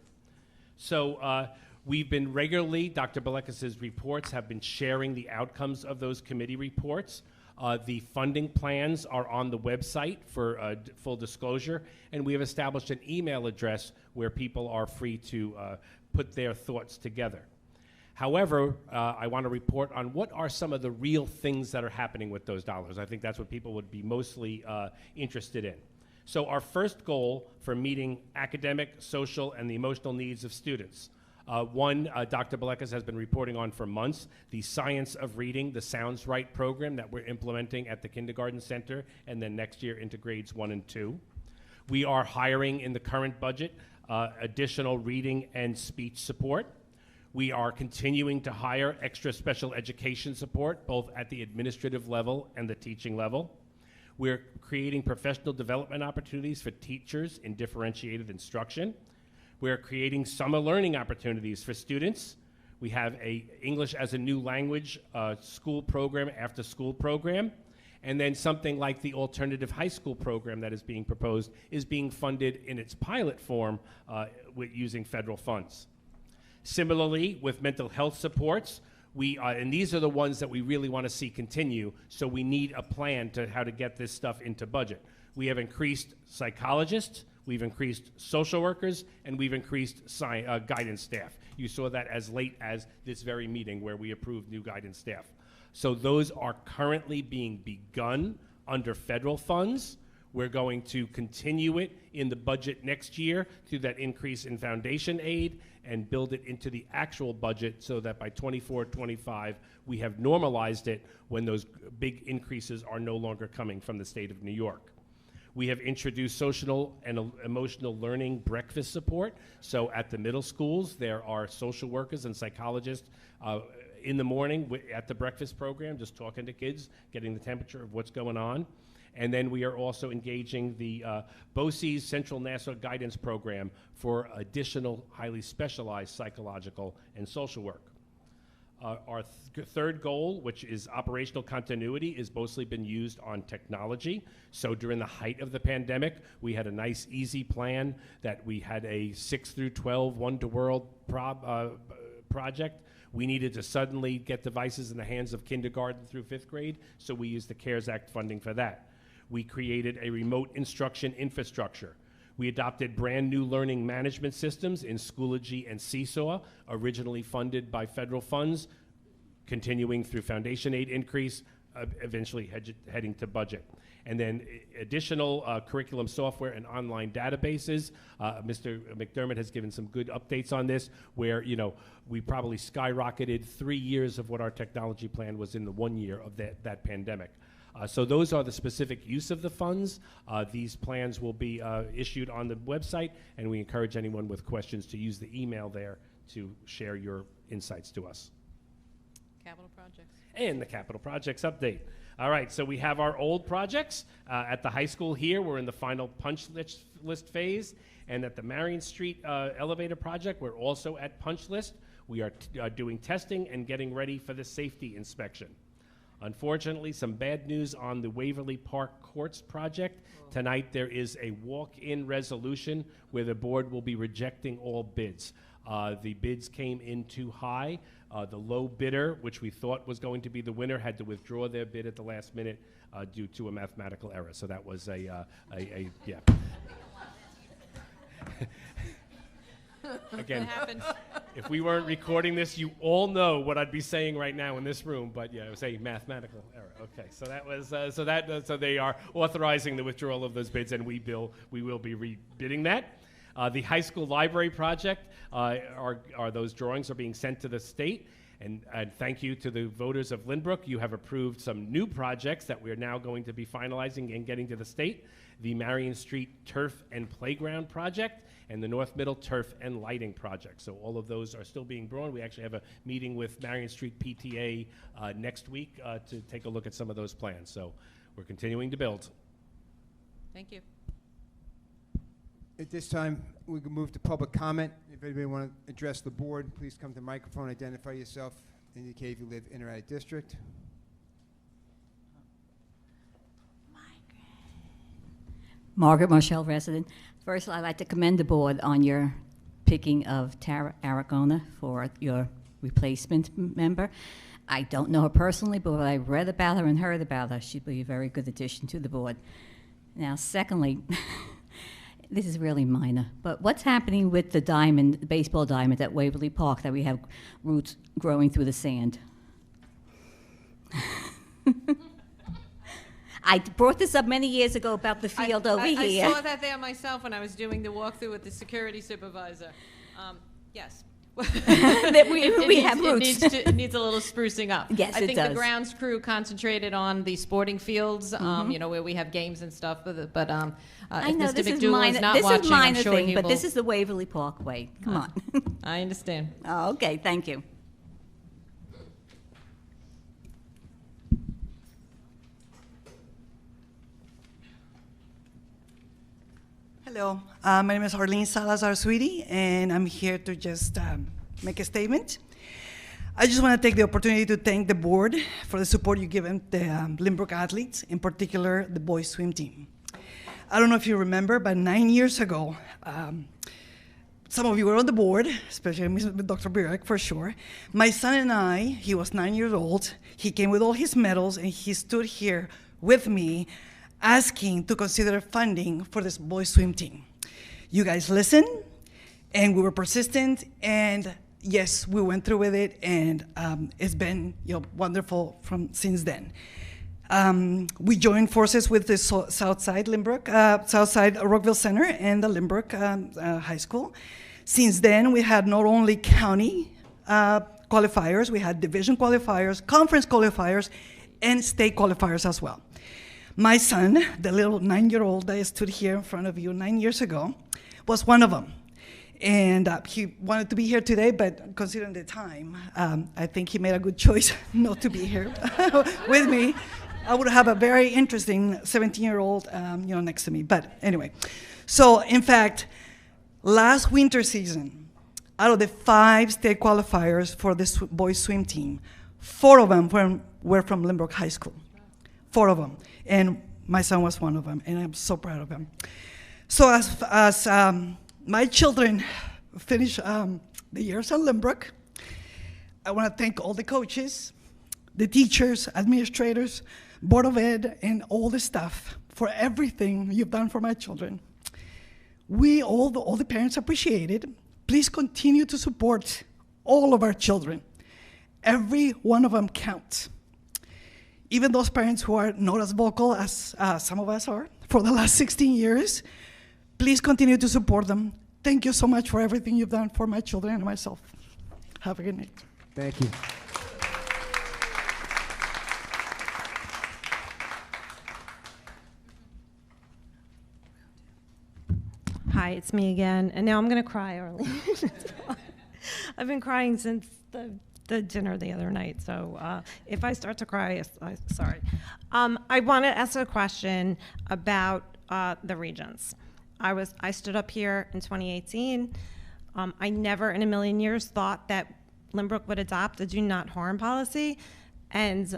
So we've been regularly, Dr. Balekis' reports have been sharing the outcomes of those committee reports. The funding plans are on the website for full disclosure, and we have established an email address where people are free to put their thoughts together. However, I want to report on what are some of the real things that are happening with those dollars. I think that's what people would be mostly interested in. So our first goal for meeting academic, social, and the emotional needs of students. Dr. Balekis has been reporting on for months, the Science of Reading, the Sounds Right program that we're implementing at the kindergarten center, and then next year into grades 1 and 2. We are hiring in the current budget additional reading and speech support. We are continuing to hire extra special education support, both at the administrative level and the teaching level. We're creating professional development opportunities for teachers in differentiated instruction. We're creating summer learning opportunities for students. We have a English as a new language school program, after school program. And then something like the alternative high school program that is being proposed is being funded in its pilot form using federal funds. Similarly, with mental health supports, and these are the ones that we really want to see continue, so we need a plan to how to get this stuff into budget. We have increased psychologists, we've increased social workers, and we've increased guidance staff. You saw that as late as this very meeting where we approved new guidance staff. So those are currently being begun under federal funds. We're going to continue it in the budget next year through that increase in foundation aid and build it into the actual budget so that by 24-25 we have normalized it when those big increases are no longer coming from the state of New York. We have introduced social and emotional learning breakfast support. So at the middle schools, there are social workers and psychologists in the morning at the breakfast program, just talking to kids, getting the temperature of what's going on. And then we are also engaging the BOCES Central National Guidance Program for additional highly specialized psychological and social work. Our third goal, which is operational continuity, is mostly been used on technology. So during the height of the pandemic, we had a nice, easy plan that we had a 6 through 12 one-to-world project. We needed to suddenly get devices in the hands of kindergarten through 5th grade, so we used the CARES Act funding for that. We created a remote instruction infrastructure. We adopted brand new learning management systems in Schoology and Seesaw, originally funded by federal funds, continuing through foundation aid increase, eventually heading to budget. And then additional curriculum software and online databases. Mr. McDermott has given some good updates on this, where we probably skyrocketed 3 years of what our technology plan was in the 1 year of that pandemic. So those are the specific use of the funds. These plans will be issued on the website, and we encourage anyone with questions to use the email there to share your insights to us. Capital projects. And the capital projects update. All right, so we have our old projects. At the high school here, we're in the final punch list phase. And at the Marion Street elevator project, we're also at punch list. We are doing testing and getting ready for the safety inspection. Unfortunately, some bad news on the Waverly Park Courts project. Tonight, there is a walk-in resolution where the board will be rejecting all bids. The bids came in too high. The low bidder, which we thought was going to be the winner, had to withdraw their bid at the last minute due to a mathematical error. So that was yeah. Again, if we weren't recording this, you all know what I'd be saying right now in this room. But yeah, it was a mathematical error. Okay, so that was so they are authorizing the withdrawal of those bids, and we will be rebidding that. The high school library project, those drawings are being sent to the state. And thank you to the voters of Lynbrook. You have approved some new projects that we're now going to be finalizing and getting to the state. The Marion Street Turf and Playground Project and the North Middle Turf and Lighting Project. So all of those are still being drawn. We actually have a meeting with Marion Street PTA next week to take a look at some of those plans. So we're continuing to build. Thank you. At this time, we can move to public comment. If anybody want to address the board, please come to the microphone, identify yourself, indicate if you live in or out of district. Margaret Marshall, resident. First, I'd like to commend the board on your picking of Tara Aragona for your replacement member. I don't know her personally, but what I read about her and heard about her, she'd be a very good addition to the board. Now, secondly, this is really minor, but what's happening with the diamond, the baseball diamond at Waverly Park that we have roots growing through the sand? I brought this up many years ago about the field over here. I saw that there myself when I was doing the walkthrough with the security supervisor. Yes. That we have roots. It needs a little sprucing up. Yes, I it think does. the grounds crew concentrated on the sporting fields, where we have games and stuff. But I if know Mr. this is McDougal minor. is not This watching, is minor I'm sure thing, he but will. this is the Waverly Park way. Come on. I understand. Oh, okay, thank you. Hello, my name is Arlene Salazar Sweetie, and I'm here to just make a statement. I just want to take the opportunity to thank the board for the support you've given the Lynbrook athletes, in particular the boys swim team. I don't know if you remember, but 9 years ago, some of you were on the board, especially Dr. Burek for sure. My son and I, he was 9 years old, he came with all his medals, and he stood here with me asking to consider funding for this boys swim team. You guys listened, and we were persistent, and yes, we went through with it, and it's been wonderful since then. We joined forces with the Southside Lynbrook, Southside Rockville Center and the Lynbrook High School. Since then, we had not only county qualifiers, we had division qualifiers, conference qualifiers, and state qualifiers as well. My son, the little 9-year-old that stood here in front of you 9 years ago, was one of them. And he wanted to be here today, but considering the time, I think he made a good choice not to be here with me. I would have a very interesting 17-year-old next to me. But anyway, so in fact, last winter season, out of the 5 state qualifiers for the boys swim team, 4 of them were from Lynbrook High School. 4 of them. And my son was one of them, and I'm so proud of him. So as my children finish the years at Lynbrook, I want to thank all the coaches, the teachers, administrators, Board of Ed, and all the staff for everything you've done for my children. We, all the parents, appreciate it. Please continue to support all of our children. Every one of them counts. Even those parents who are not as vocal as some of us are for the last 16 years, please continue to support them. Thank you so much for everything you've done for my children and myself. Have a good night. Thank you. Hi, it's me again, and now I'm going to cry, Arlene. I've been crying since the dinner the other night, so if I start to cry, sorry. I want to ask a question about the Regents. I stood up here in 2018. I never in a million years thought that Lynbrook would adopt a do not harm policy, and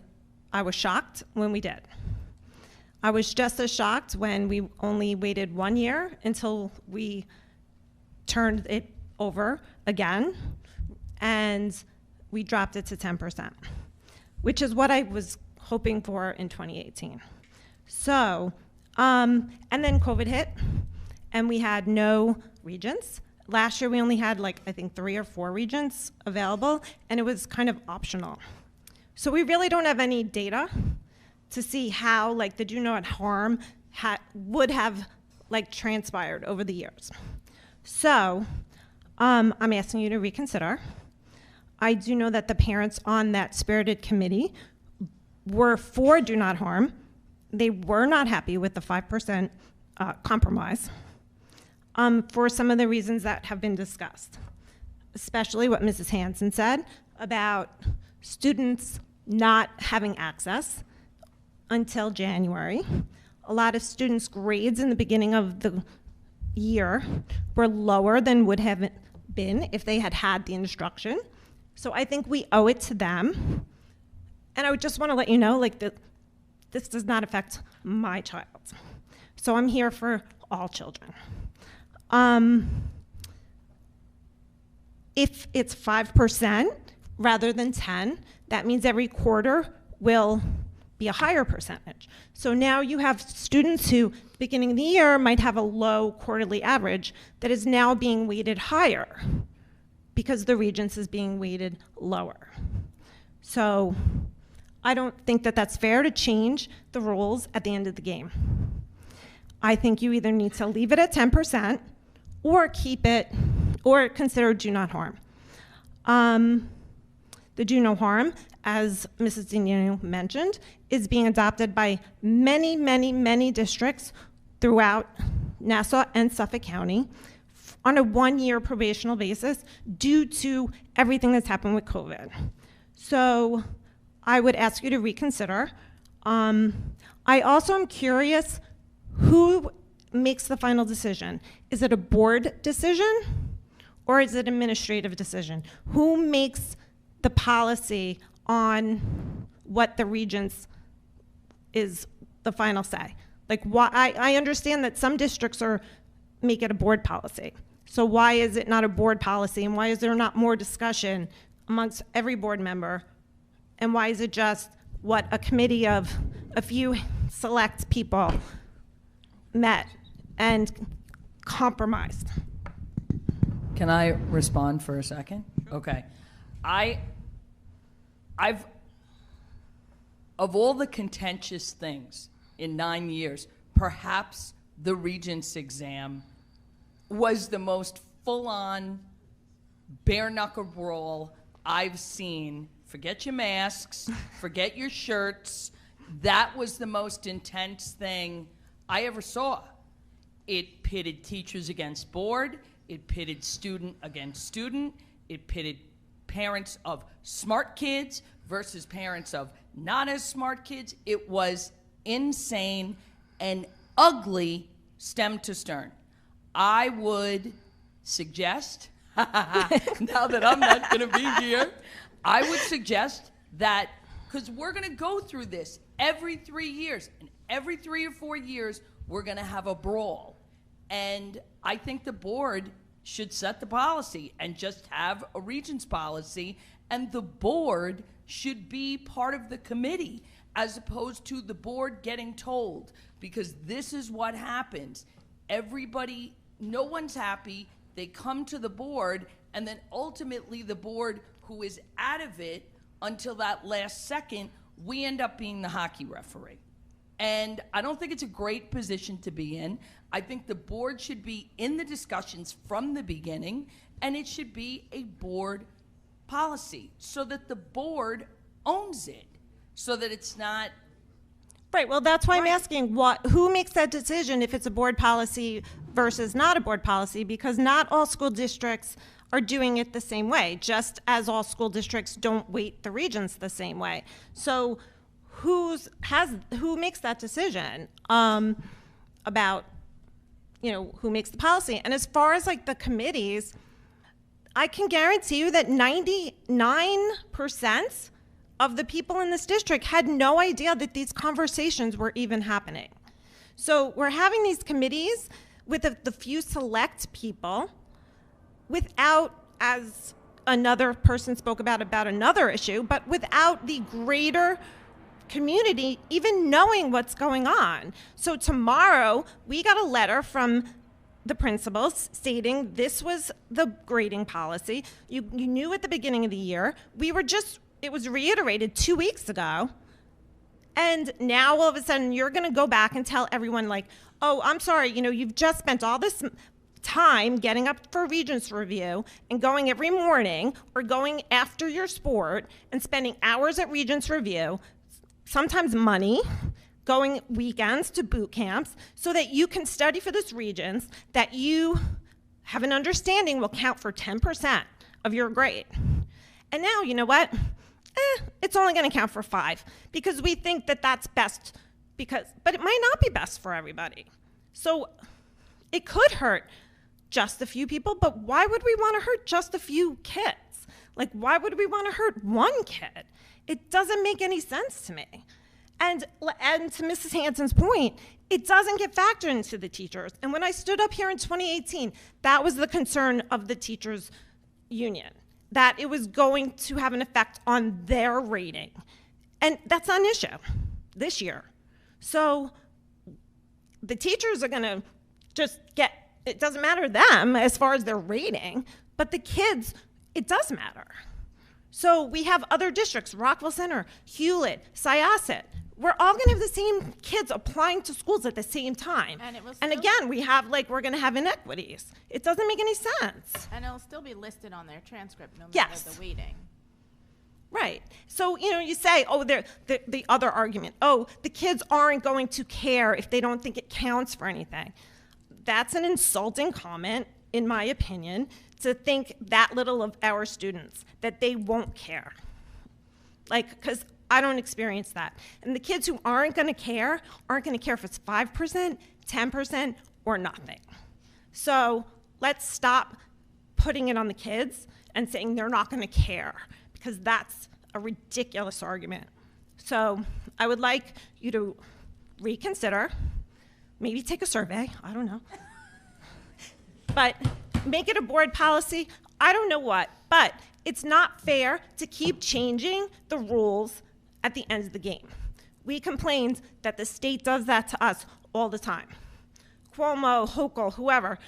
I was shocked when we did. I was just as shocked when we only waited 1 year until we turned it over again, and we dropped it to 10%, which is what I was hoping for in 2018. So, and then COVID hit, and we had no regents. Last year we only had I think 3 or 4 regents available, and it was kind of optional. So we really don't have any data to see how the do not harm would have transpired over the years. So I'm asking you to reconsider. I do know that the parents on that spirited committee were for do not harm. They were not happy with the 5% compromise for some of the reasons that have been discussed, especially what Mrs. Hansen said about students not having access until January. A lot of students' grades in the beginning of the year were lower than would have been if they had had the instruction. So I think we owe it to them. And I would just want to let you know, this does not affect my child. So I'm here for all children. If it's 5% rather than 10, that means every quarter will be a higher percentage. So now you have students who, beginning of the year, might have a low quarterly average that is now being weighted higher because the Regents is being weighted lower. So I don't think that that's fair to change the rules at the end of the game. I think you either need to leave it at 10% or keep it, or consider do not harm. The do no harm, as Mrs. Dino mentioned, is being adopted by many, many, many districts throughout Nassau and Suffolk County on a 1-year probational basis due to everything that's happened with COVID. So I would ask you to reconsider. I also am curious who makes the final decision. Is it a board decision or is it an administrative decision? Who makes the policy on what the Regents is the final say? Why? I understand that some districts make it a board policy. So why is it not a board policy, and why is there not more discussion amongst every board member? And why is it just what a committee of a few select people met and compromised? Can I respond for a second? Okay. Of all the contentious things in 9 years, perhaps the Regents exam was the most full-on bare-knuckle brawl I've seen. Forget your masks, forget your shirts. That was the most intense thing I ever saw. It pitted teachers against board, it pitted student against student, it pitted parents of smart kids versus parents of not as smart kids. It was insane and ugly stem to stern. I would suggest now that I'm not going to be here, I would suggest that, because we're going to go through this every 3 years, and every 3 or 4 years, we're going to have a brawl. And I think the board should set the policy and just have a regents policy, and the board should be part of the committee as opposed to the board getting told, because this is what happens. Everybody, no one's happy, they come to the board, and then ultimately the board who is out of it until that last second, we end up being the hockey referee. And I don't think it's a great position to be in. I think the board should be in the discussions from the beginning, and it should be a board policy so that the board owns it, so that it's not. Right, well, that's why I'm asking who makes that decision if it's a board policy versus not a board policy, because not all school districts are doing it the same way, just as all school districts don't weight the regents the same way. So who makes that decision about, who makes the policy? And as far as like the committees, I can guarantee you that 99% of the people in this district had no idea that these conversations were even happening. So we're having these committees with the few select people without, as another person spoke about another issue, but without the greater community even knowing what's going on. So tomorrow, we got a letter from the principals stating this was the grading policy. You knew at the beginning of the year. It was reiterated 2 weeks ago. And now all of a sudden you're gonna go back and tell everyone like, oh, I'm sorry, you've just spent all this time getting up for Regents review and going every morning or going after your sport and spending hours at Regents review, sometimes money, going weekends to boot camps so that you can study for this Regents that you have an understanding will count for 10% of your grade. And now, you know what? It's only going to count for 5 because we think that that's best but it might not be best for everybody. So it could hurt just a few people, but why would we want to hurt just a few kids? Like, why would we want to hurt one kid? It doesn't make any sense to me. And to Mrs. Hanson's point, it doesn't get factored into the teachers. And when I stood up here in 2018, that was the concern of the teachers union, that it was going to have an effect on their rating. And that's not an issue this year. So the teachers are gonna just it doesn't matter to them as far as their rating, but the kids, it does matter. So we have other districts, Rockville Center, Hewlett, Syosset. We're all gonna have the same kids applying to schools at the same time. And again, we're gonna have inequities. It doesn't make any sense. And it'll still be listed on their transcript no matter the weighting. Right. So, you say, the other argument, the kids aren't going to care if they don't think it counts for anything. That's an insulting comment, in my opinion, to think that little of our students, that they won't care. Because I don't experience that. And the kids who aren't going to care if it's 5%, 10%, or nothing. So let's stop putting it on the kids and saying they're not going to care, because that's a ridiculous argument. So I would like you to reconsider, maybe take a survey, I don't know, but make it a board policy. I don't know what, but it's not fair to keep changing the rules at the end of the game. We complained that the state does that to us all the time. Cuomo, Hochul, whoever.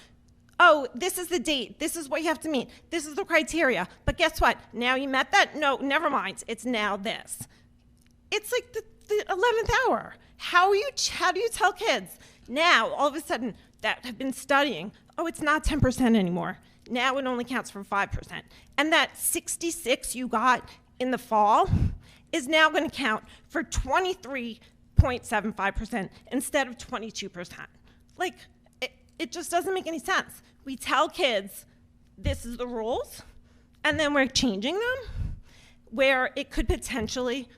Oh, this is the date. This is what you have to meet. This is the criteria. But guess what? Now you met that? No, never mind. It's now this. It's like the 11th hour. How do you tell kids now, all of a sudden, that have been studying, it's not 10% anymore. Now it only counts for 5%. And that 66 you got in the fall is now going to count for 23.75% instead of 22%. It just doesn't make any sense. We tell kids this is the rules, and then we're changing them where it could potentially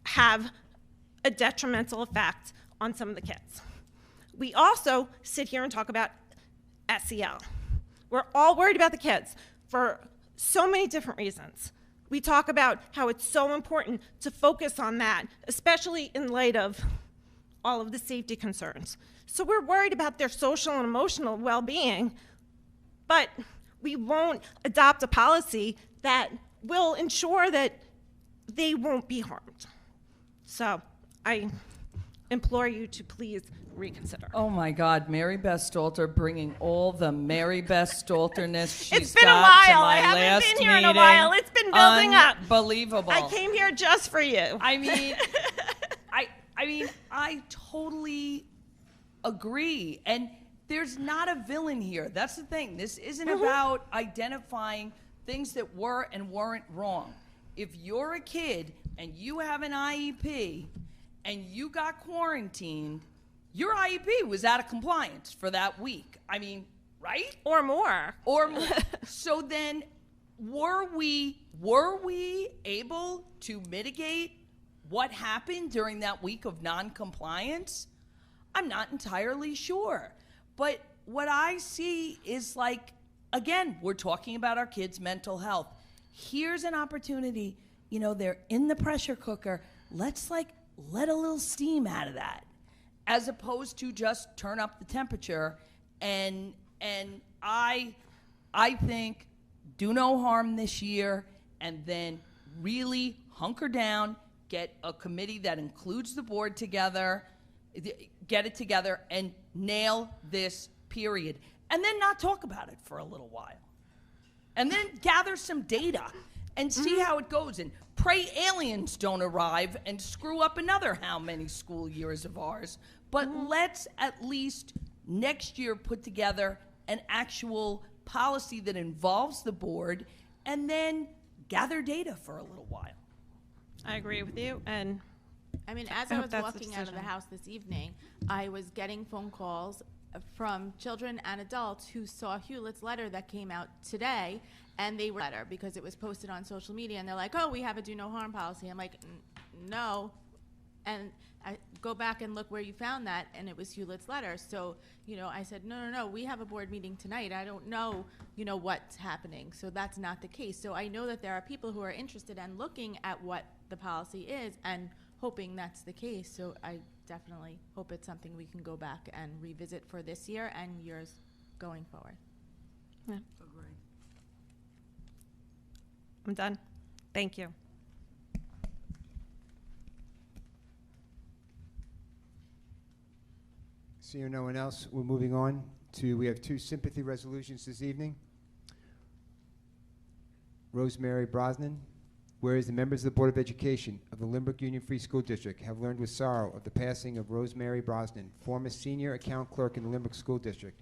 have a detrimental effect on some of the kids. We also sit here and talk about SEL. We're all worried about the kids. for so many different reasons. We talk about how it's so important to focus on that, especially in light of all of the safety concerns. So we're worried about their social and emotional well-being, but we won't adopt a policy that will ensure that they won't be harmed. So I implore you to please reconsider. Oh my God, Mary Beth Stalter bringing all the Mary Beth Stalterness she's It's been a got while. to my I haven't last been here in a meeting. while. It's been building up. Unbelievable. I came here just for you. I mean, I totally agree. And there's not a villain here. That's the thing. This isn't about identifying things that were and weren't wrong. If you're a kid and you have an IEP and you got quarantined, your IEP was out of compliance for that week. I mean, right? Or more. Or more. So then, were we able to mitigate what happened during that week of non-compliance? I'm not entirely sure. But what I see is like, again, we're talking about our kids' mental health. Here's an opportunity, you know, they're in the pressure cooker. Let's like let a little steam out of that, as opposed to just turn up the temperature. And I think do no harm this year, and then really hunker down, get a committee that includes the board together, get it together and nail this period, and then not talk about it for a little while, and then gather some data and see how it goes, and pray aliens don't arrive and screw up another how many school years of ours. But let's at least next year put together an actual policy that involves the board, and then gather data for a little while. I agree with you, and I mean, as I I hope was that's the walking out of the decision. house this evening, I was getting phone calls from children and adults who saw Hewlett's letter that came out today, and they were letter because it was posted on social media, and they're like, "Oh, we have a do no harm policy." I'm like, "No," and I go back and look where you found that, and it was Hewlett's letter. So, you know, I said, no, we have a board meeting tonight. I don't know, you know, what's happening. So that's not the case. So I know that there are people who are interested in looking at what the policy is and hoping that's the case. So I definitely hope it's something we can go back and revisit for this year and years going forward. Yeah. I'm done. Thank you. Seeing no one else, we're moving on to, we have two sympathy resolutions this evening. Rosemary Brosnan, whereas the members of the Board of Education of the Lynbrook Union Free School District have learned with sorrow of the passing of Rosemary Brosnan, former senior account clerk in the Lynbrook School District,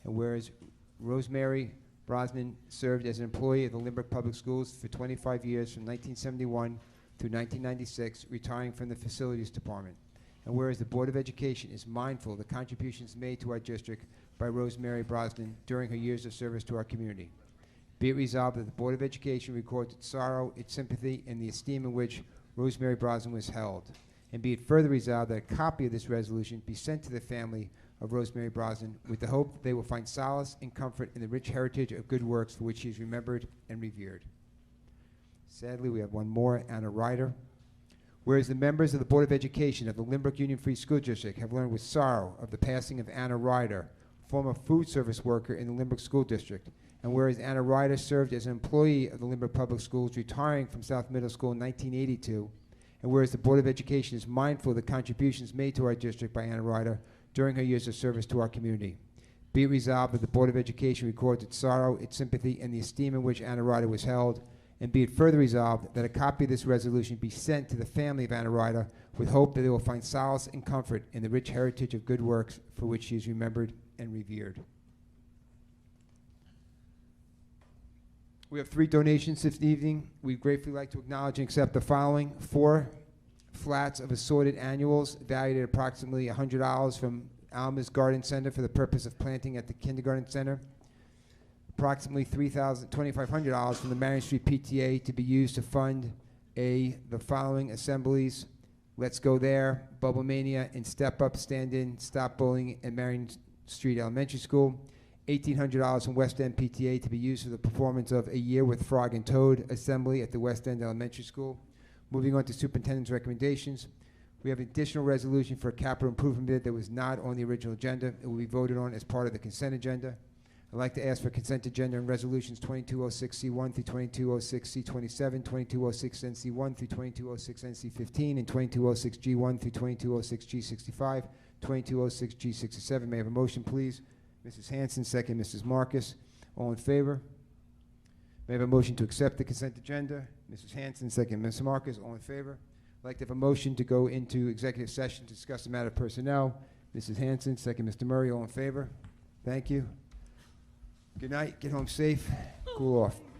and whereas Rosemary Brosnan served as an employee of the Lynbrook Public Schools for 25 years from 1971 through 1996, retiring from the Facilities Department. And whereas the Board of Education is mindful of the contributions made to our district by Rosemary Brosnan during her years of service to our community. Be it resolved that the Board of Education records its sorrow, its sympathy, and the esteem in which Rosemary Brosnan was held. And be it further resolved that a copy of this resolution be sent to the family of Rosemary Brosnan with the hope that they will find solace and comfort in the rich heritage of good works for which she is remembered and revered. Sadly, we have one more, Anna Ryder. Whereas the members of the Board of Education of the Lynbrook Union Free School District have learned with sorrow of the passing of Anna Ryder, former food service worker in the Lynbrook School District, and whereas Anna Ryder served as an employee of the Lynbrook Public Schools, retiring from South Middle School in 1982, and whereas the Board of Education is mindful of the contributions made to our district by Anna Ryder during her years of service to our community. Be it resolved that the Board of Education records its sorrow, its sympathy, and the esteem in which Anna Ryder was held, and be it further resolved that a copy of this resolution be sent to the family of Anna Ryder with hope that they will find solace and comfort in the rich heritage of good works for which she is remembered and revered. We have 3 donations this evening. We'd gratefully like to acknowledge and accept the following: 4 flats of assorted annuals valued at approximately $100 from Alma's Garden Center for the purpose of planting at the kindergarten center. Approximately $2,500 from the Marion Street PTA to be used to fund the following assemblies: Let's Go There, Bubble Mania, and Step Up, Stand In, Stop Bullying at Marion Street Elementary School. $1,800 from West End PTA to be used for the performance of A Year with Frog and Toad assembly at the West End Elementary School. Moving on to superintendent's recommendations. We have an additional resolution for a capital improvement bid that was not on the original agenda. It will be voted on as part of the consent agenda. I'd like to ask for consent agenda and resolutions 2206C1 through 2206C27, 2206NC1 through 2206NC15, and 2206G1 through 2206G65, 2206G67. May I have a motion, please? Mrs. Hanson, second Mrs. Marcus. All in favor? May I have a motion to accept the consent agenda? Mrs. Hanson, second Mrs. Marcus. All in favor? I'd like to have a motion to go into executive session to discuss the matter of personnel. Mrs. Hanson, second Mr. Murray. All in favor? Thank you. Good night. Get home safe. Cool off.